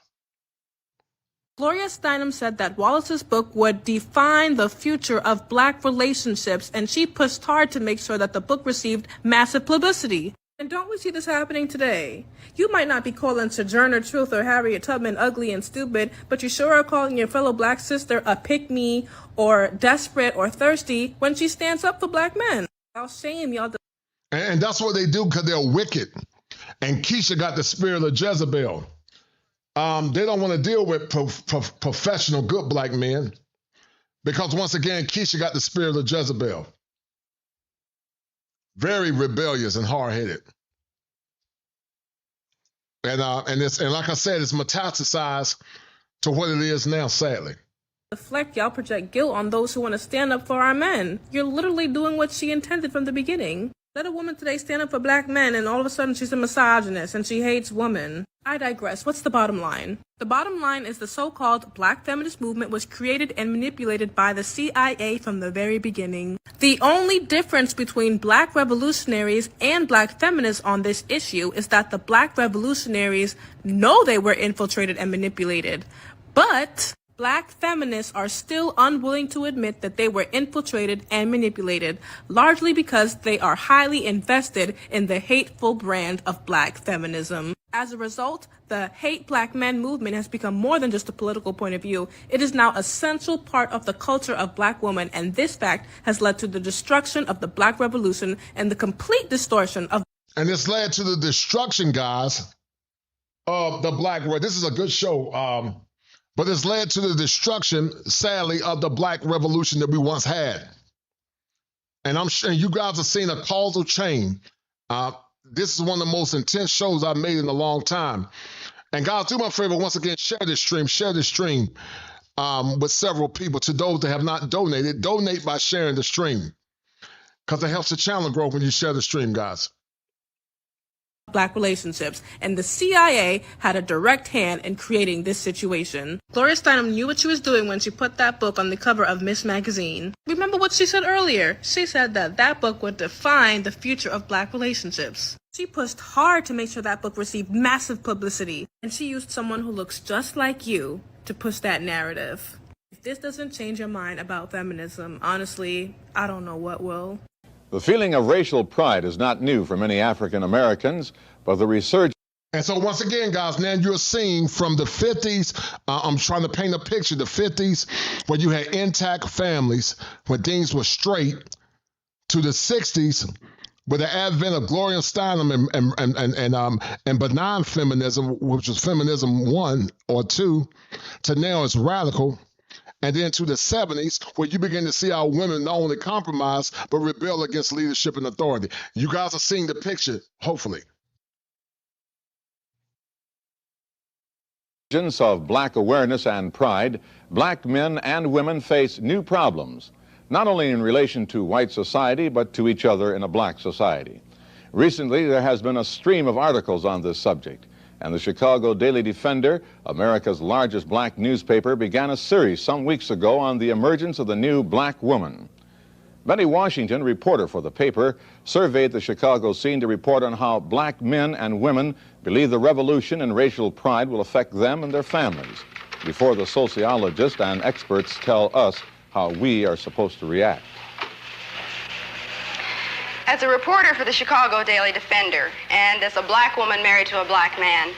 Gloria Steinem said that Wallace's book would define the future of Black relationships, and she pushed hard to make sure that the book received massive publicity. And don't we see this happening today? You might not be calling Sojourner Truth or Harriet Tubman ugly and stupid, but you sure are calling your fellow Black sister a pick-me or desperate or thirsty when she stands up for Black men. I'll shame y'all. And that's what they do because they're wicked. And KEISHA got the spirit of Jezebel. They don't want to deal with professional good Black men because, once again, KEISHA got the spirit of Jezebel. Very rebellious and hard-headed. And like I said, it's metastasized to what it is now, sadly. Deflect, y'all project guilt on those who want to stand up for our men. You're literally doing what she intended from the beginning. Let a woman today stand up for Black men and all of a sudden she's a misogynist and she hates women. I digress. What's the bottom line? The bottom line is the so-called Black feminist movement was created and manipulated by the CIA from the very beginning. The only difference between Black revolutionaries and Black feminists on this issue is that the Black revolutionaries know they were infiltrated and manipulated, but Black feminists are still unwilling to admit that they were infiltrated and manipulated, largely because they are highly invested in the hateful brand of Black feminism. As a result, the Hate Black Men movement has become more than just a political point of view. It is now a central part of the culture of Black women, and this fact has led to the destruction of the Black Revolution and the complete distortion of... And it's led to the destruction, guys, of the Black world. This is a good show. But it's led to the destruction, sadly, of the Black Revolution that we once had. And I'm sure you guys have seen a causal chain. This is one of the most intense shows I've made in a long time. And guys, do me a favor, once again, share this stream with several people. To those that have not donated, donate by sharing the stream, because it helps the channel grow when you share the stream, guys. Black relationships, and the CIA had a direct hand in creating this situation. Gloria Steinem knew what she was doing when she put that book on the cover of Miss Magazine. Remember what she said earlier? She said that that book would define the future of Black relationships. She pushed hard to make sure that book received massive publicity, and she used someone who looks just like you to push that narrative. If this doesn't change your mind about feminism, honestly, I don't know what will. The feeling of racial pride is not new for many African Americans, but the resurgence. And so once again, guys, now you're seeing from the 50s, I'm trying to paint a picture, the 50s, where you had intact families, when things were straight, to the 60s, with the advent of Gloria Steinem and benign feminism, which was feminism 1 or 2, to now it's radical. And then to the 70s, where you begin to see our women not only compromise, but rebel against leadership and authority. You guys are seeing the picture, hopefully. Of Black awareness and pride, Black men and women face new problems, not only in relation to white society, but to each other in a Black society. Recently, there has been a stream of articles on this subject, and the Chicago Daily Defender, America's largest Black newspaper, began a series some weeks ago on the emergence of the new Black woman. Benny Washington, reporter for the paper, surveyed the Chicago scene to report on how Black men and women believe the revolution and racial pride will affect them and their families, before the sociologists and experts tell us how we are supposed to react. As a reporter for the Chicago Daily Defender, and as a Black woman married to a Black man,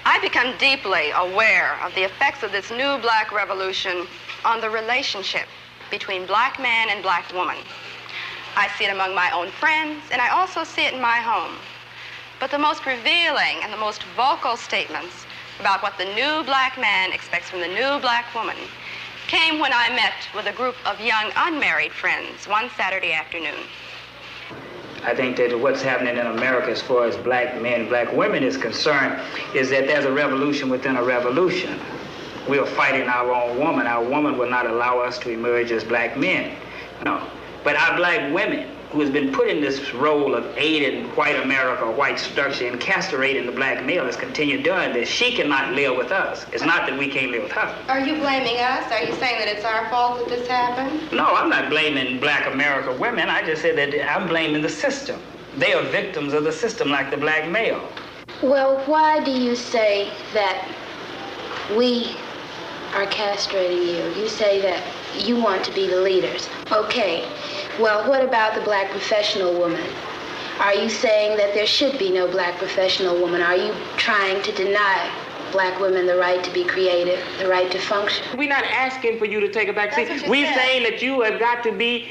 I've become deeply aware of the effects of this new Black revolution on the relationship between Black man and Black woman. I see it among my own friends, and I also see it in my home. But the most revealing and the most vocal statements about what the new black man expects from the new black woman came when I met with a group of young unmarried friends one Saturday afternoon. I think that what's happening in America as far as black men, black women is concerned is that there's a revolution within a revolution. We are fighting our own woman. Our woman will not allow us to emerge as black men. No. But our black women, who has been put in this role of aiding white America, white structure, and castrating the black male, has continued doing this. She cannot live with us. It's not that we can't live with her. Are you blaming us? Are you saying that it's our fault that this happened? No, I'm not blaming black America women. I just said that I'm blaming the system. They are victims of the system like the black male. Well, why do you say that we are castrating you? You say that you want to be the leaders. Okay. Well, what about the black professional woman? Are you saying that there should be no black professional woman? Are you trying to deny black women the right to be creative, the right to function? We're not asking for you to take a back seat. We're saying that you have got to be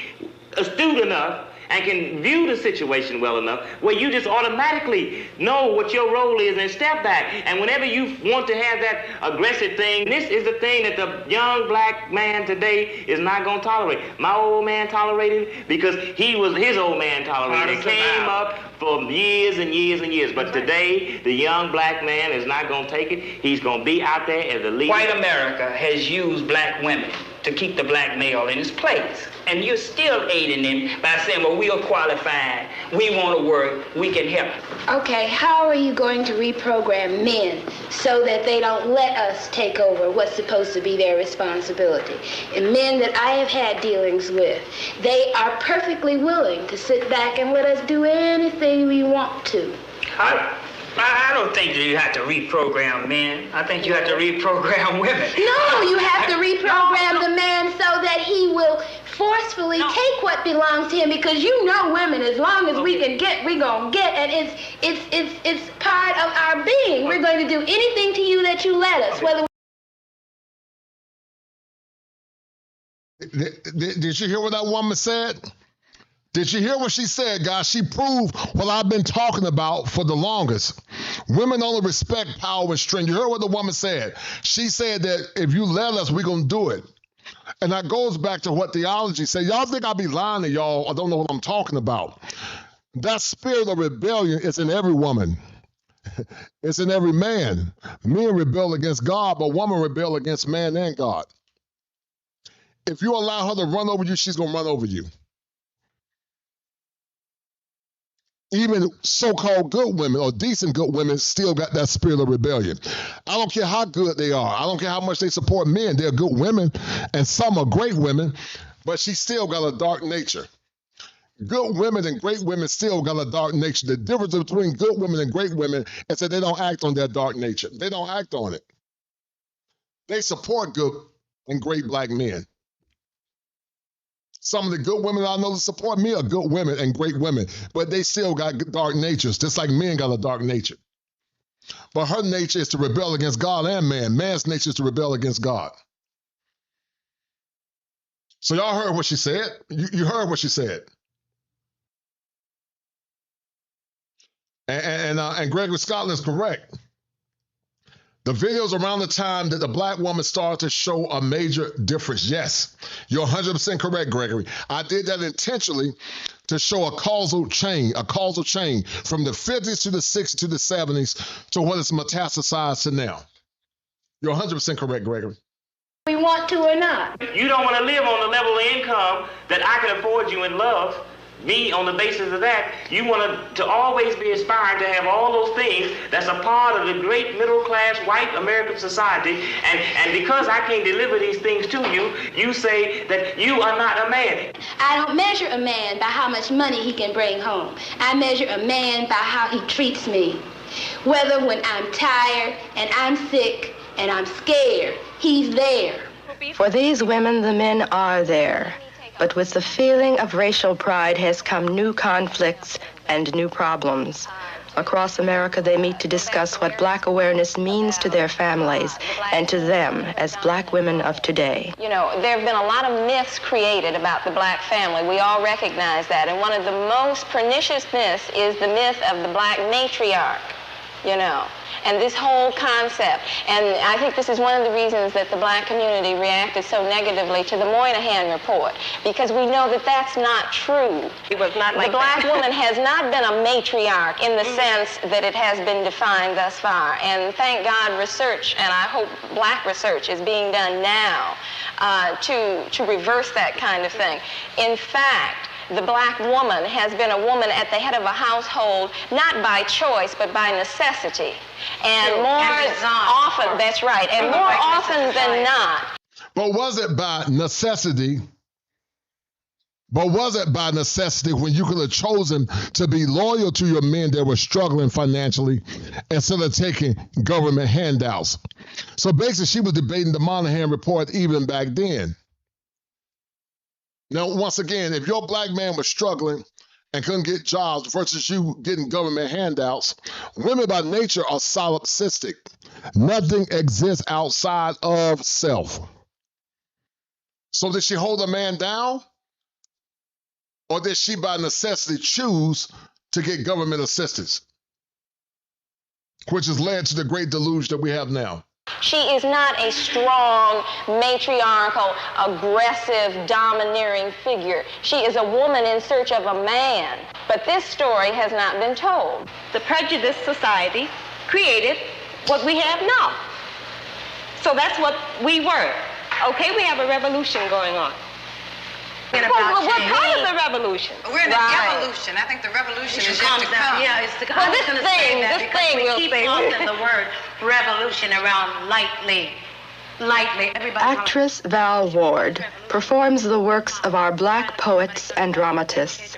astute enough and can view the situation well enough where you just automatically know what your role is and step back. And whenever you want to have that aggressive thing, this is the thing that the young black man today is not going to tolerate. My old man tolerated it because his old man tolerated it. It came up for years and years and years. But today, the young black man is not going to take it. He's going to be out there as a leader. White America has used black women to keep the black male in his place. And you're still aiding him by saying, well, we are qualified, we want to work, we can help. Okay, how are you going to reprogram men so that they don't let us take over what's supposed to be their responsibility? And men that I have had dealings with, they are perfectly willing to sit back and let us do anything we want to. I don't think that you have to reprogram men. I think you have to reprogram women. No, you have to reprogram the man so that he will forcefully take what belongs to him, because you know women, as long as we can get, we're going to get, and it's part of our being. We're going to do anything to you that you let us, whether Did you hear what that woman said? Did you hear what she said, guys? She proved what I've been talking about for the longest. Women only respect power and strength. You heard what the woman said. She said that if you let us, we're going to do it. And that goes back to what theology said. Y'all think I'll be lying to y'all or don't know what I'm talking about. That spirit of rebellion is in every woman. It's in every man. Men rebel against God, but women rebel against man and God. If you allow her to run over you, she's going to run over you. Even so-called good women or decent good women still got that spirit of rebellion. I don't care how good they are. I don't care how much they support men. They're good women, and some are great women, but she still got a dark nature. Good women and great women still got a dark nature. The difference between good women and great women is that they don't act on their dark nature. They don't act on it. They support good and great black men. Some of the good women I know that support me are good women and great women, but they still got dark natures, just like men got a dark nature. But her nature is to rebel against God and man. Man's nature is to rebel against God. So y'all heard what she said? You heard what she said. And Gregory Scotland is correct. The videos around the time that the black woman started to show a major difference. Yes, you're 100% correct, Gregory. I did that intentionally to show a causal chain from the 50s to the 60s to the 70s to what is metastasized to now. You're 100% correct, Gregory. we want to or not. You don't want to live on the level of income that I can afford you and love me on the basis of that. You want to always be aspiring to have all those things that's a part of the great middle-class white American society, and because I can't deliver these things to you, you say that you are not a man. I don't measure a man by how much money he can bring home. I measure a man by how he treats me. Whether when I'm tired and I'm sick and I'm scared, he's there. For these women, the men are there. But with the feeling of racial pride has come new conflicts and new problems. Across America, they meet to discuss what Black awareness means to their families and to them as Black women of today. You know, there have been a lot of myths created about the Black family. We all recognize that. And one of the most pernicious myths is the myth of the Black matriarch, you know, and this whole concept. And I think this is one of the reasons that the Black community reacted so negatively to the Moynihan report, because we know that that's not true. It was not like the Black that. woman has not been a matriarch in the sense that it has been defined thus far. And thank God research, and I hope Black research, is being done now to reverse that kind of thing. In fact, the Black woman has been a woman at the head of a household, not by choice, but by necessity. And often, that's right, and more often than not. But was it by necessity? But was it by necessity when you could have chosen to be loyal to your men that were struggling financially instead of taking government handouts? So basically, she was debating the Moynihan report even back then. Now, once again, if your Black man was struggling and couldn't get jobs versus you getting government handouts, women by nature are solipsistic. Nothing exists outside of self. So did she hold a man down? Or did she by necessity choose to get government assistance? Which has led to the great delusion that we have now. She is not a strong, matriarchal, aggressive, domineering figure. She is a woman in search of a man. But this story has not been told. The prejudiced society created what we have now. So that's what we were. Okay, we have a revolution going on. We're part of the revolution. We're in an evolution. I think the revolution is yet to come. Yeah, it's to come. Well, this thing we'll keep say. tossing the word revolution around lightly. Everybody. Actress Val Ward performs the works of our Black poets and dramatists.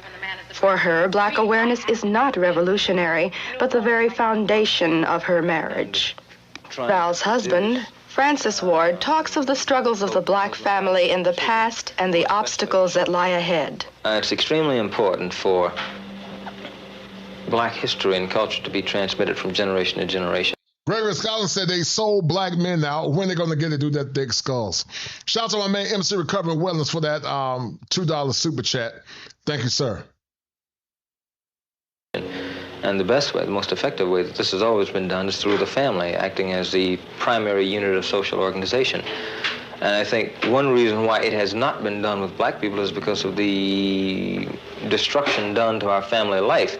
For her, Black awareness is not revolutionary, but the very foundation of her marriage. Val's husband, Francis Ward, talks of the struggles of the Black family in the past and the obstacles that lie ahead. It's extremely important for Black history and culture to be transmitted from generation to generation. Gregory Scotland said they sold Black men out. When they going to get to do that thick skulls? Shout out to my man MC Recovery Wellness for that $2 super chat. Thank you, sir. And the best way, the most effective way that this has always been done is through the family, acting as the primary unit of social organization. And I think one reason why it has not been done with Black people is because of the destruction done to our family life.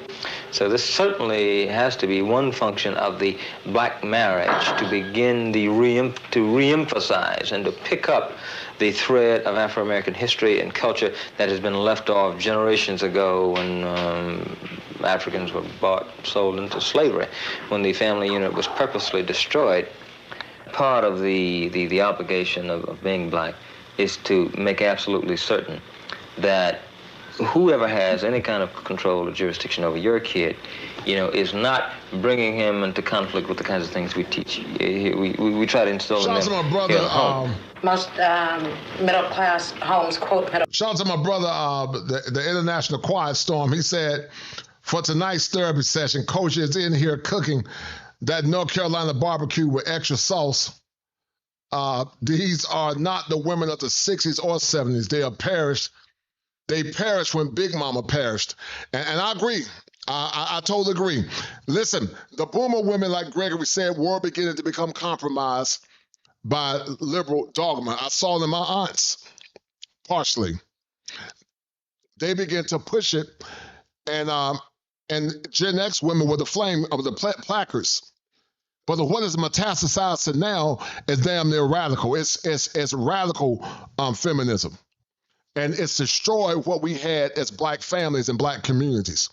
So this certainly has to be one function of the Black marriage, to begin to reemphasize and to pick up the thread of Afro-American history and culture that has been left off generations ago when Africans were sold into slavery, when the family unit was purposely destroyed. Part of the obligation of being Black is to make absolutely certain that whoever has any kind of control or jurisdiction over your kid, you know, is not bringing him into conflict with the kinds of things we teach. We try to instill in them. Shout out to my brother. Most middle-class homes quote middle. Shout out to my brother, the International Quiet Storm. He said, for tonight's therapy session, Coach is in here cooking that North Carolina barbecue with extra sauce. These are not the women of the 60s or 70s. They are perished. They perished when Big Mama perished. And I agree. I totally agree. Listen, the boomer women, like Gregory said, were beginning to become compromised by liberal dogma. I saw it in my aunts, partially. They began to push it, and Gen X women were the flame of the placards. But what is metastasized to now is damn near radical. It's radical feminism. And it's destroyed what we had as Black families and Black communities.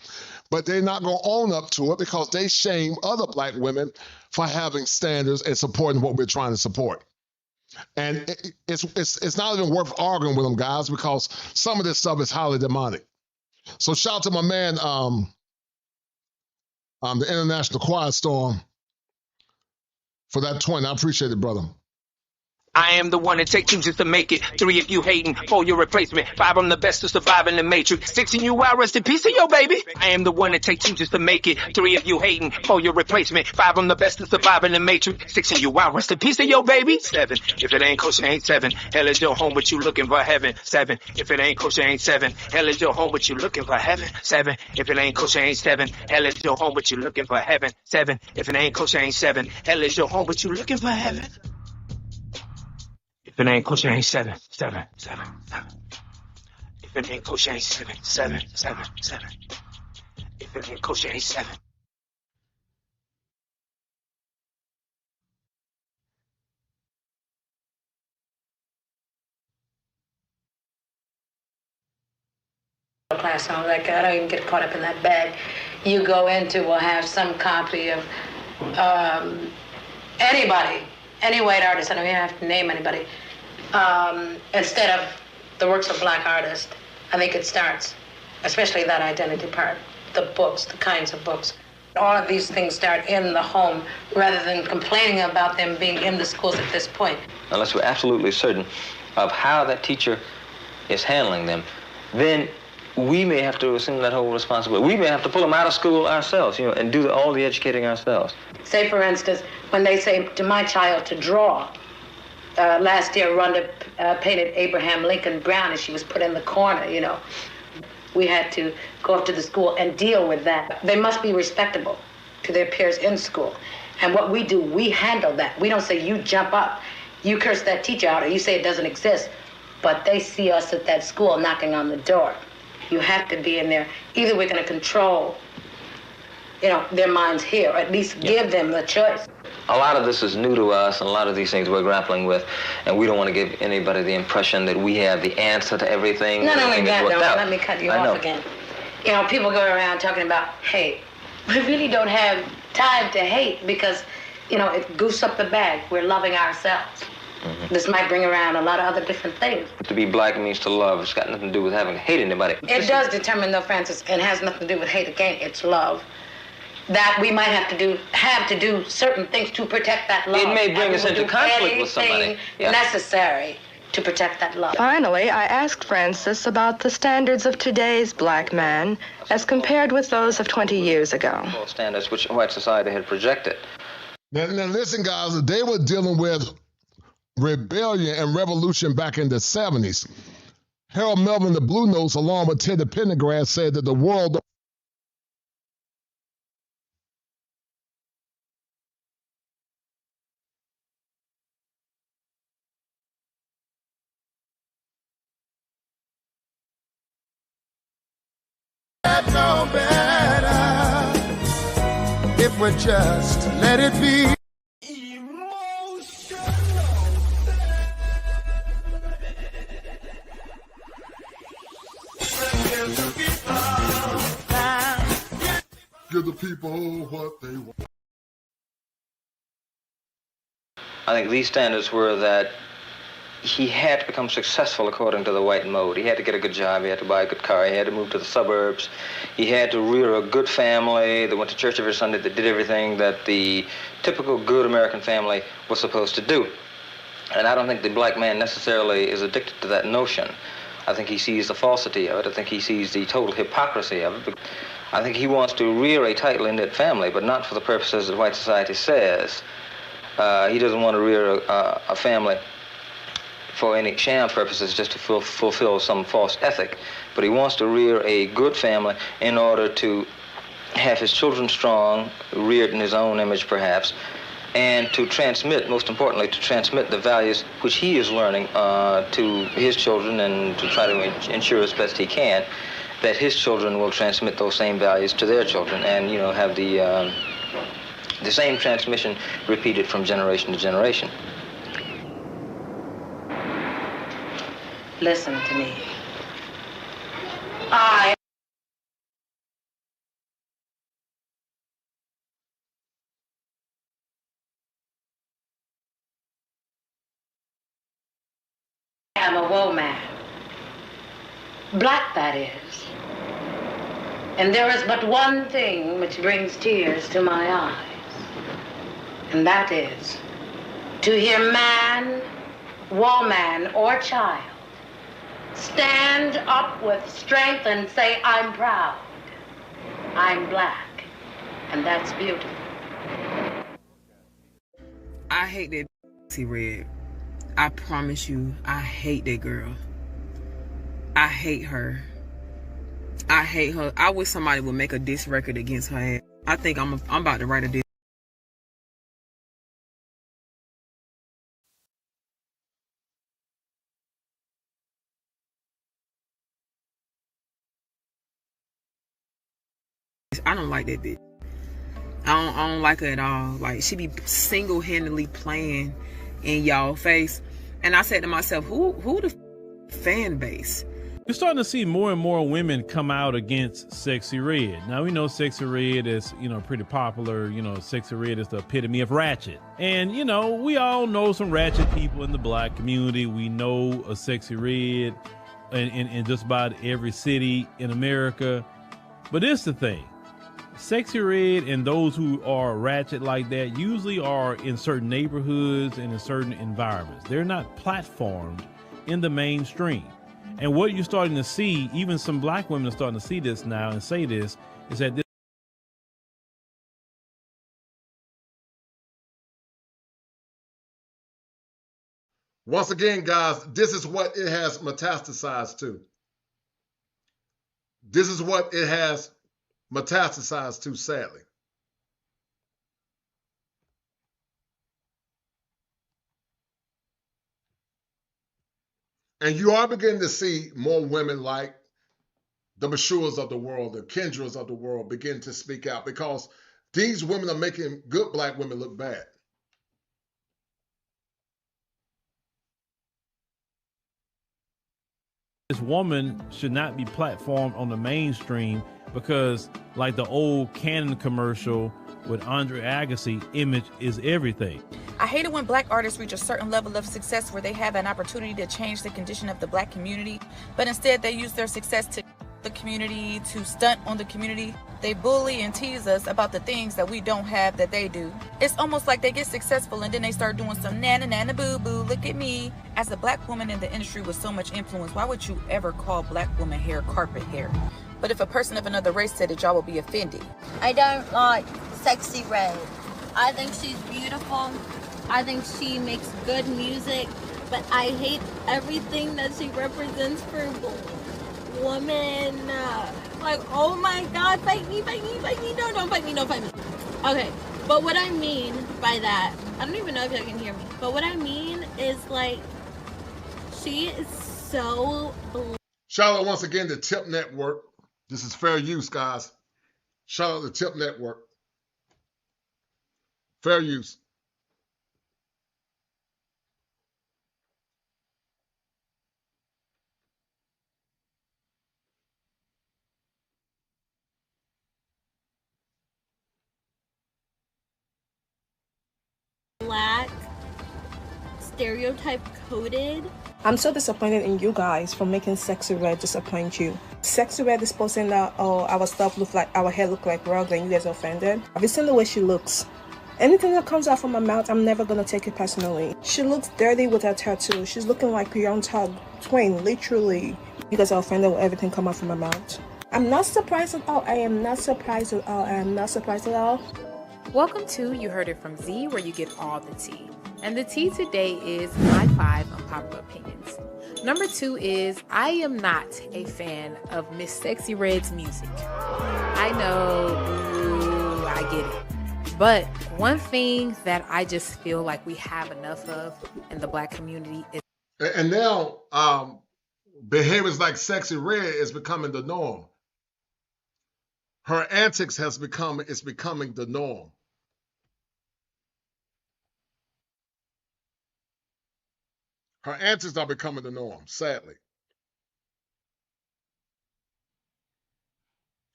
But they're not going to own up to it because they shame other Black women for having standards and supporting what we're trying to support. And it's not even worth arguing with them, guys, because some of this stuff is highly demonic. So shout out to my man, the International Quiet Storm, for that 20. I appreciate it, brother. I am the one that take 2 just to make it. 3 if you hating, 4 your replacement. 5 I'm the best to survive in the matrix. 6 and you out, rest in peace to your baby. I am the one that take 2 just to make it. 3 if you hating, 4 your replacement. 5 I'm the best to survive in the matrix. 6 and you out, rest in peace to your baby. 7 if it ain't kosher, ain't 7. Hell is your home, but you looking for heaven. 7 if it ain't kosher, ain't 7. Hell is your home, but you looking for heaven. 7 if it ain't kosher, ain't 7. Hell is your home, but you looking for heaven. 7 if it ain't kosher, ain't 7. Hell is your home, but you looking for heaven. If it ain't kosher, ain't 7. 7, 7, 7. If it ain't kosher, ain't 7. 7, 7, 7. If it ain't kosher, ain't 7. Class and all that. I don't even get caught up in that bag. You go into will have some copy of anybody, any white artist. I don't even have to name anybody. Instead of the works of black artists, I think it starts, especially that identity part, the books, the kinds of books. All of these things start in the home rather than complaining about them being in the schools at this point. Unless we're absolutely certain of how that teacher is handling them, then we may have to assume that whole responsibility. We may have to pull them out of school ourselves, and do all the educating ourselves. Say, for instance, when they say to my child to draw, last year Rhonda painted Abraham Lincoln Brown as she was put in the corner, We had to go up to the school and deal with that. They must be respectable to their peers in school. And what we do, we handle that. We don't say, you jump up, you curse that teacher out, or you say it doesn't exist. But they see us at that school knocking on the door. You have to be in there. Either we're going to control, their minds here, or at least give them the choice. A lot of this is new to us, and a lot of these things we're grappling with, and we don't want to give anybody the impression that we have the answer to everything. Not only that, let me cut you off again. People go around talking about hate. We really don't have time to hate because, it goofs up the bag. We're loving ourselves. Mm-hmm. This might bring around a lot of other different things. To be black means to love. It's got nothing to do with having to hate anybody. It does determine, though, Francis, and has nothing to do with hate again. It's love. That we might have to do certain things to protect that love. It may bring us into conflict with somebody. Necessary to protect that love. Finally, I asked Francis about the standards of today's black man as compared with those of 20 years ago. Standards which white society had projected. Now listen, guys, they were dealing with rebellion and revolution back in the 70s. Harold Melvin, the Blue Notes, along with Teddy Pendergrass, said that the world know better if we just let it be. Give the people what they want. I think these standards were that he had to become successful according to the white mode. He had to get a good job, he had to buy a good car, he had to move to the suburbs, he had to rear a good family that went to church every Sunday, that did everything that the typical good American family was supposed to do. And I don't think the black man necessarily is addicted to that notion. I think he sees the falsity of it. I think he sees the total hypocrisy of it. I think he wants to rear a tightly knit family, but not for the purposes that white society says. He doesn't want to rear a family for any sham purposes, just to fulfill some false ethic. But he wants to rear a good family in order to have his children strong, reared in his own image perhaps, and to transmit, most importantly, to transmit the values which he is learning to his children, and to try to ensure as best he can that his children will transmit those same values to their children, and have the same transmission repeated from generation to generation. Listen to me. I am a woman. Black, that is. And there is but one thing which brings tears to my eyes. And that is to hear man woman or child stand up with strength and say, I'm proud, I'm black, and that's beautiful. I hate that Red. I promise you, I hate that girl. I hate her. I hate her. I wish somebody would make a diss record against her ass. I think I'm about to write a diss. I don't like that bitch. I don't like her at all. Like, she be single-handedly playing in y'all face. And I said to myself, who the fan base? You're starting to see more and more women come out against Sexy Red. Now, we know Sexy Red is, pretty popular. Sexy Red is the epitome of ratchet. And, we all know some ratchet people in the black community. We know a Sexy Red in just about every city in America. But it's the thing. Sexy Red and those who are ratchet like that usually are in certain neighborhoods and in certain environments. They're not platformed in the mainstream. And what you're starting to see, even some black women are starting to see this now and say this, is that this once again, guys, this is what it has metastasized to. This is what it has metastasized to, sadly. And you are beginning to see more women like the Mashuras of the world, the Kendras of the world begin to speak out, because these women are making good black women look bad. this woman should not be platformed on the mainstream, because like the old Canon commercial with Andre Agassi, image is everything. I hate it when black artists reach a certain level of success where they have an opportunity to change the condition of the black community, but instead they use their success to the community, to stunt on the community. They bully and tease us about the things that we don't have that they do. It's almost like they get successful and then they start doing some nana nana boo boo, look at me. As a black woman in the industry with so much influence, why would you ever call black woman hair carpet hair? But if a person of another race said it, y'all would be offended. I don't like Sexy Red. I think she's beautiful. I think she makes good music, but I hate everything that she represents for women. Like, oh my God, fight me, fight me, fight me. No, don't fight me, don't fight me. Okay, but what I mean by that, I don't even know if y'all can hear me, but what I mean is, like, she is so... Shout out once again to Tip Network. This is fair use, guys. Shout out to Tip Network. Fair use. Black, stereotype coded. I'm so disappointed in you guys for making Sexy Red disappoint you. Sexy Red is posting that, oh, our stuff look like, our hair look like rug, and you guys are offended. Have you seen the way she looks? Anything that comes out from her mouth, I'm never gonna take it personally. She looks dirty with her tattoo. She's looking like Young Tug Twin, literally. You guys are offended with everything coming out from her mouth. I'm not surprised at all. I am not surprised at all. I am not surprised at all. Welcome to You Heard It From Z, where you get all the tea. And the tea today is my 5 unpopular opinions. Number 2 is I am not a fan of Miss Sexy Red's music. I know, ooh, I get it. But one thing that I just feel like we have enough of in the black community is... And now behaviors like Sexy Red is becoming the norm. Her antics is becoming the norm. Her antics are becoming the norm, sadly.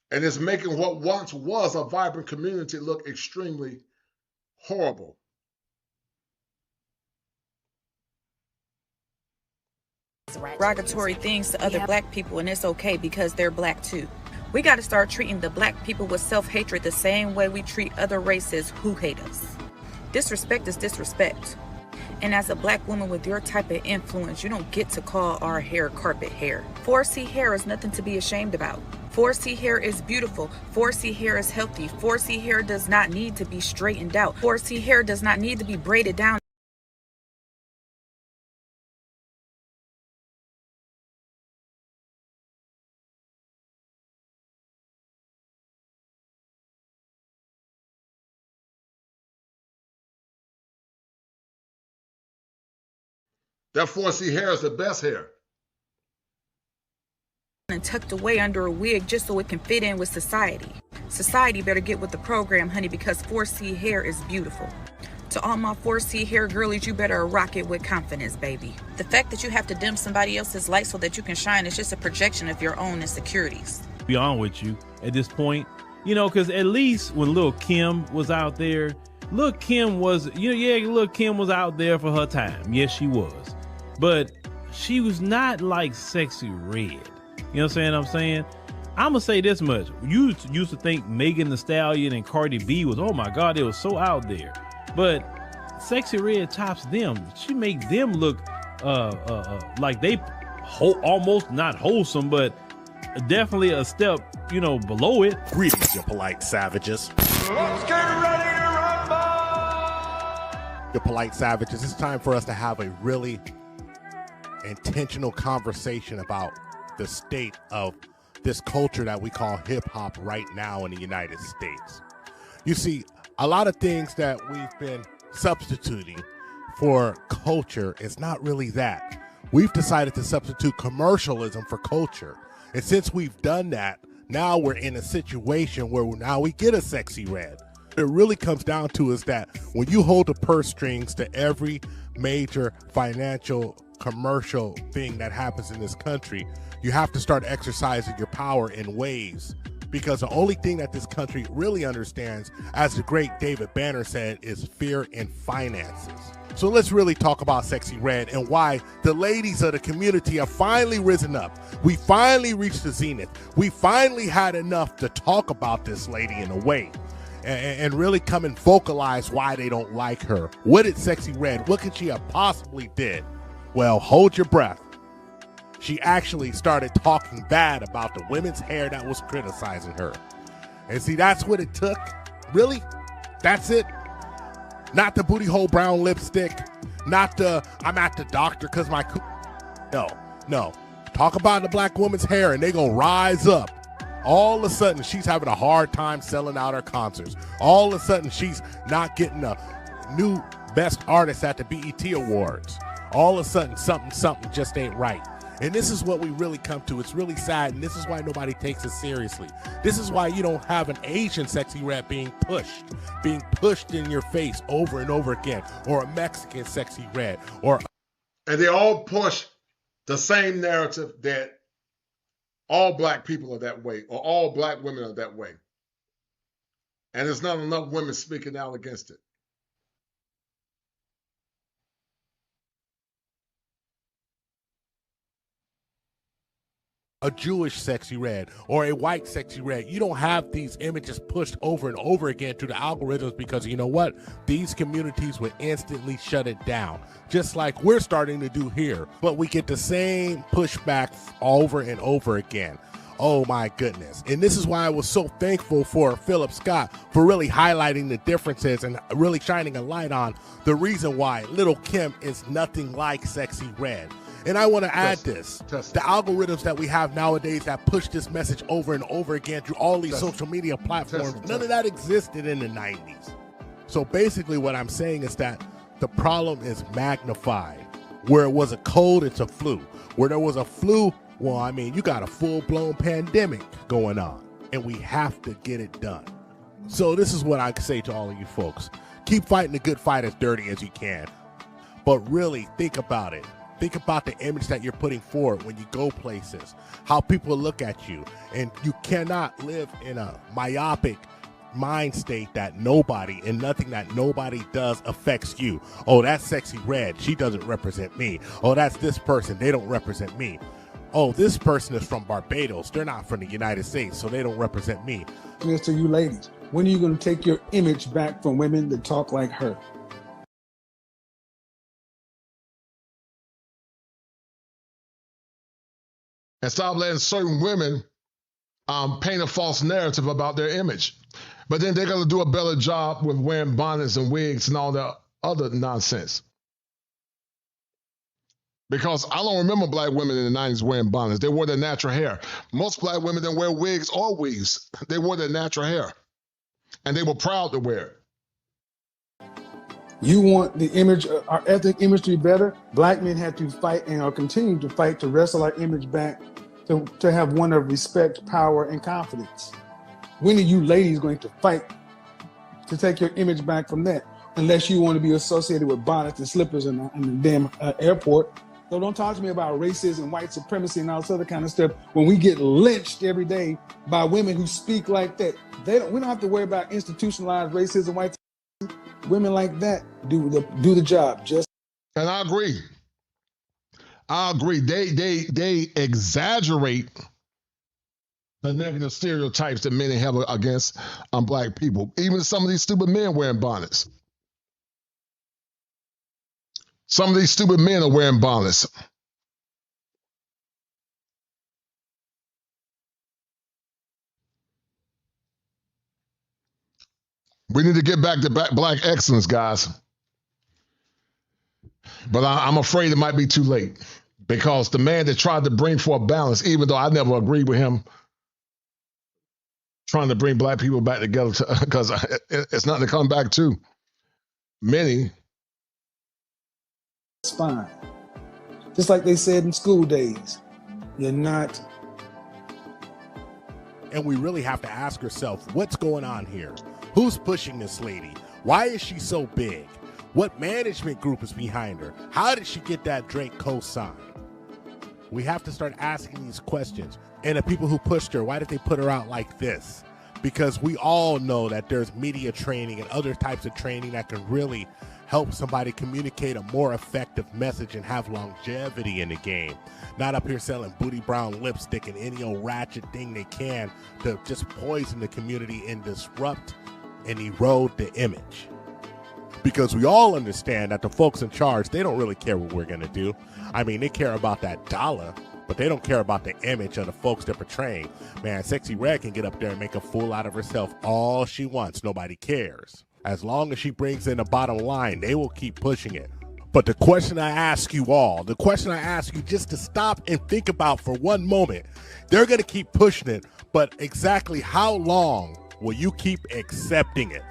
And it's making what once was a vibrant community look extremely horrible. Derogatory things to other black people, and it's okay because they're black too. We got to start treating the black people with self-hatred the same way we treat other races who hate us. Disrespect is disrespect. And as a black woman with your type of influence, you don't get to call our hair carpet hair. 4C hair is nothing to be ashamed about. 4C hair is beautiful. 4C hair is healthy. 4C hair does not need to be straightened out. 4C hair does not need to be braided down. That 4C hair is the best hair. And tucked away under a wig just so it can fit in with society. Society better get with the program, honey, because 4C hair is beautiful. To all my 4C hair girlies, you better rock it with confidence, baby. The fact that you have to dim somebody else's light so that you can shine is just a projection of your own insecurities. Be on with you at this point, you know, because at least when Lil' Kim was out there, Lil' Kim was, Lil' Kim was out there for her time. Yes, she was. But she was not like Sexy Red. You know what I'm saying? I'm gonna say this much. You used to think Megan Thee Stallion and Cardi B was, oh my God, they were so out there. But Sexy Red tops them. She make them look like they almost not wholesome, but definitely a step, below it. Greetings, you polite savages. Let's get ready to rumble! You polite savages, it's time for us to have a really intentional conversation about the state of this culture that we call hip-hop right now in the United States. You see, a lot of things that we've been substituting for culture is not really that. We've decided to substitute commercialism for culture. And since we've done that, now we're in a situation where now we get a Sexy Red. What it really comes down to is that when you hold the purse strings to every major financial commercial thing that happens in this country, you have to start exercising your power in ways, because the only thing that this country really understands, as the great David Banner said, is fear and finances. So let's really talk about Sexy Red and why the ladies of the community have finally risen up. We finally reached the zenith. We finally had enough to talk about this lady in a way and really come and vocalize why they don't like her. What did Sexy Red, what could she have possibly did? Well, hold your breath. She actually started talking bad about the women's hair that was criticizing her. And see, that's what it took. Really? That's it? Not the booty hole brown lipstick. Not the, I'm at the doctor because my... No. Talk about the black woman's hair and they gonna rise up. All of a sudden, she's having a hard time selling out her concerts. All of a sudden, she's not getting a new best artist at the BET Awards. All of a sudden, something just ain't right. And this is what we really come to. It's really sad, and this is why nobody takes it seriously. This is why you don't have an Asian Sexy Red being pushed in your face over and over again, or a Mexican Sexy Red, and they all push the same narrative that all black people are that way, or all black women are that way. And there's not enough women speaking out against it. A Jewish Sexy Red or a white Sexy Red. You don't have these images pushed over and over again through the algorithms, because you know what? These communities would instantly shut it down, just like we're starting to do here. But we get the same pushback over and over again. Oh my goodness. And this is why I was so thankful for Philip Scott for really highlighting the differences and really shining a light on the reason why Lil' Kim is nothing like Sexy Red. And I want to add this. The algorithms that we have nowadays that push this message over and over again through all these social media platforms, none of that existed in the 90s. So basically what I'm saying is that the problem is magnified. Where it was a cold, it's a flu. Where there was a flu, well, I mean, you got a full-blown pandemic going on, and we have to get it done. So this is what I say to all of you folks. Keep fighting the good fight as dirty as you can, but really think about it. Think about the image that you're putting forward when you go places, how people look at you, and you cannot live in a myopic mind state that nobody and nothing that nobody does affects you. Oh, that's Sexy Red. She doesn't represent me. Oh, that's this person. They don't represent me. Oh, this person is from Barbados. They're not from the United States, so they don't represent me. Yes, to you ladies, when are you going to take your image back from women that talk like her? and stop letting certain women paint a false narrative about their image. But then they're going to do a better job with wearing bonnets and wigs and all that other nonsense. Because I don't remember black women in the 90s wearing bonnets. They wore their natural hair. Most black women didn't wear wigs or weaves. They wore their natural hair. And they were proud to wear it. You want the image, our ethnic image to be better? Black men have to fight and are continuing to fight to wrestle our image back to have one of respect, power, and confidence. When are you ladies going to fight to take your image back from that? Unless you want to be associated with bonnets and slippers in the damn airport. So don't talk to me about racism, white supremacy, and all this other kind of stuff when we get lynched every day by women who speak like that. We don't have to worry about institutionalized racism, white women like that do the job. And I agree. They exaggerate the negative stereotypes that many have against black people. Even some of these stupid men wearing bonnets. Some of these stupid men are wearing bonnets. We need to get back to black excellence, guys. But I'm afraid it might be too late because the man that tried to bring forth balance, even though I never agreed with him trying to bring black people back together because it's nothing to come back to. Many. It's fine. Just like they said in school days, you're not. And we really have to ask ourselves, what's going on here? Who's pushing this lady? Why is she so big? What management group is behind her? How did she get that Drake co-sign? We have to start asking these questions. And the people who pushed her, why did they put her out like this? Because we all know that there's media training and other types of training that can really help somebody communicate a more effective message and have longevity in the game. Not up here selling booty brown lipstick and any old ratchet thing they can to just poison the community and disrupt and erode the image. Because we all understand that the folks in charge, they don't really care what we're going to do. I mean, they care about that dollar, but they don't care about the image of the folks they're portraying. Man, Sexy Red can get up there and make a fool out of herself all she wants. Nobody cares. As long as she brings in the bottom line, they will keep pushing it. But the question I ask you all, the question I ask you just to stop and think about for one moment, they're going to keep pushing it, but exactly how long will you keep accepting it?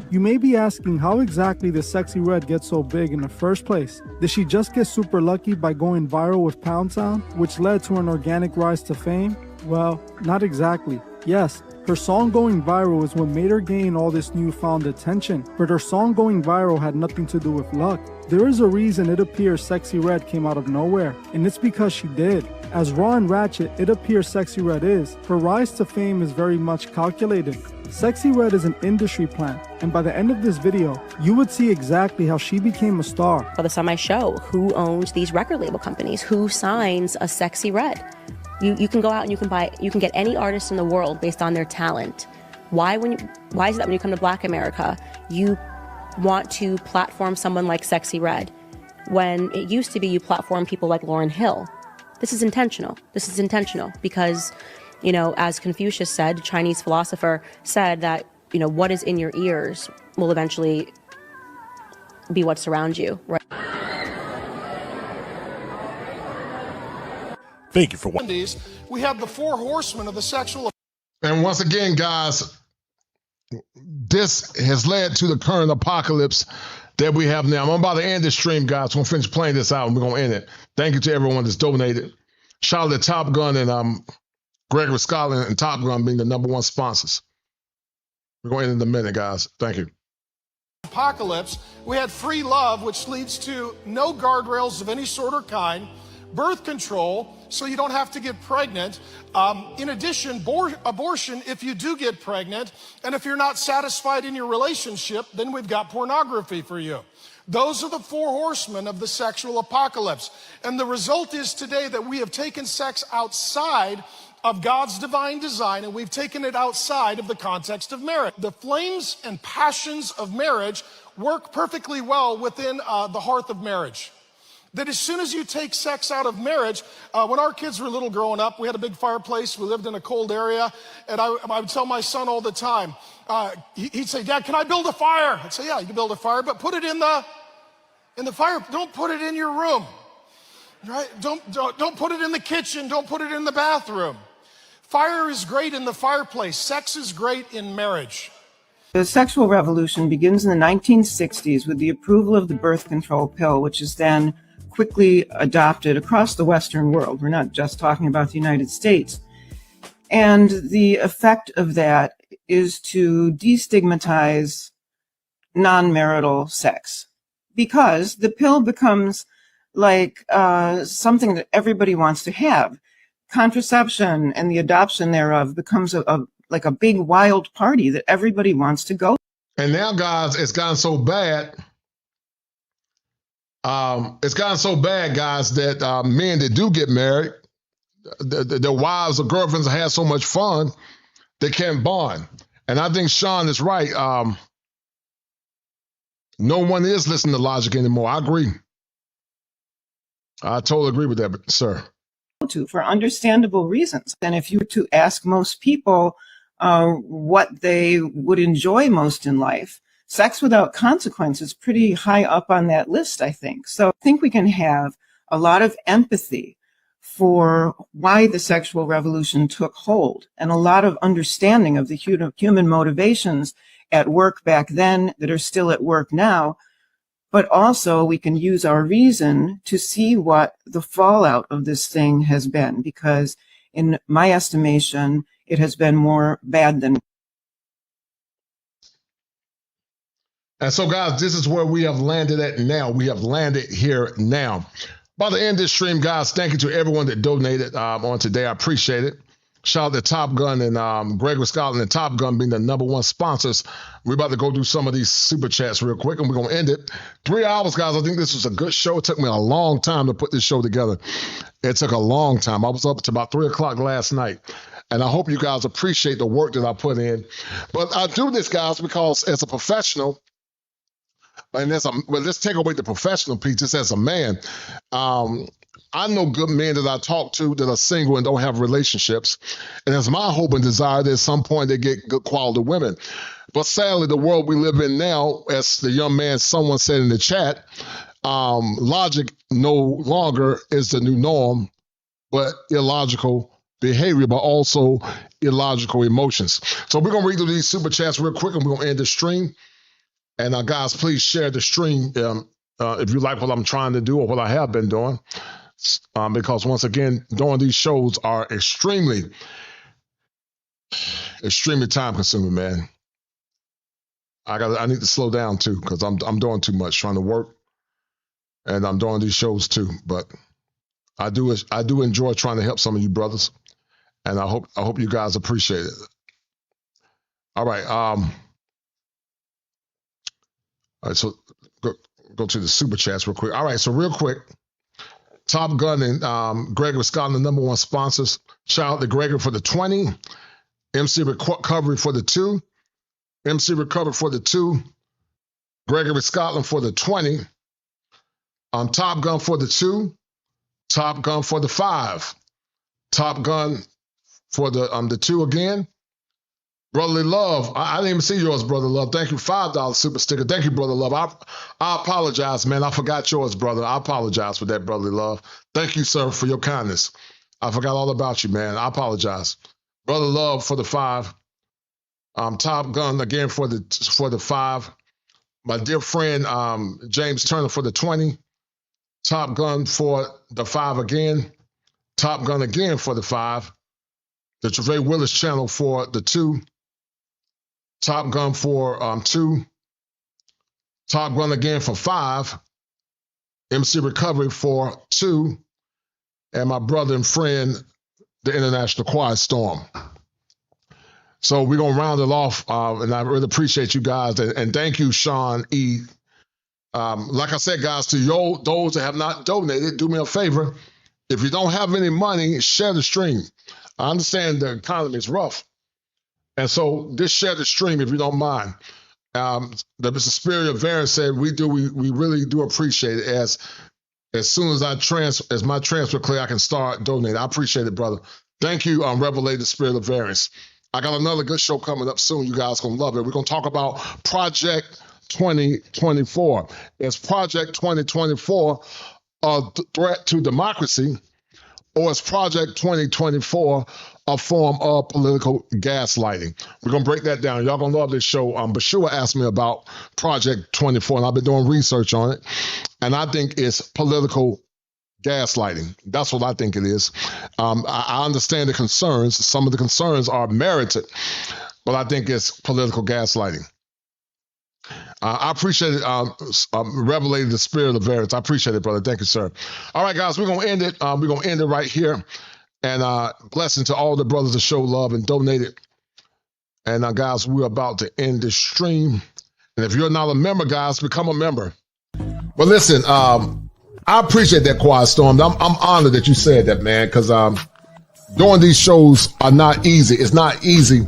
You may be asking how exactly did Sexy Red get so big in the first place? Did she just get super lucky by going viral with Pound Sound, which led to an organic rise to fame? Well, not exactly. Yes, her song going viral is what made her gain all this newfound attention, but her song going viral had nothing to do with luck. There is a reason it appears Sexy Red came out of nowhere, and it's because she did. As raw and ratchet it appears Sexy Red is, her rise to fame is very much calculated. Sexy Red is an industry plant, and by the end of this video, you would see exactly how she became a star. By the time I show who owns these record label companies, who signs a Sexy Red. You can go out and you can get any artist in the world based on their talent. Why is it that when you come to Black America, you want to platform someone like Sexy Red, when it used to be you platform people like Lauryn Hill? This is intentional. This is intentional because, you know, as Confucius said, a Chinese philosopher said that, you know, what is in your ears will eventually be what surrounds you, right? Thank you for watching. We have the 4 horsemen of the sexual. And once again, guys, this has led to the current apocalypse that we have now. I'm about to end this stream, guys. We're going to finish playing this out and we're going to end it. Thank you to everyone that's donated. Shout out to Top Gun and Gregory Scotland and Top Gun being the #1 sponsors. We're going to end in a minute, guys. Thank you. Apocalypse. We had free love, which leads to no guardrails of any sort or kind. Birth control, so you don't have to get pregnant. In addition, abortion if you do get pregnant. And if you're not satisfied in your relationship, then we've got pornography for you. Those are the 4 horsemen of the sexual apocalypse. And the result is today that we have taken sex outside of God's divine design, and we've taken it outside of the context of marriage. The flames and passions of marriage work perfectly well within the hearth of marriage. that as soon as you take sex out of marriage, when our kids were little growing up, we had a big fireplace. We lived in a cold area. And I would tell my son all the time, he'd say, Dad, can I build a fire? I'd say, yeah, you can build a fire, but put it in the fire. Don't put it in your room, right? Don't put it in the kitchen. Don't put it in the bathroom. Fire is great in the fireplace. Sex is great in marriage. The sexual revolution begins in the 1960s with the approval of the birth control pill, which is then quickly adopted across the Western world. We're not just talking about the United States. And the effect of that is to destigmatize non-marital sex, because the pill becomes like something that everybody wants to have. Contraception and the adoption thereof becomes like a big wild party that everybody wants to go. And now, guys, it's gotten so bad. It's gotten so bad, guys, that men that do get married, their wives or girlfriends have had so much fun, they can't bond. And I think Sean is right. No one is listening to logic anymore. I agree. I totally agree with that, sir. For understandable reasons. And if you were to ask most people what they would enjoy most in life, sex without consequence is pretty high up on that list, I think. So I think we can have a lot of empathy for why the sexual revolution took hold, and a lot of understanding of the human motivations at work back then that are still at work now. But also we can use our reason to see what the fallout of this thing has been, because in my estimation, it has been more bad than. And so, guys, this is where we have landed at now. We have landed here now. By the end of this stream, guys, thank you to everyone that donated on today. I appreciate it. Shout out to Top Gun and Gregory Scotland and Top Gun being the #1 sponsors. We're about to go do some of these super chats real quick, and we're going to end it. 3 hours, guys. I think this was a good show. It took me a long time to put this show together. It took a long time. I was up to about 3 o'clock last night, and I hope you guys appreciate the work that I put in. But I do this, guys, because as a professional, and let's take away the professional piece, just as a man, I know good men that I talk to that are single and don't have relationships. And it's my hope and desire that at some point they get good quality women. But sadly, the world we live in now, as the young man, someone said in the chat, logic no longer is the new norm, but illogical behavior, but also illogical emotions. So we're going to read through these super chats real quick, and we're going to end the stream. And guys, please share the stream if you like what I'm trying to do or what I have been doing. Because once again, doing these shows are extremely time consuming, man. I need to slow down too, because I'm doing too much, trying to work, and I'm doing these shows too. But I do enjoy trying to help some of you brothers, and I hope you guys appreciate it. All right, all right. So go to the super chats real quick. All right, so real quick. Top Gun and Gregory Scotland, the #1 sponsors. Shout out to Gregory for the 20. MC Recovery for the 2. MC Recovery for the 2. Gregory Scotland for the 20. Top Gun for the 2. Top Gun for the 5. Top Gun for the 2 again. Brotherly Love, I didn't even see yours, Brother Love. Thank you, $5 super sticker. Thank you, Brother Love. I apologize, man. I forgot yours, brother. I apologize for that, Brotherly Love. Thank you, sir, for your kindness. I forgot all about you, man. I apologize. Brother Love for the 5. Top Gun again for the 5. My dear friend James Turner for the 20. Top Gun for the 5 again. Top Gun again for the 5. The Trevay Willis channel for the 2. Top Gun for 2. Top Gun again for 5. MC Recovery for 2. And my brother and friend, the International Quiet Storm. So we're going to round it off, and I really appreciate you guys. And thank you, Sean E. Like I said, guys, to those that have not donated, do me a favor. If you don't have any money, share the stream. I understand the economy is rough. And so just share the stream if you don't mind. The Spirit of Variance said we really do appreciate it, as as soon as as my transfer clear, I can start donating. I appreciate it, brother. Thank you, Revelated Spirit of Variance. I got another good show coming up soon. You guys gonna love it. We're gonna talk about Project 2024. Is Project 2024 a threat to democracy, or is Project 2024 a form of political gaslighting? We're going to break that down. Y'all going to love this show. Bashua asked me about Project 24, and I've been doing research on it, and I think it's political gaslighting. That's what I think it is. I understand the concerns. Some of the concerns are merited, but I think it's political gaslighting. I appreciate it, Revelated the Spirit of Variance. I appreciate it, brother. Thank you, sir. All right, guys, we're going to end it. We're going to end it right here. And blessing to all the brothers that show love and donated. And guys, we're about to end this stream. And if you're not a member, guys, become a member. But listen, I appreciate that, Quiet Storm. I'm honored that you said that, man, because doing these shows are not easy. It's not easy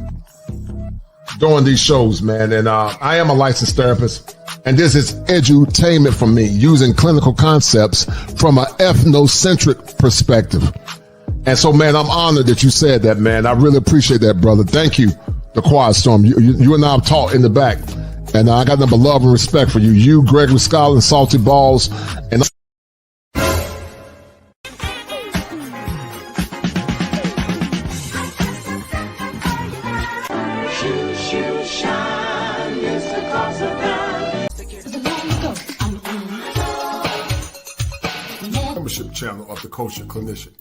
doing these shows, man. And I am a licensed therapist, and this is edutainment for me, using clinical concepts from an ethnocentric perspective. And so, man, I'm honored that you said that, man. I really appreciate that, brother. Thank you, the Quiet Storm. You and I have talked in the back, and I got nothing but love and respect for you. You, Gregory Scotland, Salty Balls, and membership channel of the Kosher Clinician.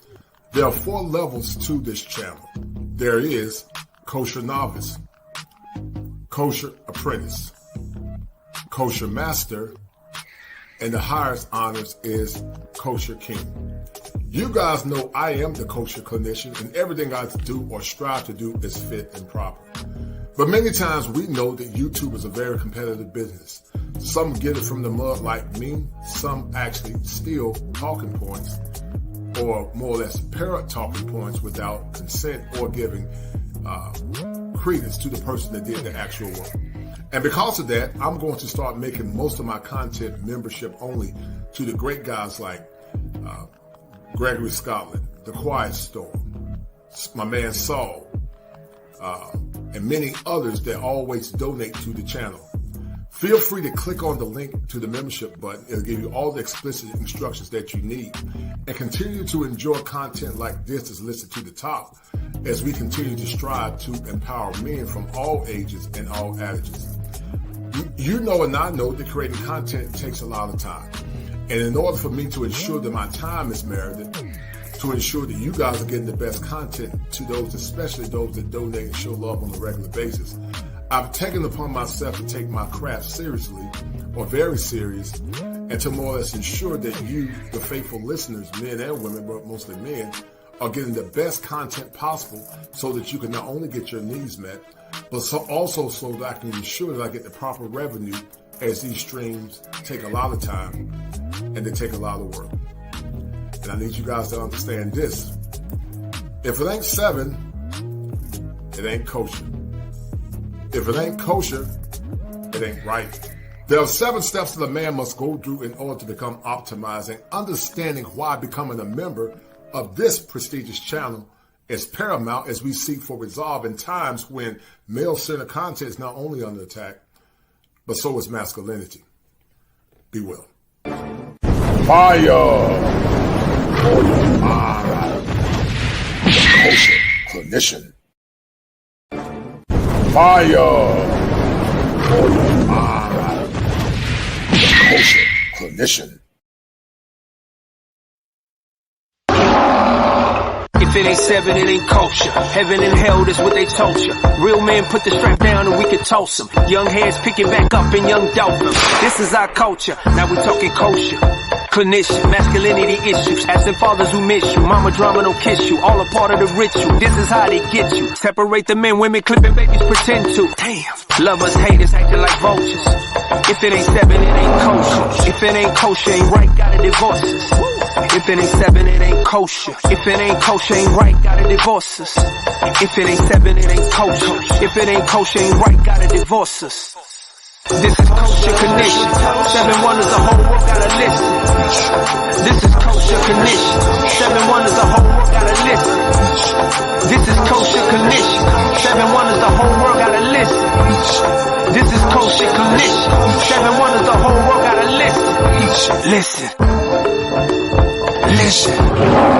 There are 4 levels to this channel. There is Kosher Novice, Kosher Apprentice, Kosher Master, and the highest honors is Kosher King. You guys know I am the Kosher Clinician, and everything I do or strive to do is fit and proper. But many times we know that YouTube is a very competitive business. Some get it from the mud like me, some actually steal talking points, or more or less parrot talking points without consent or giving credence to the person that did the actual work. And because of that, I'm going to start making most of my content membership only to the great guys like Gregory Scotland, The Quiet Storm, my man Saul, and many others that always donate to the channel. Feel free to click on the link to the membership button. It'll give you all the explicit instructions that you need. And continue to enjoy content like this that's listed to the top as we continue to strive to empower men from all ages and all ages. You know and I know that creating content takes a lot of time. And in order for me to ensure that my time is merited, to ensure that you guys are getting the best content to those, especially those that donate and show love on a regular basis, I've taken upon myself to take my craft seriously, or very serious, and to more or less ensure that you, the faithful listeners, men and women, but mostly men, are getting the best content possible so that you can not only get your needs met, but also so that I can ensure that I get the proper revenue, as these streams take a lot of time and they take a lot of work. And I need you guys to understand this. If it ain't 7, it ain't kosher. If it ain't kosher, it ain't right. There are 7 steps that a man must go through in order to become optimized, and understanding why becoming a member of this prestigious channel is paramount as we seek for resolve in times when male-centered content is not only under attack, but so is masculinity. Be well. fire for your mind. Kosher Clinician. Fire for your mind. Kosher Clinician. If it ain't 7, it ain't kosher. Heaven and hell, that's what they told you. Real men put the strap down and we can toast them. Young heads picking back up and young dope them. This is our culture. Now we talking kosher. Clinician, masculinity issues. Absent fathers who miss you. Mama drama don't kiss you. All a part of the ritual. This is how they get you. Separate the men, women, clipping babies pretend to. Damn. Lovers, haters, acting like vultures. If it ain't 7, it ain't kosher. If it ain't kosher, ain't right, gotta divorce us. If it ain't 7, it ain't kosher. If it ain't kosher, ain't right, gotta divorce us. If it ain't 7, it ain't kosher. If it ain't kosher, ain't right, gotta divorce us. This is Kosher Connection. 7 wonders, the whole world gotta listen. This is kosher condition. 7 wonders, the whole world gotta listen. This is kosher condition. 7 wonders, the whole world gotta listen. This is kosher condition. 7 wonders, the whole world gotta listen. Listen. Listen.